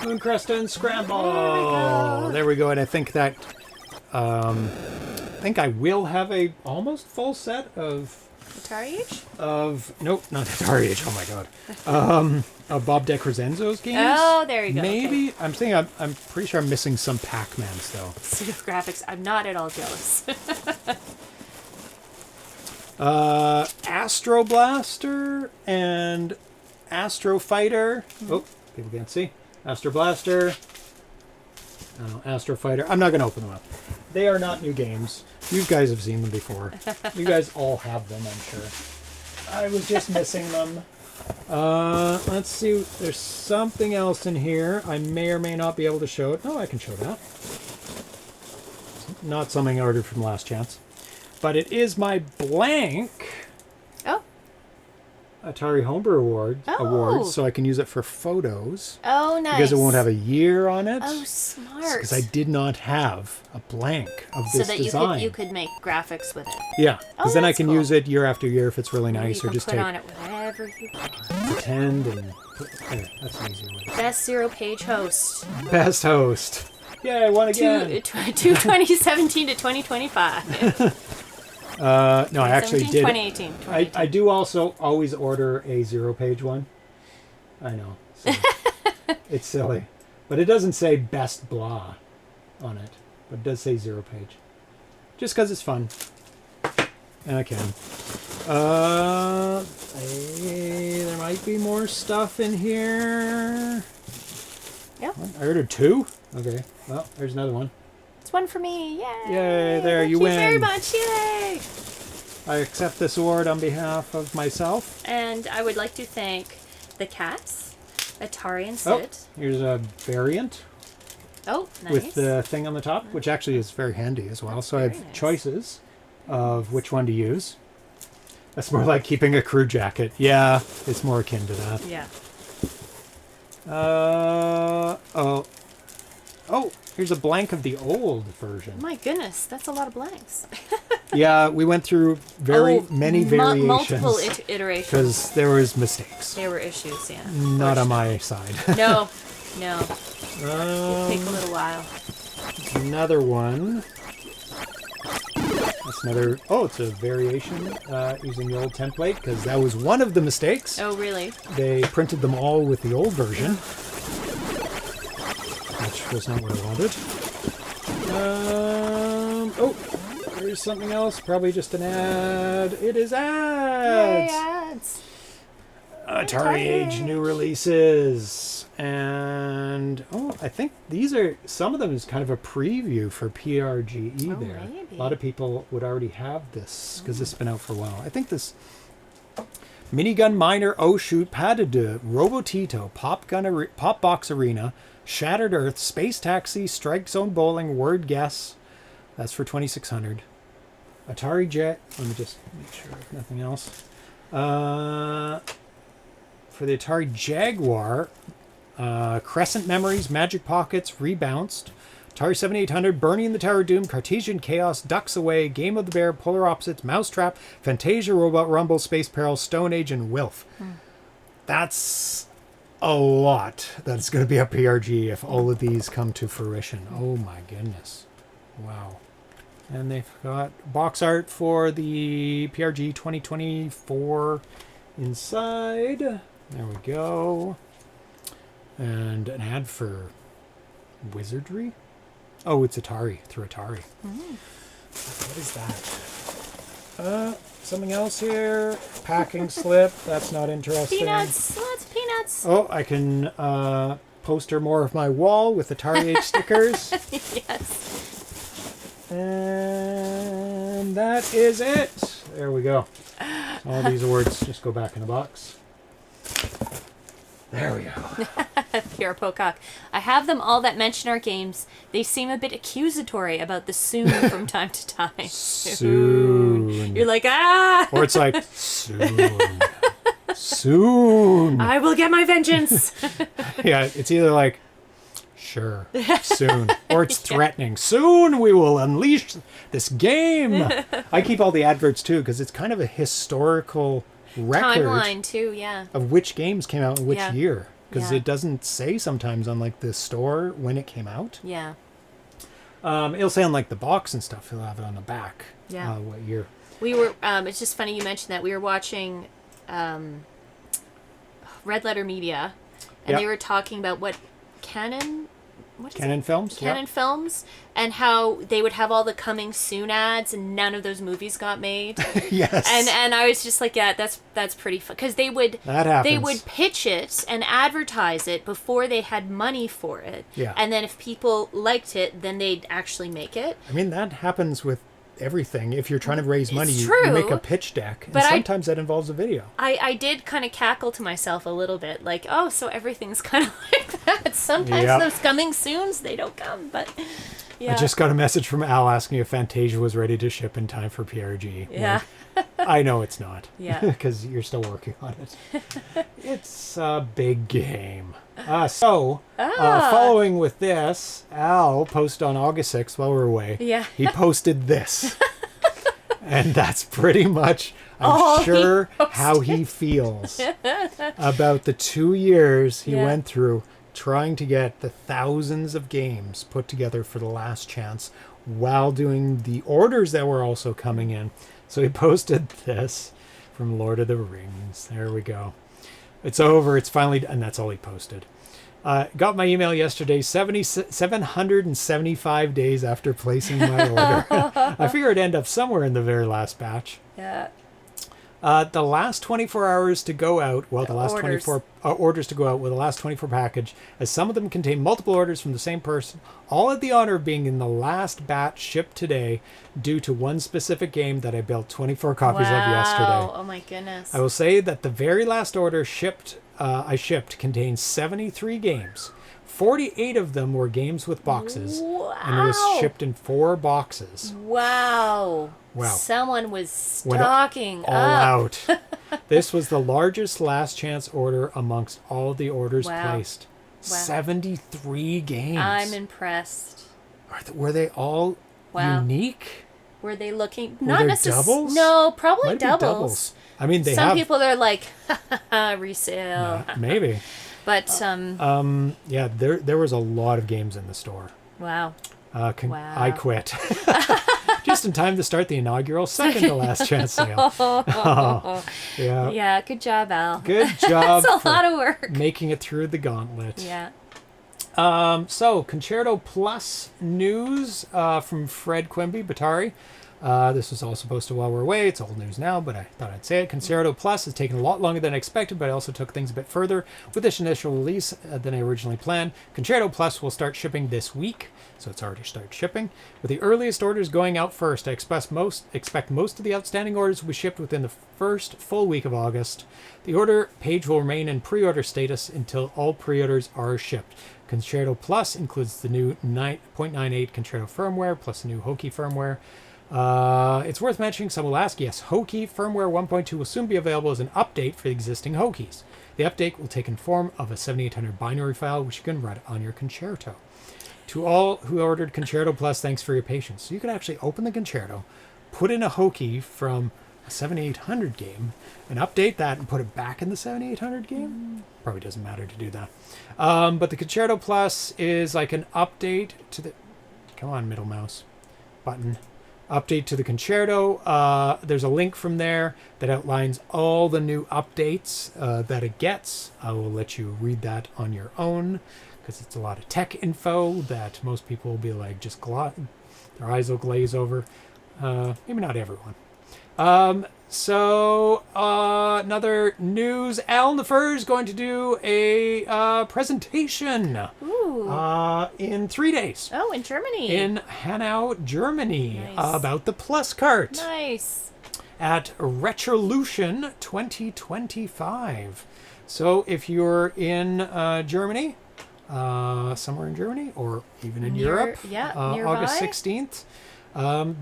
Mooncrest and Scramble. There we go. And I think that I think I will have a almost full set of Atari Age? Nope, not Atari Age. Oh my god. Of Bob DeCrescenzo's games. Oh, there you go. Maybe. Okay. I'm pretty sure I'm missing some Pac-Mans though. Speaking of graphics, I'm not at all jealous. Astro Blaster and Astro Fighter. Oh, people can't see. Astro Blaster. Astro Fighter. I'm not going to open them up. They are not new games. You guys have seen them before. You guys all have them, I'm sure. I was just missing them. Let's see. There's something else in here. I may or may not be able to show it. No, I can show that. Not something I ordered from Last Chance. But it is my blank Oh. Atari Homebrew Awards, so I can use it for photos. Oh, nice. Because it won't have a year on it. Oh, smart. Because I did not have a blank of this design. So that you could make graphics with it. Yeah, because then I that's can cool. use it year after year if it's really nice, You or can just put take on it whatever you want. pretend and there. That's an easy way. Best ZeroPage host. Best host. Yay, one again. 2017 to 2025. No, I actually did. 2018. I do also always order a ZeroPage one. I know. So it's silly. But it doesn't say best blah on it. But it does say ZeroPage. Just because it's fun. And I can. There might be more stuff in here. Yep. I ordered 2? Okay. Well, there's another one. It's one for me. Yay. Yay, there, Thank you win. very much. Yay. I accept this award on behalf of myself. And I would like to thank the cats, Atari and Oh, Sid. here's a variant Oh, nice. with the thing on the top, which actually is very handy as well. That's So I have very nice. choices of which one to use. That's more like keeping a crew jacket. Yeah, it's more akin to that. Yeah. Oh, here's a blank of the old version. My goodness, that's a lot of blanks. Yeah, we went through many variations. Multiple iterations. Because there was mistakes. There were issues, yeah. Not on my side. No. It'll take a little while. Another one. That's another. Oh, it's a variation using the old template because that was one of the mistakes. Oh, really? They printed them all with the old version, which was not what I wanted. Oh, there's something else. Probably just an ad. It is ads. Yay, ads. Atari Age new releases. And I think these are some of them is kind of a preview for PRGE Oh, there. maybe. A lot of people would already have this because this has been out for a while. I think this Minigun Miner, Oh Shoot, Pas de Deux, Robotito, Pop Box Arena, Shattered Earth, Space Taxi, Strike Zone Bowling, Word Guess. That's for 2600. Atari Jet. Let me just make sure there's nothing else. For the Atari Jaguar, Crescent Memories, Magic Pockets, Rebounced, Atari 7800, Bernie in the Tower of Doom, Cartesian Chaos, Ducks Away, Game of the Bear, Polar Opposites, Mousetrap, Fantasia, Robot Rumble, Space Peril, Stone Age, and Wilf. That's a lot that's going to be a PRG if all of these come to fruition. Oh my goodness. Wow. And they've got box art for the PRG 2024 inside. There we go. And an ad for Wizardry. Oh, it's Atari, through Atari. What is that? Something else here. Packing slip. That's not interesting. Peanuts. Lots of peanuts. Oh, I can poster more of my wall with Atari Age stickers. Yes. And that is it. There we go. All these awards just go back in the box. There we go. Pure Pocock. I have them all that mention our games. They seem a bit accusatory about the soon from time to time. Soon. You're like, ah! Or it's like, soon. Soon. I will get my vengeance. Yeah, it's either like, sure, soon. Or it's threatening. Soon we will unleash this game. I keep all the adverts too because it's kind of a historical record Timeline too, yeah. of which games came out in which year. because Yeah. it doesn't say sometimes on like the store when it came out. Yeah. It'll say on like the box and stuff. It'll have it on the back. Yeah. What year? We were. It's just funny you mentioned that. We were watching Red Letter Media, and Yep. they were talking about what Canon. What is Canon it? Films. Canon Films, and how they would have all the coming soon ads, and none of those movies got made. Yes. And I was just like, yeah, that's pretty fun, because they would pitch it and advertise it before they had money for it. Yeah. And then if people liked it, then they'd actually make it. I mean, that happens with everything. If you're trying to raise money, It's you make true, a pitch deck, and but sometimes that involves a video. I did kind of cackle to myself a little bit, like, oh, so everything's kind of like that. Sometimes Yep. those coming soons, they don't come, but yeah. I just got a message from Al asking if Fantasia was ready to ship in time for PRG. Yeah. Like, I know it's not. Yeah. Because you're still working on it. It's a big game. Following with this, Al posted on August 6th while we were away. Yeah. He posted this. And that's pretty much, All I'm he sure, posted. how he feels about the 2 years he Yeah. went through trying to get the thousands of games put together for the last chance while doing the orders that were also coming in. So he posted this from Lord of the Rings. There we go. It's over. It's finally, and that's all he posted. Got my email yesterday, 775 days after placing my order. I figured it'd end up somewhere in the very last batch. Yeah. The last 24 hours to go out, well, the last Orders. 24 orders to go out with the last 24 package, as some of them contain multiple orders from the same person, all had the honor of being in the last batch shipped today due to one specific game that I built 24 copies of yesterday. Oh my goodness. I will say that the very last order I shipped contains 73 games. 48 of them were games with boxes, and it was shipped in 4 boxes. Wow. Wow. Someone was Went stocking all up. out. This was the largest last chance order amongst all the orders Wow. placed. Wow. 73 games. I'm impressed. Were they all Wow. unique? Were they looking? Were Not there necessarily. doubles? No, probably Might be doubles. I mean, they Some have. people are like resale, Maybe. but Yeah, there was a lot of games in the store. wow. Wow. I quit. Just in time to start the inaugural second to last chance sale. Oh, yeah. Yeah, good job, Al. Good job That's a for lot of work. making it through the gauntlet. Yeah. So, Concerto Plus news from Fred Quimby, Batari. This was all supposed to while we're away. It's old news now, but I thought I'd say it. Concerto Plus has taken a lot longer than expected, but I also took things a bit further with this initial release than I originally planned. Concerto Plus will start shipping this week, so it's already started shipping. With the earliest orders going out first, I expect most of the outstanding orders will be shipped within the first full week of August. The order page will remain in pre-order status until all pre-orders are shipped. Concerto Plus includes the new 9.98 Concerto firmware plus the new Hokey firmware. It's worth mentioning, some will ask, yes, Hokey firmware 1.2 will soon be available as an update for the existing Hokeys. The update will take in form of a 7800 binary file, which you can run on your Concerto. To all who ordered Concerto Plus, thanks for your patience. So you can actually open the Concerto, put in a Hokey from a 7800 game, and update that and put it back in the 7800 game. Probably doesn't matter to do that. But the Concerto Plus is like an update to the... Come on, middle mouse button. Update to the Concerto. There's a link from there that outlines all the new updates that it gets. I will let you read that on your own because it's a lot of tech info that most people will be like, just their eyes will glaze over. Maybe not everyone. Another news. Alan the Fur is going to do a presentation in 3 days. Oh, in Germany. In Hanau, Germany, Nice. About the Plus Cart Nice. at Retrolution 2025. So if you're in Germany, somewhere in Germany, or even in Europe, nearby. August 16th,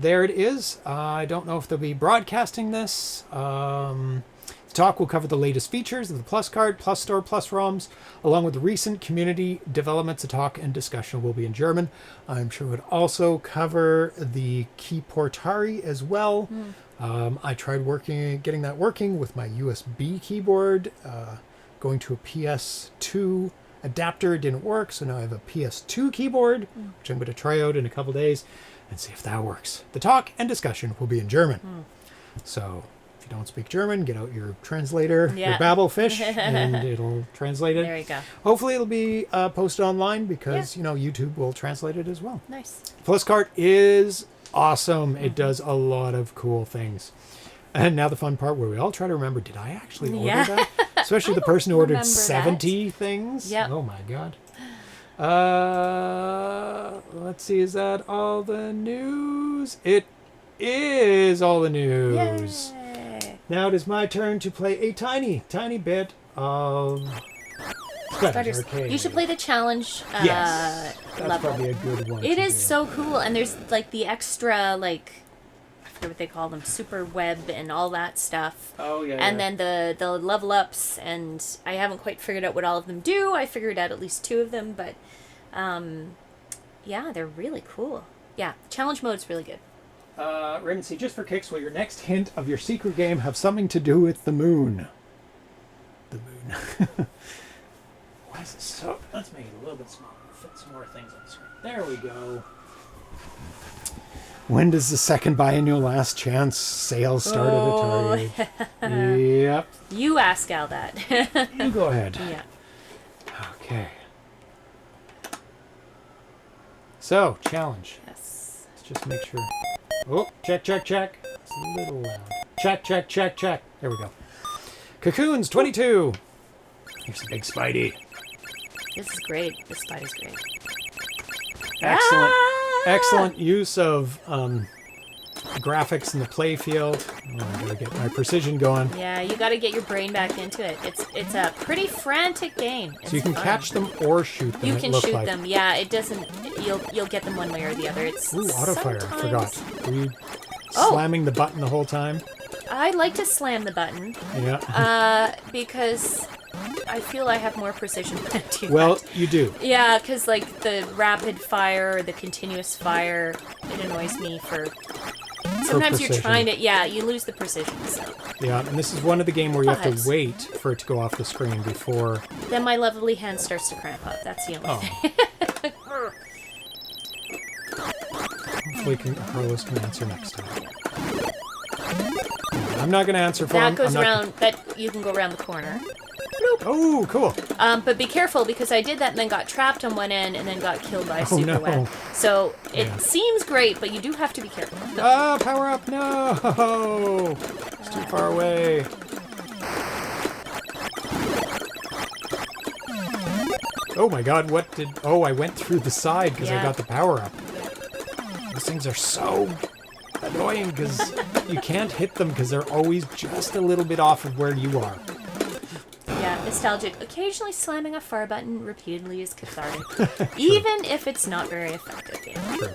there it is. I don't know if they'll be broadcasting this. The talk will cover the latest features of the Plus Card, Plus Store, Plus ROMs, along with recent community developments. The talk and discussion will be in German. I'm sure it would also cover the Key Portari as well. I tried getting that working with my USB keyboard. going to a PS2 adapter. It didn't work, so now I have a PS2 keyboard, which I'm going to try out in a couple days and see if that works. The talk and discussion will be in German. So if you don't speak German, get out your translator, your Babelfish, and it'll translate it. There you go. Hopefully it'll be posted online because, YouTube will translate it as well. Nice. Pluscart is awesome. It does a lot of cool things. And now the fun part where we all try to remember, did I actually order that? Especially the person who ordered 70 things. Yep. Oh my God. Let's see, is that all the news? It is all the news. Yay. Now it is my turn to play a tiny, tiny bit of Spiders Arcade. You should play the challenge yes, that's level. probably a good one. It is so cool, and there's like the extra I forget what they call them, super web and all that stuff. Oh yeah. And then the level ups, and I haven't quite figured out what all of them do. I figured out at least 2 of them, but yeah, they're really cool. Yeah, challenge mode's really good. Raymond C, just for kicks, will your next hint of your secret game have something to do with the moon? The moon. Why is this so... Let's make it a little bit smaller. Fit some more things on the screen. There we go. When does the second biennial last chance sale start at Atari? Yep. You ask Al that. You go ahead. Yeah. Okay. So, challenge. Yes. Let's just make sure. Oh, check, check, check. It's a little loud. Check, check, check, check. There we go. Cocoons, 22. Here's the big Spidey. This is great. This Spidey's great. Excellent. Ah! Excellent use of graphics in the play field. Oh, I gotta get my precision going. Yeah, you got to get your brain back into it. It's a pretty frantic game. It's So you can fun. catch them or shoot them. You it can looked shoot like. them. Yeah, it doesn't. You'll get them one way or the other. It's Ooh, autofire. I sometimes- forgot. Were you slamming the button the whole time? I like to slam the button Yeah. because I feel I have more precision when I do Well, that. you do. Yeah, because like the rapid fire, the continuous fire, it annoys me for. Sometimes you're precision. trying to, you lose the precision. So Yeah, and this is one of the game where you have But- to wait for it to go off the screen before. then my lovely hand starts to cramp up. That's the only Oh. thing. Hopefully, Carlos can answer next time. I'm not going to answer for him. That goes I'm not around. That you can go around the corner. Oh, cool. But be careful because I did that and then got trapped on one end and then got killed by a Oh, super no. web. So it Yeah. seems great, but you do have to be careful. Ah, power up. No. It's too far away. Oh my God, what did... Oh, I went through the side because I Yeah. got the power up. Those things are so annoying because you can't hit them because they're always just a little bit off of where you are. Yeah, nostalgic. Occasionally slamming a fire button repeatedly is cathartic, even if it's not very effective. Yeah. True.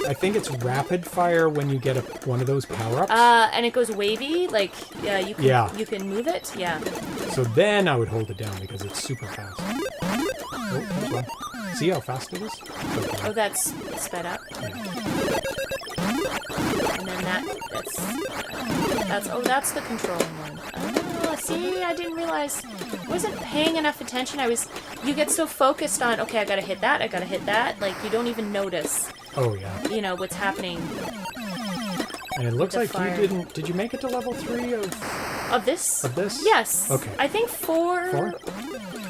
I think it's rapid fire when you get one of those power-ups. And it goes wavy, like you can move it. Yeah. So then I would hold it down because it's super fast. Oh, there's one. See how fast it is? Oh, that's sped up. And then that's the controlling one. Oh, see, I didn't realize. I wasn't paying enough attention. You get so focused on, okay, I gotta hit that, like you don't even notice, Oh, yeah. What's happening. And it looks the like fire. you didn't... Did you make it to level 3 Of this? of this? Yes. Okay. I think 4. 4?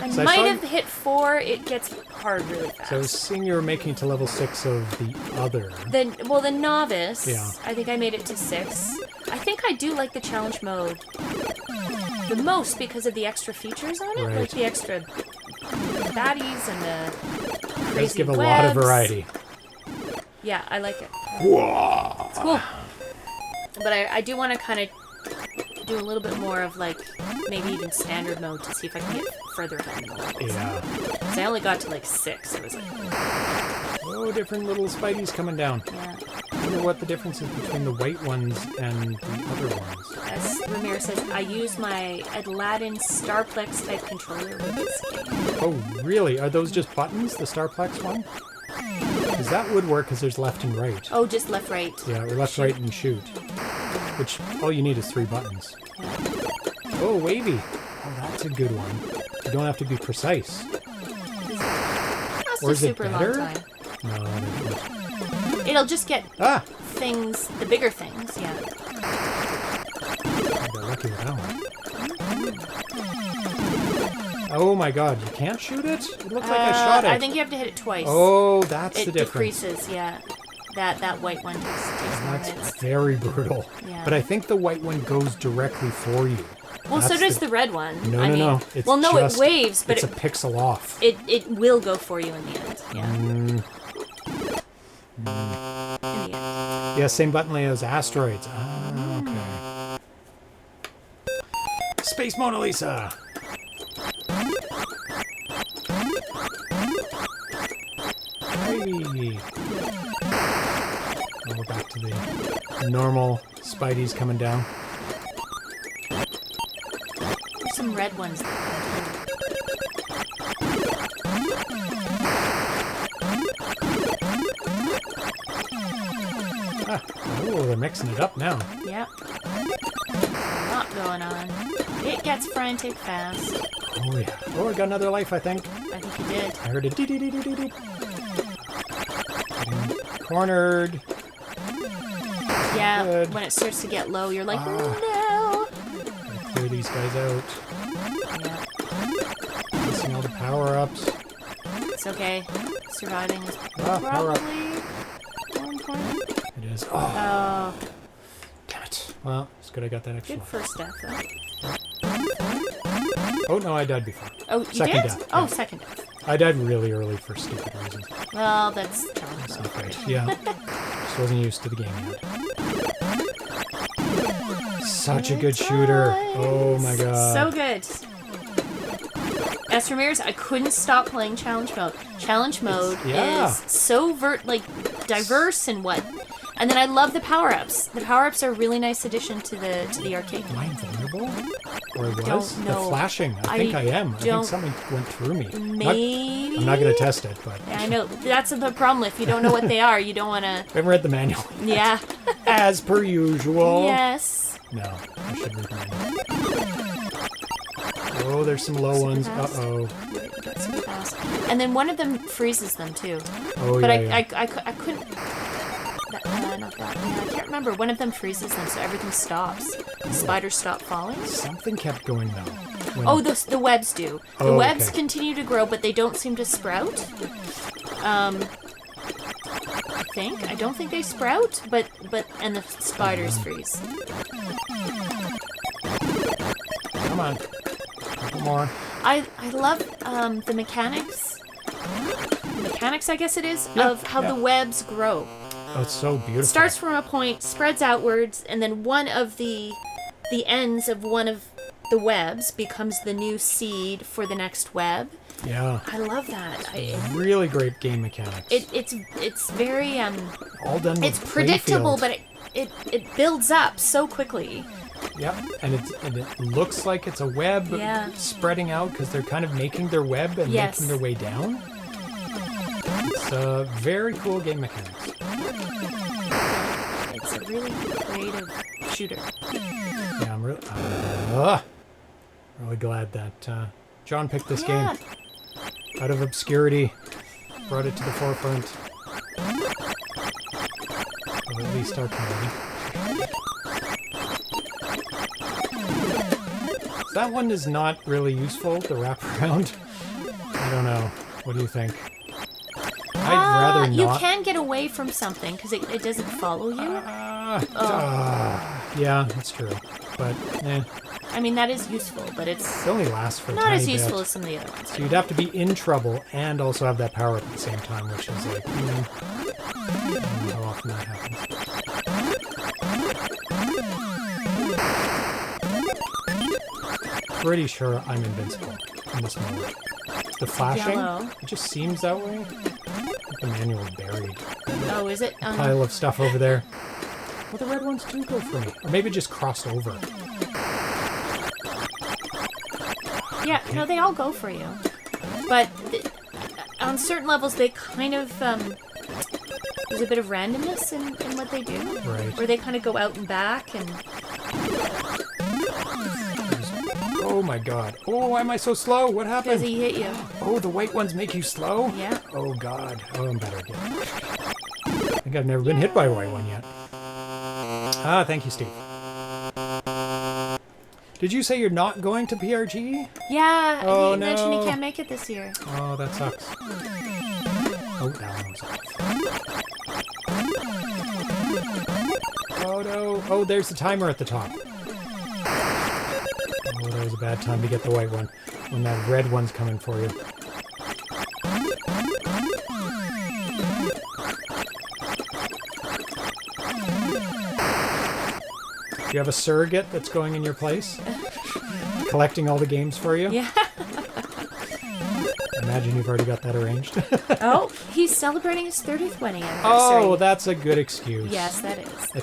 I So I might saw- have hit 4. It gets hard really fast. So I was seeing you were making it to level 6 of the other. The novice, Yeah. I think I made it to 6. I think I do like the challenge mode the most because of the extra features on it, Right. like the extra baddies and the It crazy does give a webs. lot of variety. Yeah, I like it. Whoa! It's cool. But I do want to kind of do a little bit more of like maybe even standard mode to see if I can get further ahead in the levels. Yeah. 'Cause I only got to like 6. It was like, Oh, different little Spideys coming down. yeah. I wonder what the difference is between the white ones and the other ones. As Ramir says, I use my Aladdin Starplex type controller with this game. Oh, really? Are those just buttons, the Starplex one? Because that would work because there's left and right. Oh, just left, right. Yeah, or left, right, and shoot. Which, all you need is 3 buttons. Yeah. Oh, wavy. Oh, that's a good one. You don't have to be precise. That's Or a is it super long better? time. No, I don't. It'll just get Ah! things, the bigger things, yeah. I got lucky with that one. Oh my god, you can't shoot it? It looked like I shot it. I think you have to hit it twice. Oh, that's it the difference. decreases, yeah. That white one takes more hits. That's very brutal. Yeah. But I think the white one goes directly for you. Well, so does the red one. No, I mean, no. It's well, no, just, it waves, but it's a pixel off. it will go for you in the end. Yeah. In the end. Yeah, same button layout as asteroids. Ah, okay. Space Mona Lisa. Hey. Now we're back to the normal Spideys coming down. There's some red ones. Ah, oh, they're mixing it up now. Yep. A lot going on. It gets frantic fast. Oh yeah. Oh, I got another life, I think. I think you did. I heard a dee dee dee dee dee dee. Cornered. Yeah, Good. when it starts to get low, you're like, no. Gotta clear these guys out. Yeah, Missing all the power-ups. it's okay. Surviving is power up. probably more important. It is. Oh, Oh, damn it. Well, it's good I got that extra good life. first death, though. Oh, no, I died before. Oh, you Second did? death, Oh, yeah. second death. I died really early for stupid reasons. Well, that's That's not great. Yeah. Just wasn't used to the game yet. Such a good shooter. Oh my god. So good. As for Ramirez, I couldn't stop playing challenge mode. Challenge mode yeah. is so diverse and what. And then I love the power-ups. The power-ups are a really nice addition to the arcade. Am I vulnerable? Or it was? Don't The know. flashing. I think I am. I think don't- something went through me. Maybe. I'm not going to test it, but Yeah, I know. That's the problem. If you don't know what they are, you don't want to. I haven't read the manual. Yeah. As per usual. Yes. No, I should read the manual. Oh, there's some low ones. fast. Uh-oh. That's so fast. And then one of them freezes them too. Oh, But yeah, I couldn't. Not that. Yeah, I can't remember. One of them freezes them, so everything stops. The spiders stop falling. Something kept going, though. When- Oh, the webs do. The Oh, webs okay. continue to grow, but they don't seem to sprout. I don't think they sprout, but and the spiders freeze. Come on. A couple more. I love the mechanics. Mechanics, I guess it is, Yeah, of how yeah. the webs grow. Oh, it's so beautiful. Starts from a point, spreads outwards, and then one of the ends of one of the webs becomes the new seed for the next web. Yeah. I love that. Really great game mechanics. It's very All done with it's predictable, playfield. but it builds up so quickly. Yep, and it looks like it's a web Yeah. spreading out because they're kind of making their web and Yes. making their way down. It's a very cool game mechanics. It's a really creative shooter. Yeah, I'm really glad that John picked this Yeah. game out of obscurity, brought it to the forefront of at least our community. That one is not really useful, the wraparound. I don't know. What do you think? I'd rather not. You can get away from something because it doesn't follow you. Yeah, that's true. But, I mean, that is useful, but it's it only lasts for a not tiny as useful bit. as some of the other ones. So you'd have to be in trouble and also have that power up at the same time, which is like, I don't know how often that happens. Pretty sure I'm invincible in this mode. The flashing, Yellow. it just seems that way. I think the manual's buried. Oh, is it? Pile of stuff over there. Well, the red ones do go for me. Or maybe it just crossed over. Yeah, no, they all go for you. But on certain levels, they kind of there's a bit of randomness in what they do. Right. Where they kind of go out and back and. Oh my god. Oh, why am I so slow? What Because happened? he hit you. Oh, the white ones make you slow? Yeah. Oh god. Oh, I'm better again. I think I've never been hit by a white one yet. Ah, thank you, Steve. Did you say you're not going to PRG? Yeah, Oh, he mentioned he no. can't make it this year. Oh, that sucks. Oh, that one was off. Oh no. Oh, there's the timer at the top. Oh, that was a bad time to get the white one. When that red one's coming for you. Do you have a surrogate that's going in your place? Collecting all the games for you? Yeah. Imagine you've already got that arranged. Oh, he's celebrating his 30th wedding anniversary. Oh, that's a good excuse. Yes, that is. I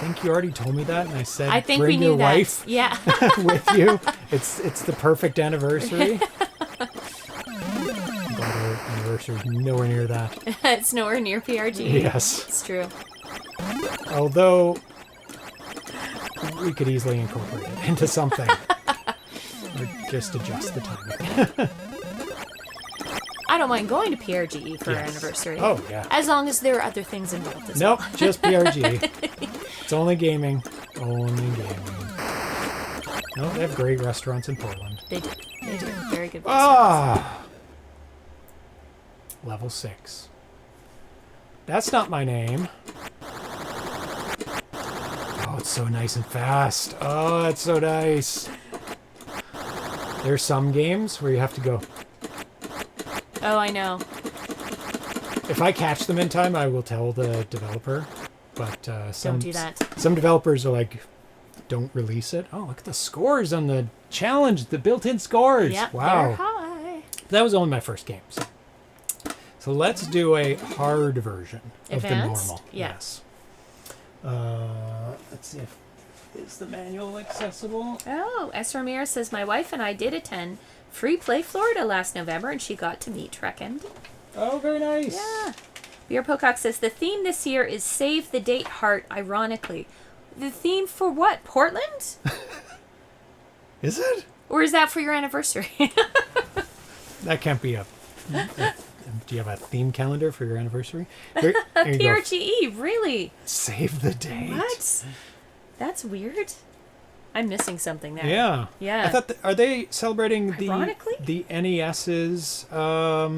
think you already told me that, and I said I think bring we knew your that. wife Yeah. with you. It's the perfect anniversary. But our anniversary's nowhere near that. It's nowhere near PRG. Yes. It's true. Although we could easily incorporate it into something. Or just adjust the timing. I don't mind going to PRGE for our Yes. anniversary. Oh, yeah. As long as there are other things involved as well. Nope, just PRG. It's only gaming. Only gaming. No, they have great restaurants in Portland. They do. They do. Very good. Ah! Level 6. That's not my name. Oh, it's so nice and fast. Oh, it's so nice. There's some games where you have to go. Oh, I know. If I catch them in time, I will tell the developer. But some Don't do that. Some developers are like, don't release it. Oh, look at the scores on the challenge, the built-in scores. Yep, Wow. they're high. That was only my first game. So let's do a hard version of Advanced? the normal. Yeah. Yes. Let's see if is the manual accessible. Oh, S. Ramirez says, my wife and I did attend Free Play Florida last November, and she got to meet Trekend. Oh, very nice. Yeah. Beer Pocock says, the theme this year is Save the Date Heart, ironically. The theme for what? Portland? Is it? Or is that for your anniversary? That can't be a do you have a theme calendar for your anniversary? Here you go. PRGE, really? Save the date. What? That's weird. I'm missing something there. Yeah. Yeah. I thought, are they celebrating Ironically? the NES's 40th?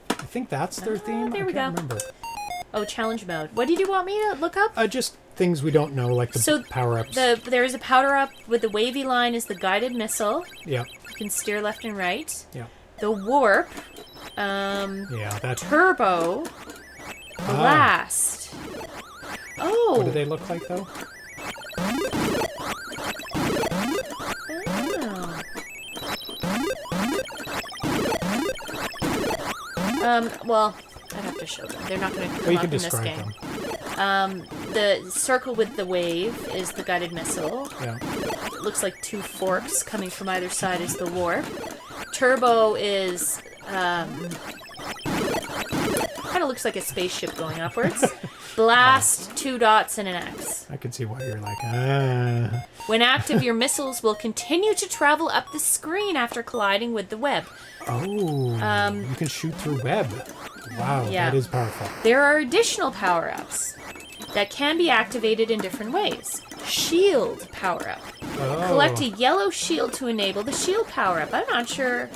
I think that's their theme. there I we can't go. remember. Oh, challenge mode. What did you want me to look up? Just things we don't know, like the So power-ups. there is a power-up with the wavy line is the guided missile. Yeah. You can steer left and right. Yeah. The warp. Yeah, that. Turbo. Blast. Oh. What do they look like, though? Oh. Well, I'd have to show them. They're not going to Well, come you up can in this describe game. them. The circle with the wave is the guided missile. Yeah. It looks like two forks coming from either side is the warp. Turbo is kind of looks like a spaceship going upwards. Blast, 2 dots and an X. I can see why you're like, ah. When active, your missiles will continue to travel up the screen after colliding with the web. Oh, you can shoot through web. Wow, Yeah. that is powerful. There are additional power-ups that can be activated in different ways. Shield power-up. Oh. Collect a yellow shield to enable the shield power-up. I'm not sure.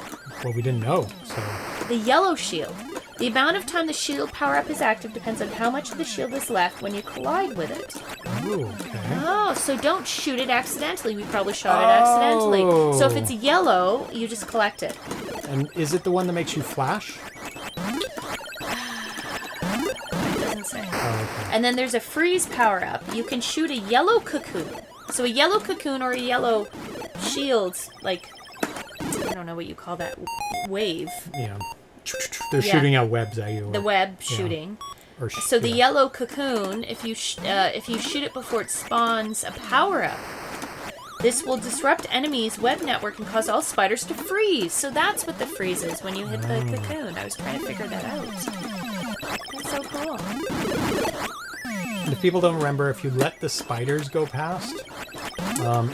Well, we didn't know, so. The yellow shield. The amount of time the shield power-up is active depends on how much of the shield is left when you collide with it. Oh, okay. Oh, so don't shoot it accidentally. We probably shot it accidentally. So if it's yellow, you just collect it. And is it the one that makes you flash? It doesn't say. Oh, okay. And then there's a freeze power-up. You can shoot a yellow cocoon. So a yellow cocoon or a yellow shield, like, I don't know what you call that, wave. Yeah. They're Yeah. shooting out webs at you. The web shooting. Or So the yellow cocoon, if you shoot it before it spawns a power-up, this will disrupt enemies' web network and cause all spiders to freeze. So that's what the freeze is when you hit the cocoon. I was trying to figure that out. That's so cool. And if people don't remember, if you let the spiders go past,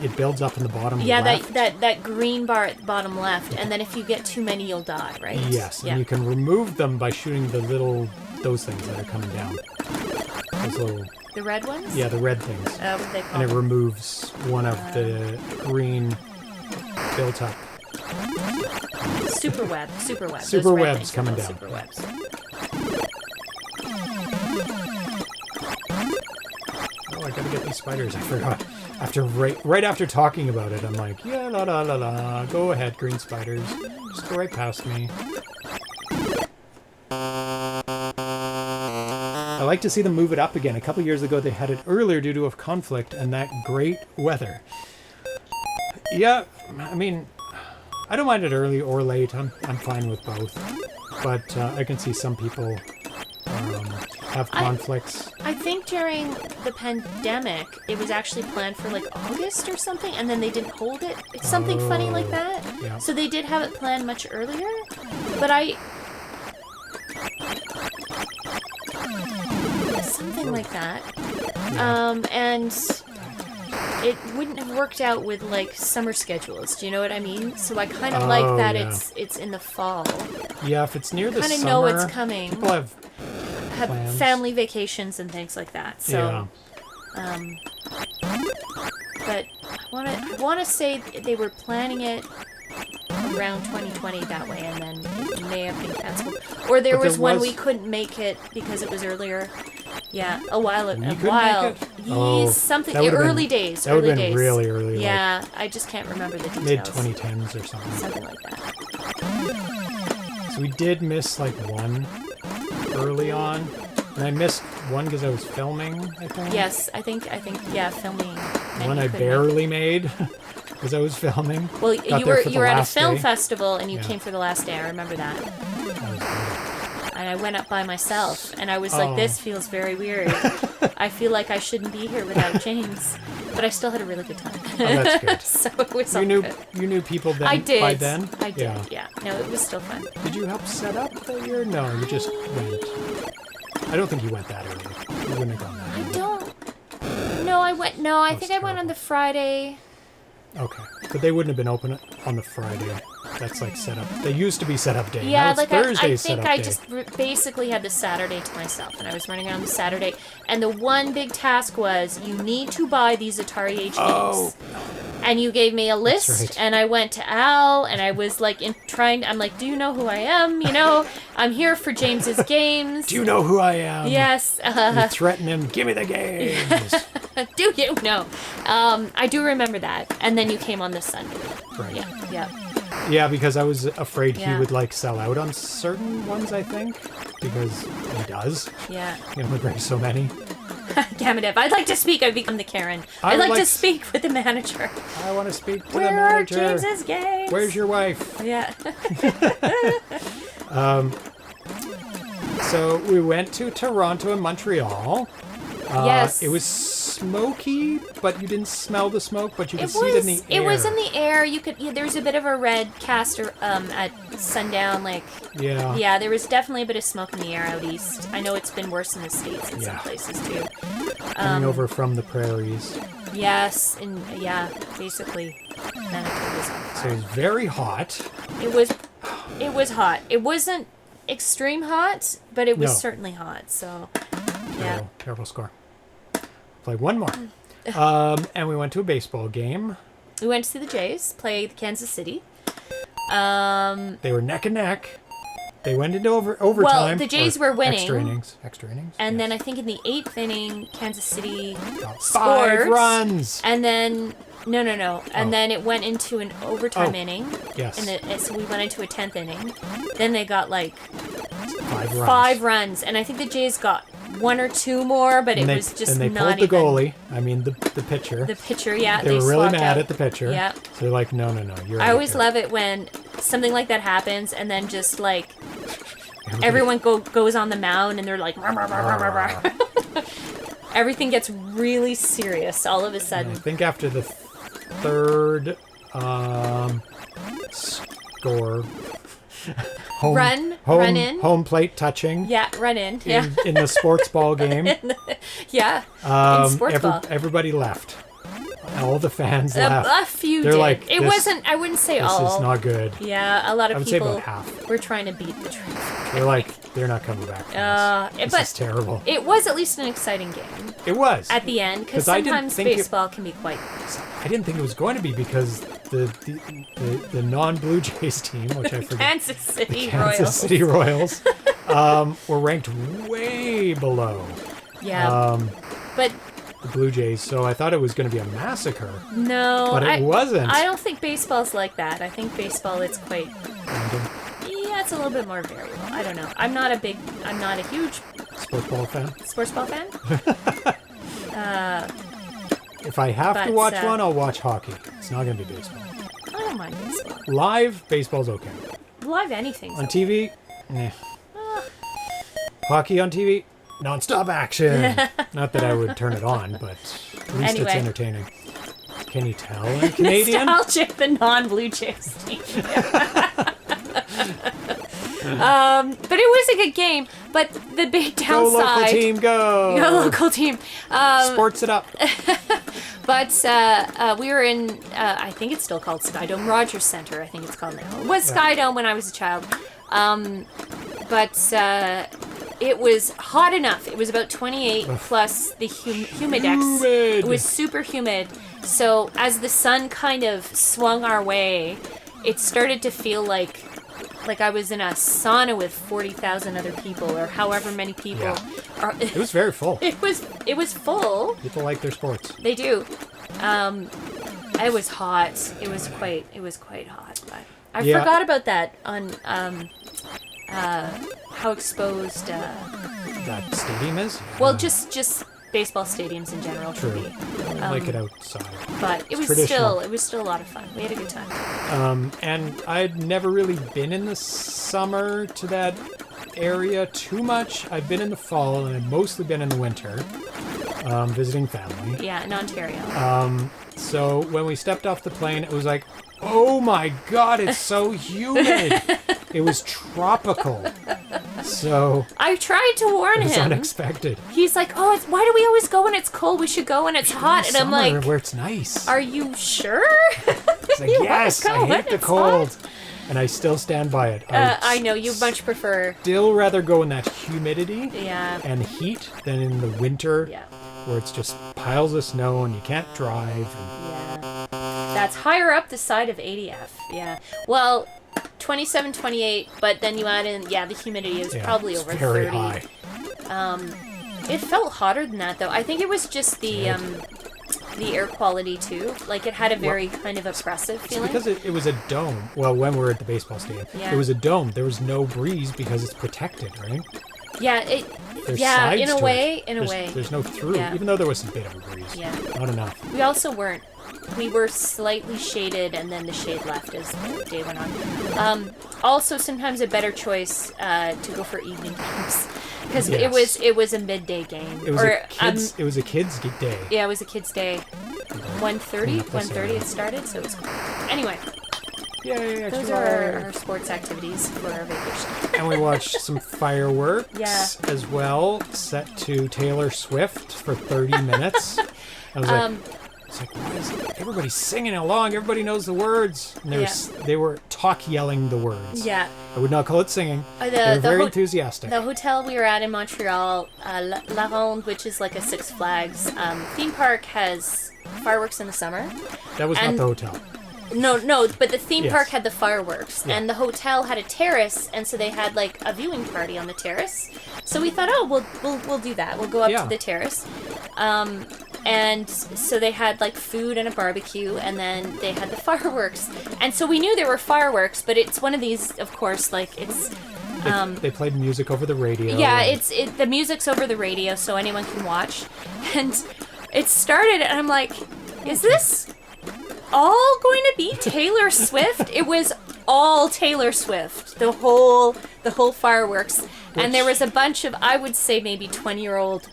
it builds up in the bottom left. that green bar at the bottom left, and then if you get too many, you'll die, right? Yes, Yeah. and you can remove them by shooting those things that are coming down. Those little... The red ones? Yeah, the red things. What do they call And it them? removes one of the green built up. Super webs. Super Those red webs things are coming called down. Super webs. Oh, I gotta get these spiders. I forgot. Right after talking about it, I'm like, yeah, la la la la. Go ahead, green spiders. Just go right past me. I like to see them move it up again. A couple years ago, they had it earlier due to a conflict and that great weather. Yeah, I mean, I don't mind it early or late. I'm fine with both. But I can see some people have conflicts. I think during the pandemic, it was actually planned for like August or something, and then they didn't hold it. It's something funny like that. Yeah. So they did have it planned much earlier, but something like that. Yeah. And it wouldn't have worked out with like summer schedules. Do you know what I mean? So I kind of like that yeah. it's in the fall. Yeah, if it's near the Kind of summer, know it's coming. people have plans. Family vacations and things like that. So, yeah. But I want to say they were planning it around 2020 that way, and then it may have been canceled. Or there But was there one was- we couldn't make it because it was earlier. Yeah, a while ago. You couldn't make it? Oh, Something that would've early been- days. That would Early have been days. really early. Yeah, I just can't remember the details. Mid 2010s or something. Something like that. So we did miss like one early on, and I missed one because I was filming. I think. Yes, I think yeah, filming. and One you I couldn't make it. barely made because I was filming. Well, Got you there were for the you were at a last film day. festival and you Yeah. came for the last day. I remember that. That was good. And I went up by myself and I was like, Oh. this feels very weird. I feel like I shouldn't be here without James. But I still had a really good time. Oh, that's good. So it was all You knew good. people then. I did. By then. I did. Yeah. Yeah. No, it was still fun. Did you help set up that year? No, you just went. I don't think you went that early. You wouldn't have gone that I early. don't. No, I went. No, I That's think I went on terrible. the Friday. Okay, but they wouldn't have been open on the Friday. That's like set up. They used to be set up day. Yeah, now it's like Thursday I set think up I day. just basically had the Saturday to myself, and I was running around the Saturday. And the one big task was you need to buy these Atari Age games. And you gave me a list, right. and I went to Al, and I was like I'm like, do you know who I am? You know, I'm here for James's games. Do you know who I am? Yes. You threaten him. Give me the games. Do you? No. I do remember that. And then you came on this Sunday. Right. Yeah. Yeah. Yeah, because I was afraid he Yeah. would like sell out on certain ones. I think because he does. Yeah. He only brings so many. Gamadev, I'd like to speak. I've become the Karen. I I'd would like to like- speak with the manager. I want to speak to the Where are manager. James's games? Where's your wife? Yeah. So we went to Toronto and Montreal. Yes. It was smoky, but you didn't smell the smoke, but you could It see it in the was. air. It was in the air. You could. Yeah, there was a bit of a red cast at sundown. Like. Yeah. Yeah, there was definitely a bit of smoke in the air out east. I know it's been worse in the States in some Yeah. places too. Coming over from the prairies. Yes, and yeah, basically, Manitoba was on So it fire. was very hot. It was hot. It wasn't extreme hot, but it was No. certainly hot. So, yeah. Terrible score. Play one more. And we went to a baseball game. We went to see the Jays play Kansas City. They They were neck and neck. They went into overtime. the Jays or were winning. Extra innings. And then I yes. think in the 8th inning, Kansas City Got scored. 5 runs. And then no. And Oh. then it went into an overtime Oh. inning. Yes. So we went into a 10th inning. Then they got like 5 runs. 5 runs, and I think the Jays got 1 or 2 more, but And it was just and they not pulled the even. goalie. I mean the pitcher. The pitcher, yeah, they were really swapped mad out. at the pitcher. Yeah. So they're like, no, you're. I out always here. love it when something like that happens, and then just like everyone goes on the mound, and they're like, "Rah, rah, rah, rah, rah, rah." Everything gets really serious all of a And I sudden. think after the third score, run in. Home plate touching. Yeah, run in. Yeah. In the sports ball game. Yeah. In sports ball. Everybody left. All the fans left. A few They're did. Like, it wasn't, I wouldn't say all. This is not good. Yeah, a lot of I would people say about half. were trying to beat the traffic. They're like, they're not coming back from this. This is terrible. It was at least an exciting game. It was. At the end, because sometimes baseball can be quite... I didn't think it was going to be because the non-Blue Jays team, which I forget. Kansas City Royals were ranked way below. Yeah. But... the Blue Jays, so I thought it was going to be a massacre. No, but it wasn't. I don't think baseball's like that. I think baseball, it's quite... Random. Yeah, it's a little bit more variable. I don't know. I'm not a huge... Sports ball fan? If I have to watch one, I'll watch hockey. It's not going to be baseball. I don't mind baseball. Live, baseball's okay. Live anything's on okay. TV, Hockey on TV, non-stop action. Not that I would turn it on, but at least it's entertaining. Can you tell I'm Canadian? Nostalgic, the non-Blue Jays team. But it was a good game. But the big downside... Go local team, go! Go local team. Sports it up. But we were in, I think it's still called Skydome Rogers Center, I think it's called now. It was Skydome when I was a child. But it was hot enough. It was about 28 plus the humidex. It was super humid. So as the sun kind of swung our way, it started to feel like I was in a sauna with 40,000 other people, or however many people. Yeah. It was very full. It was full. People like their sports. They do. It was hot. It was quite hot. But I forgot about that on how exposed that stadium is. Well, just baseball stadiums in general can be. I like it outside. But it was still a lot of fun. We had a good time. And I'd never really been in the summer to that area too much. I've been in the fall, and I've mostly been in the winter, visiting family. Yeah, in Ontario. So when we stepped off the plane, it was like, oh my God, it's so humid. It was tropical. So I tried to warn him. It was unexpected. He's like, "Oh, why do we always go when it's cold? We should go when it's hot." And I'm like, "Where it's nice." Are you sure? It's like, yes, I hate the cold, and I still stand by it. I know you much prefer. Still rather go in that humidity and heat than in the winter, where it's just piles of snow and you can't drive. That's higher up the side of ADF. Yeah. Well. 27, 28, but then you add in, the humidity is probably over 30. High. It felt hotter than that, though. I think it was just the air quality, too. Like, it had a very kind of oppressive feeling. Because it was a dome. Well, when we were at the baseball stadium, it was a dome. There was no breeze because it's protected, right? Yeah, in a way. There's no through, even though there was a bit of a breeze. Yeah. Not enough. We also weren't. We were slightly shaded, and then the shade left as the day went on. Also, sometimes a better choice to go for evening games, because it was a midday game. It was a kids' day. Yeah, it was a kids' day. 1:30 it started, so it was cool. Anyway. Those are our sports activities for our vacation. And we watched some fireworks as well, set to Taylor Swift for 30 minutes. I was like, it's like, why is everybody singing along? Everybody knows the words. And they were talk yelling the words. Yeah. I would not call it singing. They were very enthusiastic. The hotel we were at in Montreal, La Ronde, which is like a Six Flags theme park, has fireworks in the summer. That was not the hotel. No, but the theme park had the fireworks, and the hotel had a terrace, and so they had like a viewing party on the terrace. So we thought, we'll do that. We'll go up to the terrace, and so they had like food and a barbecue, and then they had the fireworks, and so we knew there were fireworks, but it's one of these, of course, like it's. They played music over the radio. Yeah, the music's over the radio, so anyone can watch, and it started, and I'm like, is this all going to be Taylor Swift? It was all Taylor Swift, the whole fireworks, and there was a bunch of, I would say maybe 20-year-old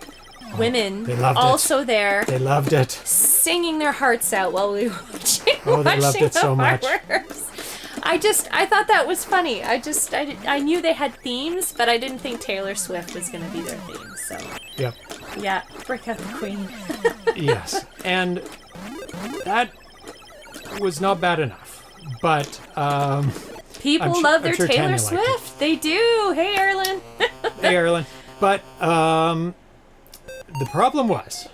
women also there. They loved it, singing their hearts out while we were watching. They loved it so much. I thought that was funny. I knew they had themes, but I didn't think Taylor Swift was going to be their theme. So Yep. yeah, break out the Queen. Yes, and that was not bad enough. But People love their I'm sure Taylor Tanya liked it. Swift. They do. Hey, Erlen. Hey, Erlen. But the problem was,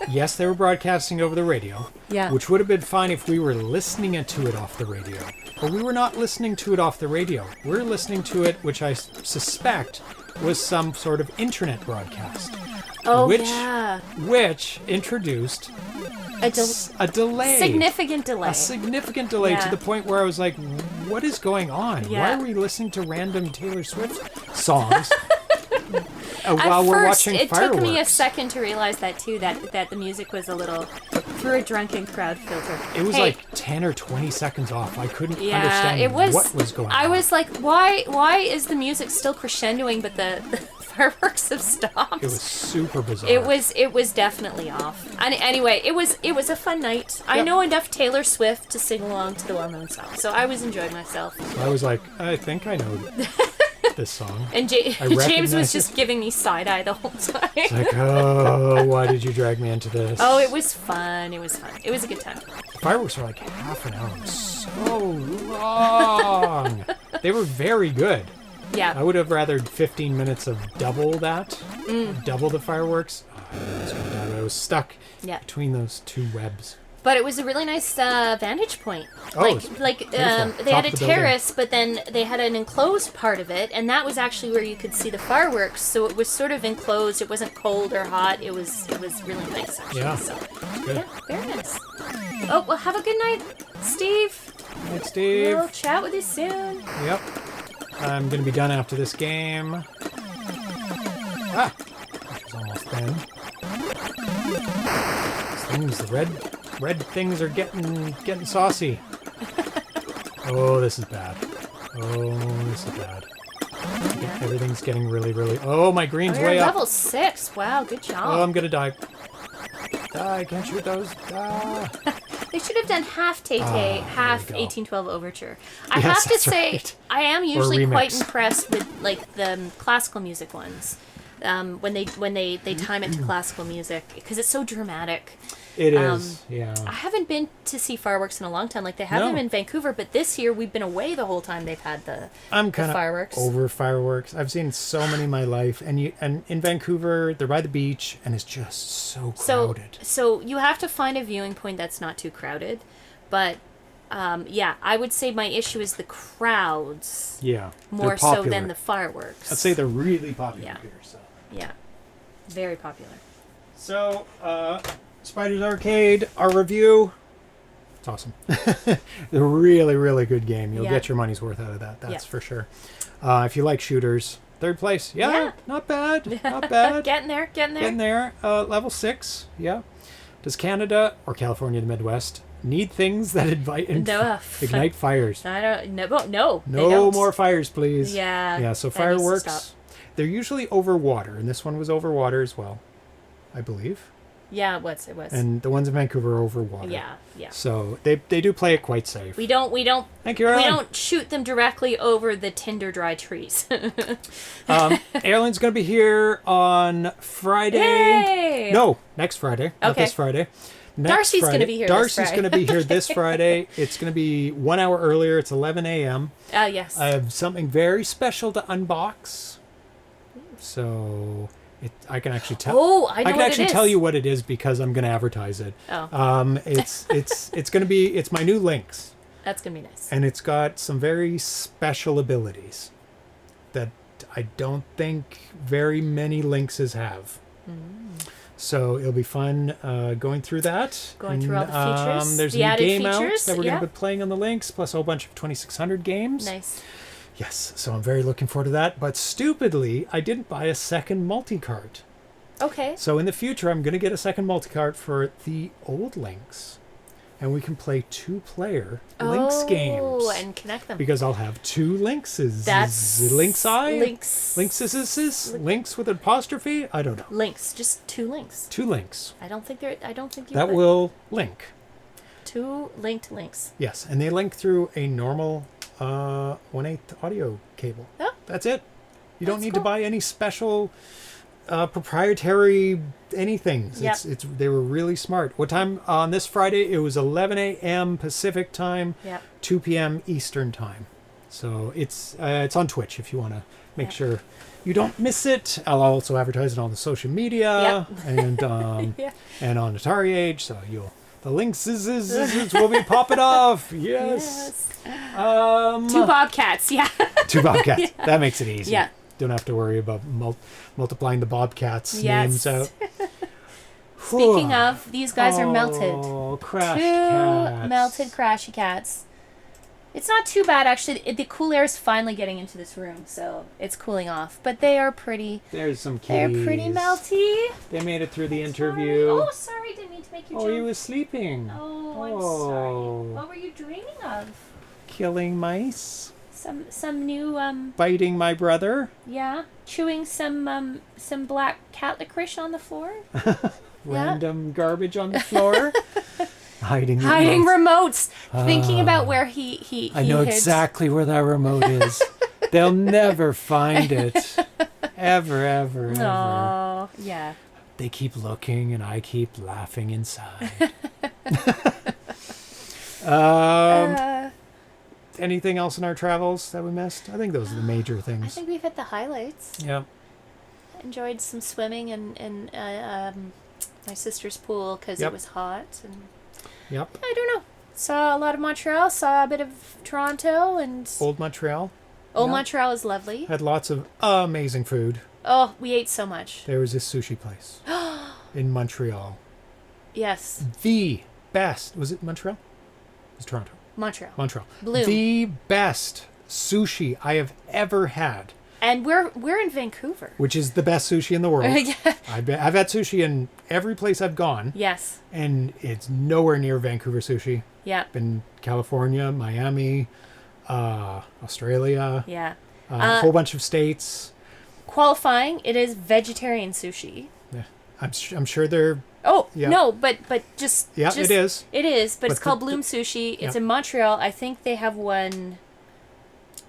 yes, they were broadcasting over the radio, Yeah. which would have been fine if we were listening to it off the radio. But we were not listening to it off the radio. We're listening to it, which I suspect was some sort of internet broadcast. Oh, which, yeah. Which introduced a delay. Significant delay. A significant delay Yeah. to the point where I was like, what is going on? Yeah. Why are we listening to random Taylor Swift songs while At we're first, watching it fireworks? took me a second to realize that too. That the music was a little through a drunken crowd filter. It was Hey, like 10 or 20 seconds off. I couldn't yeah, understand it was. what was going on. I was like, why is the music still crescendoing, but the fireworks have stopped? It was super bizarre. It was definitely off. And anyway, it was a fun night. I Yep. know enough Taylor Swift to sing along to the well-known song, so I was enjoying myself. I was like, I think I know this song. And I James recognize was it. just giving me side eye the whole time. It's like, oh, why did you drag me into this? Oh, it was fun. It was fun. It was a good time. The fireworks were like half an hour. So long. They were very good. I Yeah. would have rathered 15 minutes of double that. Mm. Double the fireworks. Oh, I was gonna die, but I was stuck Yeah. between those two webs. But it was a really nice vantage point. Oh, it was like beautiful. they Top had a of the building. terrace, but then they had an enclosed part of it, and that was actually where you could see the fireworks. So it was sort of enclosed. It wasn't cold or hot. It was really nice actually. Yeah. So Good. yeah, very nice. Oh well, have a good night, Steve. Hey, Steve. We'll chat with you soon. Yep. I'm going to be done after this game. Ah! Which is almost done. These things, the red things are getting saucy. Oh, this is bad. Oh, this is bad. Everything's getting really, really... Oh, my green's Oh, you're way up. level 6. Wow, good job. Oh, I'm going to die. Die, can't shoot those. Ah. They should have done half Tay Tay, half there we go. 1812 Overture. I Yes, have to that's say, right. I am usually remix. quite impressed with like the classical music ones. When they time it to classical music because it's so dramatic. It is, yeah. I haven't been to see fireworks in a long time. Like they have them No. in Vancouver, but this year we've been away the whole time they've had the kind of fireworks. over fireworks. I've seen so many in my life, and in Vancouver, they're by the beach, and it's just so crowded. So you have to find a viewing point that's not too crowded, but yeah, I would say my issue is the crowds Yeah, more they're so popular. than the fireworks. I'd say they're really popular Yeah. here. So, Yeah, very popular. Spider's Arcade, our review. It's awesome. A really, really good game. You'll Yeah. get your money's worth out of that. That's Yeah. for sure. If you like shooters, third place. Yeah, Yeah. not bad. Not bad. Getting there. Getting there. Level 6. Yeah. Does Canada or California, the Midwest, need things that ignite fires? I don't. No. they No don't. more fires, please. Yeah. Yeah. So that needs to fireworks. stop. They're usually over water, and this one was over water as well, I believe. Yeah, it was. And the ones in Vancouver are over water. Yeah. So they do play it quite safe. We don't. Thank you, We Erlen. don't shoot them directly over the tinder dry trees. Erlen's going to be here on Friday. Yay! No, next Friday. Not Okay. this Friday. Next Darcy's Friday. gonna be here this Darcy's Friday. going to be here this Friday. It's going to be 1 hour earlier. It's 11 a.m. Yes. I have something very special to unbox. So I can actually tell. Oh, I know can what actually it is. tell you what it is because I'm going to advertise it. Oh. It's going to be it's my new Lynx, That's gonna be nice. and it's got some very special abilities that I don't think very many Lynxes have. So it'll be fun going through that. Going through all the features, There's the a new added game out features, that we're yeah. going to be playing on the Lynx, plus a whole bunch of 2600 games. Nice. Yes, so I'm very looking forward to that. But stupidly, I didn't buy a second multi-cart. Okay. So in the future, I'm going to get a second multi-cart for the old Lynx. And we can play 2-player Lynx games. Oh, and connect them. Because I'll have 2 Lynxes. That's Lynx eye? Lynx. Lynx with an apostrophe? I don't know. Links. Just 2 links. 2 Lynx. I don't think you. That will link. 2 linked links. Yes, and they link through a normal 1/8 audio cable. Oh. That's it. You don't That's need cool. to buy any special proprietary anything. Yep. They were really smart. What time on this Friday? It was 11 a.m. Pacific time, Yep. 2 p.m. Eastern time. So it's on Twitch if you want to make Yep. sure you don't miss it. I'll also advertise it on the social media and Yeah. and on Atari Age. So the links will be popping off. Yes. Yes. 2 bobcats. Yeah. 2 bobcats. Yeah. That makes it easy. Yeah. Don't have to worry about multiplying the bobcats' Yes. names out. Speaking of, these guys are melted. Oh, crash 2 cats. melted crashy cats. It's not too bad, actually. The cool air is finally getting into this room, so it's cooling off. But they are pretty. There's some They're kitties. pretty melty. They made it through the Sorry. interview. Oh, sorry, didn't mean to make you Oh, jump. he was sleeping. Oh, I'm Oh. sorry. What were you dreaming of? Killing mice. Some new Biting my brother. yeah, chewing some black cat licorice on the floor. Random garbage on the floor. Hiding Remotes. Thinking about where he I know hid. exactly where that remote is. They'll never find it. Ever. Oh, yeah. They keep looking and I keep laughing inside. Anything else in our travels that we missed? I think those are the major things. I think we've hit the highlights. Yeah. Enjoyed some swimming in my sister's pool because Yep. it was hot. And Yep. I don't know. Saw a lot of Montreal. Saw a bit of Toronto and Old Montreal. Old yeah. Montreal is lovely. Had lots of amazing food. Oh, we ate so much. There was this sushi place in Montreal. Yes, The best. Was it Montreal? It was Toronto. Montreal. Montreal. Bloom. The best sushi I have ever had, And we're in Vancouver. which is the best sushi in the world. Yeah. I've had sushi in every place I've gone, Yes. and it's nowhere near Vancouver sushi. Yeah. Been California, Miami, Australia, Yeah. a whole bunch of states. Qualifying, it is vegetarian sushi. Yeah. I'm sure they're... Oh, Yeah. no, but just... Yeah, just, it is. It is, but it's But called the- Bloom Sushi. It's yeah. in Montreal. I think they have one...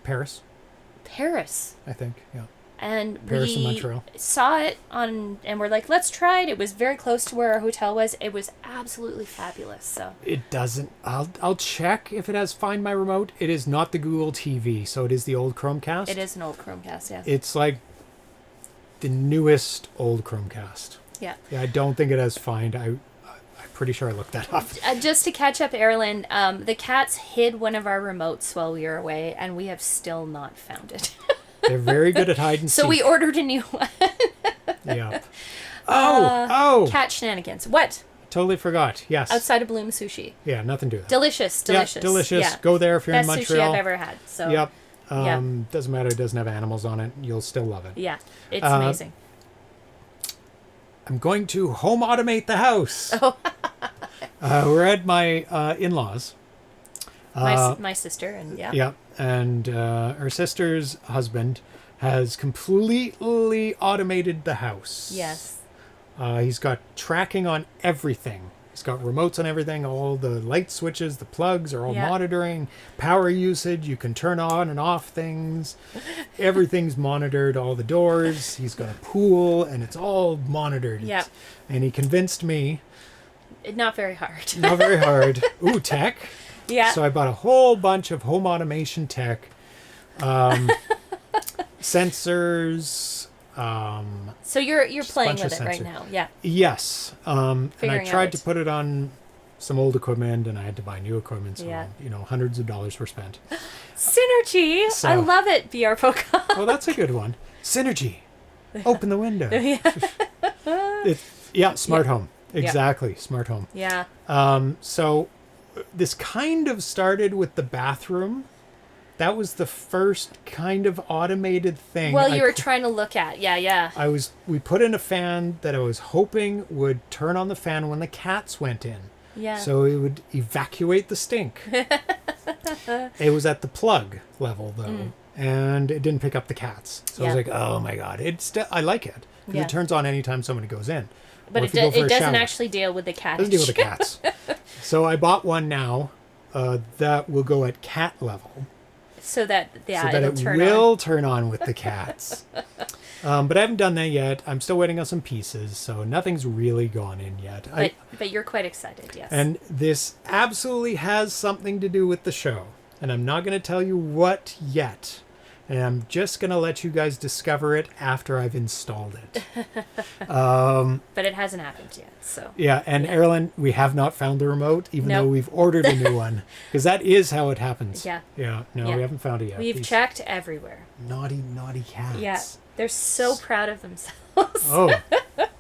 Paris, Paris. I think. Yeah. And Paris we and Montreal. saw it on... And we're like, let's try it. It was very close to where our hotel was. It was absolutely fabulous, so... It doesn't... I'll check if it has Find My Remote. It is not the Google TV, so it is the old Chromecast. It is an old Chromecast, yeah. It's like the newest old Chromecast. Yeah. Yeah, I don't think it has Find. I'm pretty sure I looked that up. Just to catch up, Erlen, the cats hid one of our remotes while we were away, and we have still not found it. They're very good at hide and seek. So we ordered a new one. Yeah. Oh! Cat shenanigans. What? Totally forgot. Yes. Outside of Bloom Sushi. Yeah, nothing to do with that. Delicious. Yeah, delicious. Yeah. Go there if you're Best in sushi Montreal. I've ever had. So Yep. Yeah. Doesn't matter. It doesn't have animals on it. You'll still love it. yeah, it's amazing. I'm going to home automate the house. Oh. We're at my in-laws. My sister and yeah. Yeah, and her sister's husband has completely automated the house. Yes. He's got tracking on everything. He's got remotes on everything. All the light switches, the plugs are all Yeah. monitoring. Power usage, you can turn on and off things. Everything's monitored, all the doors. He's got a pool, and it's all monitored. Yep. And he convinced me, Not very hard. not very hard, ooh, tech. Yeah. So I bought a whole bunch of home automation tech. Sensors. So you're Just a playing bunch with of it right sensor. now. Yeah. Yes. And I Figuring tried out. to put it on some old equipment, and I had to buy new equipment. So, Yeah. hundreds of dollars were spent. Synergy. So- I love it, VR Pokemon. Oh, that's a good one. Synergy. Open the window. Yeah. Smart home. Exactly. Smart home. Yeah. So this kind of started with the bathroom. That was the first kind of automated thing. Well, you were trying to look at. Yeah. We put in a fan that I was hoping would turn on the fan when the cats went in. Yeah. So it would evacuate the stink. It was at the plug level though, and it didn't pick up the cats. So I was Yeah. like, "Oh my god, I like it. 'Cause Yeah. It turns on anytime somebody goes in." But Or it if you go for a doesn't shower. actually deal with the cat. Doesn't deal with the cats. So I bought one now that will go at cat level. So that, yeah, so that it'll it turn will on. turn on with the cats. But I haven't done that yet. I'm still waiting on some pieces, so nothing's really gone in yet. But you're quite excited, yes. And this absolutely has something to do with the show. And I'm not going to tell you what yet. And I'm just going to let you guys discover it after I've installed it. But it hasn't happened yet, so. Yeah, and Erilyn, we have not found the remote, even though we've ordered a new one. Because that is how it happens. Yeah. Yeah, no, we haven't found it yet. We've checked everywhere. Naughty, naughty cats. Yeah, they're so proud of themselves. Oh,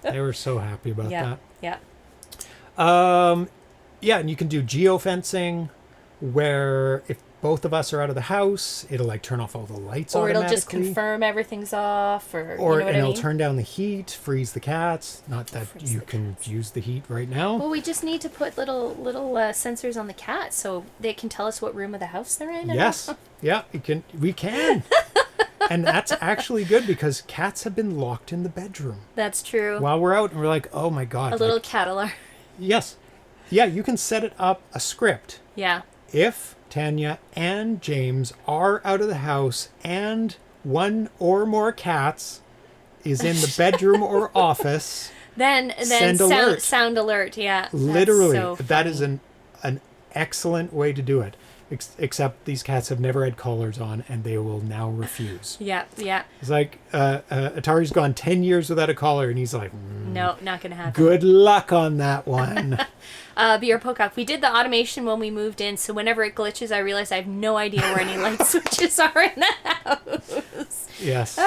they were so happy about that. Yeah. Yeah, and you can do geofencing, where if both of us are out of the house, it'll like turn off all the lights or automatically. it'll just confirm everything's off, or you know what I it'll mean? turn down the heat, freeze the cats. Not that you can use the heat right now. Well, we just need to put little sensors on the cat so they can tell us what room of the house they're in. Yes, yeah, we can. And that's actually good because cats have been locked in the bedroom. That's true. While we're out, and we're like, oh my god. A little cat alarm. Yes. Yeah, you can set it up a script. Yeah. If Tanya and James are out of the house and one or more cats is in the bedroom or office, then sound alert. Yeah. Literally, so that is an excellent way to do it. Except these cats have never had collars on, and they will now refuse. Yeah. It's like Atari's gone 10 years without a collar, and he's like, no, not gonna happen. Good luck on that one. BR Pocock, we did the automation when we moved in, so whenever it glitches, I realize I have no idea where any light switches are in the house. Yes.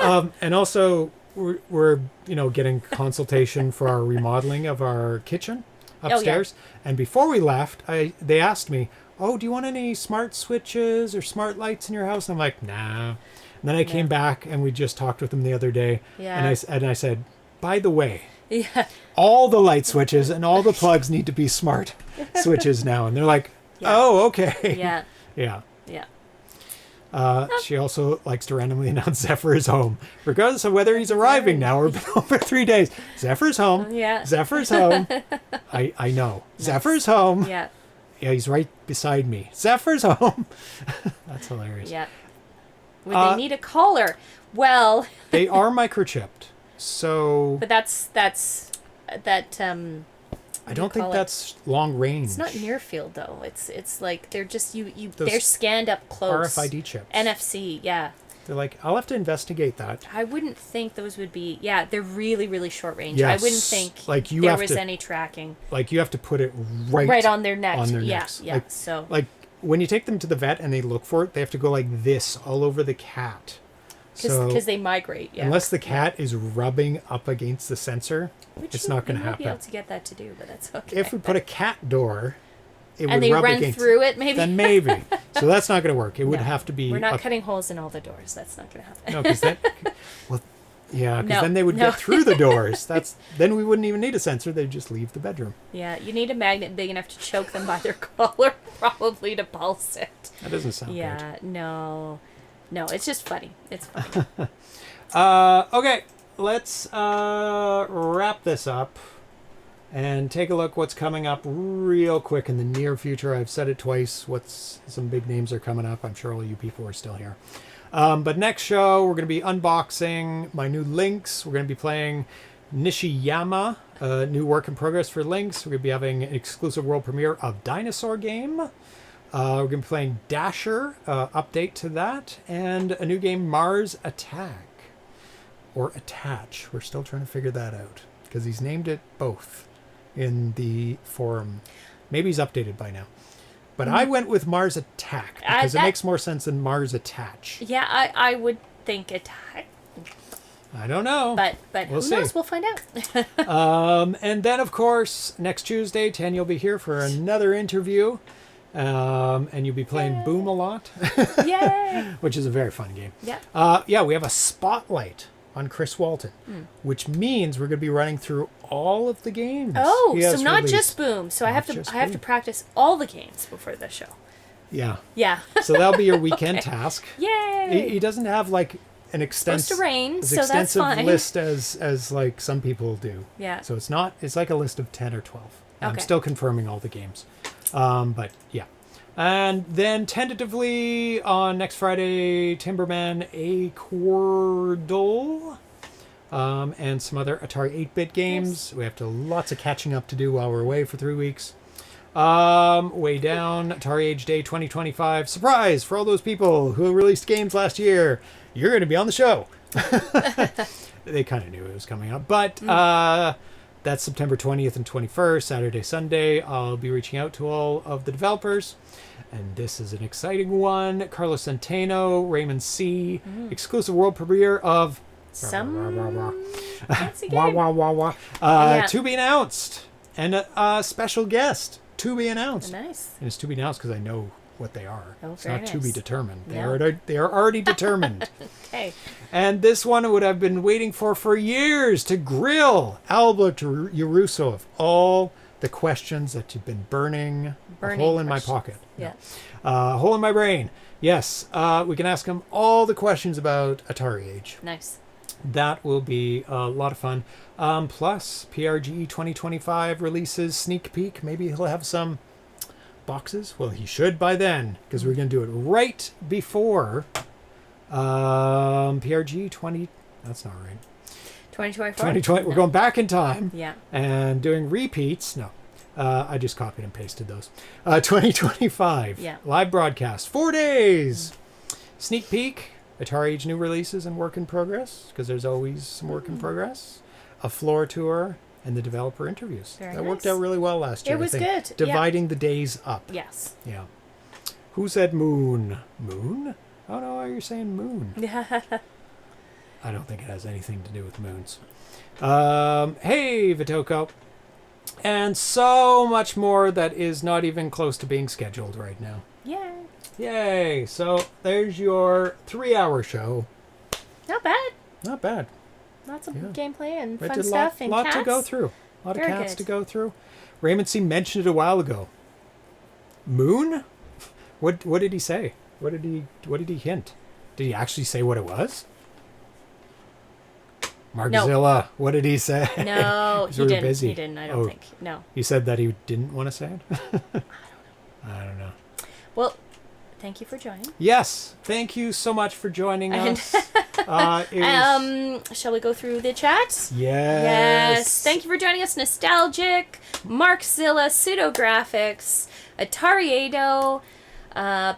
And also, we're getting consultation for our remodeling of our kitchen upstairs. Oh, yeah. And before we left, they asked me, oh, do you want any smart switches or smart lights in your house? And I'm like, nah. And then I came back and we just talked with them the other day. Yeah. And I said, by the way, all the light switches and all the plugs need to be smart switches now. And they're like, oh, okay. Yeah. Yeah. Yeah. She also likes to randomly announce Zephyr is home, regardless of whether he's arriving now or been home for 3 days. Zephyr's home. Yeah. Zephyr's home. I know. Nice. Zephyr's home. Yeah. Yeah, he's right beside me. Zephyr's home. That's hilarious. Yeah. Would they need a collar? Well, they are microchipped, so. But that's I don't think that's long range. It's not near field though. It's like they're just they're scanned up close. RFID chips. NFC, yeah. They're like, I'll have to investigate that. I wouldn't think those would be. Yeah, they're really, really short range. Yes. I wouldn't think like there was any tracking. Like you have to put it right on their neck. necks. Yeah. Like, so like when you take them to the vet and they look for it, they have to go like this all over the cat. Because they migrate. Yeah. Unless the cat is rubbing up against the sensor, it's not going to happen. We might be able to get that to do, but that's okay. If we put a cat door, it and would they rub run against through it, maybe. Then maybe. So that's not going to work. It would have to be. We're not cutting holes in all the doors. That's not going to happen. No, because then, then they would get through the doors. Then we wouldn't even need a sensor. They'd just leave the bedroom. Yeah, you need a magnet big enough to choke them by their collar, probably to pulse it. That doesn't sound good. Yeah, no, it's just funny. It's funny. Okay, let's wrap this up and take a look what's coming up real quick in the near future. I've said it twice. Some big names are coming up. I'm sure all you people are still here. But next show, we're going to be unboxing my new Lynx. We're going to be playing Nishiyama, a new work in progress for Lynx. We're going to be having an exclusive world premiere of Dinosaur Game. We're going to be playing Dasher, update to that, and a new game, Mars Attack. Or Attach. We're still trying to figure that out. Because he's named it both in the forum. Maybe he's updated by now. But I went with Mars Attack because it makes more sense than Mars Attach. Yeah, I would think Attack. I don't know. But we'll who see. knows? We'll find out. And then, of course, next Tuesday, Tanya will be here for another interview. And you'll be playing Boom a lot. Yay! Which is a very fun game. Yeah. We have a spotlight on Chris Walton, which means we're going to be running through all of the games. Oh, so not just Boom. So I have to practice all the games before the show. Yeah. Yeah. So that'll be your weekend task. Yay! He doesn't have like an extensive list as like some people do. Yeah. So it's like a list of 10 or 12. I'm Okay. still confirming all the games. But yeah. And then tentatively on next Friday, Timberman, A Quordle, and some other Atari 8-bit games. We have lots of catching up to do while we're away for 3 weeks. Way down, Atari Age Day 2025. Surprise for all those people who released games last year. You're going to be on the show. They kind of knew it was coming up. But that's September 20th and 21st, Saturday, Sunday. I'll be reaching out to all of the developers. And this is an exciting one. Carlos Centeno, Raymond C. Exclusive world premiere of... Fancy Wah, game. wah, wah, wah. Yeah. To be announced. And a special guest to be announced. Nice. And it's to be announced because I know what they are. Oh, it's very not to be nice. determined. No. They are already determined. Okay. And this one would have been waiting for years to grill Albert Yaruso of all the questions that you've been burning a hole in my pocket. Yeah. A hole in my brain. Yes. We can ask him all the questions about Atari Age. Nice. That will be a lot of fun. Plus, PRGE 2025 releases sneak peek. Maybe he'll have some boxes. Well, he should by then, because we're going to do it right before PRGE 20. That's not right. 2024. 2020. We're going back in time. Yeah. And doing repeats. No. I just copied and pasted those. 2025. Yeah. Live broadcast. 4 days. Sneak peek. Atari Age new releases and work in progress, because there's always some work in progress. A floor tour and the developer interviews. Very That worked nice. out really well last year. It was I think. good. Dividing the days up. Yes. Yeah. Who said moon? Moon? Oh no, you're saying moon. I don't think it has anything to do with moons. Hey, Vitoko. And so much more that is not even close to being scheduled right now. Yeah. Yay! So there's your 3-hour show. Not bad. Not bad. Lots of Yeah. gameplay and I fun did stuff and lot cats. to go through. A lot Very of cats good. to go through. Raymond C. mentioned it a while ago. Moon? What did he say? What did he hint? Did he actually say what it was? Markzilla, what did he say? No, 'Cause he we were didn't. busy. He didn't. I don't Oh. think. No. He said that he didn't want to say it? I don't know. Well, thank you for joining. Yes, thank you so much for joining And- us. It was, Shall we go through the chat? yes. Yes. Thank you for joining us, Nostalgic, Markzilla, Pseudographics, Atari Ado,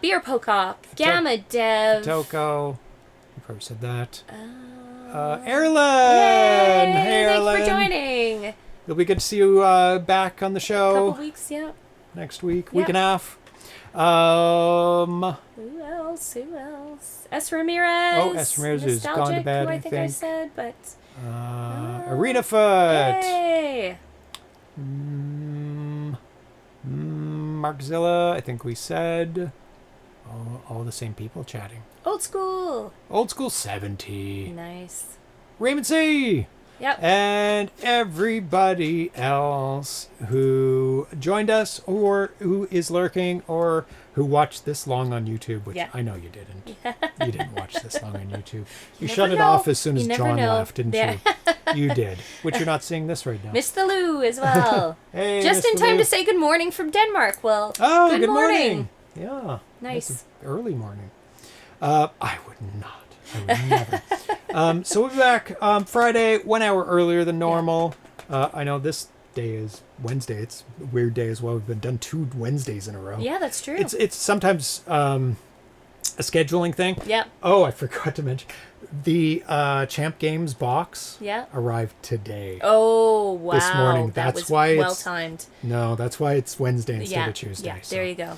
Beer Pocock, Gamma Dev. Toko. You probably said that. Yay! Erlen! Hey, Thank Erlen. you for joining. It'll be good to see you back on the show Couple weeks, yeah. next week, Yeah. week and a half. Who else? Who else? S. Ramirez. Oh, S. Ramirez who's gone to Nostalgic, bed, who I I think I think. said, but... Arena Foot. Yay! Markzilla, I think we said. All the same people chatting. Old school. Old School 70. Nice. Raymond C. Yep. And everybody else who joined us or who is lurking or who watched this long on YouTube, which Yeah. I know you didn't. You didn't watch this long on YouTube. You never shut it know. off as soon You as never John know. left, didn't Yeah. you? You did, which you're not seeing this right now. Miss the Lou as well. Hey, Just in Mr. time Lou. to say good morning from Denmark. Well, Oh, good morning. Yeah. Nice. That's an early morning. I would not. I would never. So we'll be back Friday, 1 hour earlier than normal. I know this day is Wednesday. It's a weird day as well. We've been done 2 Wednesdays in a row. Yeah, that's true. It's sometimes a scheduling thing. Yep. Oh, I forgot to mention the Champ Games box Yeah. arrived today. Oh, wow. This morning. That That's was why well it's timed. No, that's why it's Wednesday instead Yeah. of Tuesday. Yeah, so. there you go.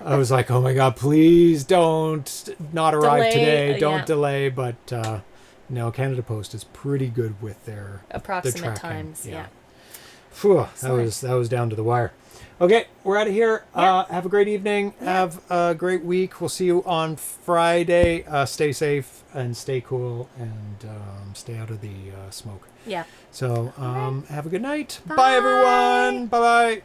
I was like, oh my God, please don't not arrive Delay, today. Don't yeah. delay. But no, Canada Post is pretty good with their Approximate tracking. times. Yeah. Phew, that Excellent. was down to the wire. Okay, we're out of here. Yeah. Have a great evening. Yeah. Have a great week. We'll see you on Friday. Stay safe and stay cool and stay out of the smoke. Yeah. So have a good night. Bye. Bye everyone. Bye bye.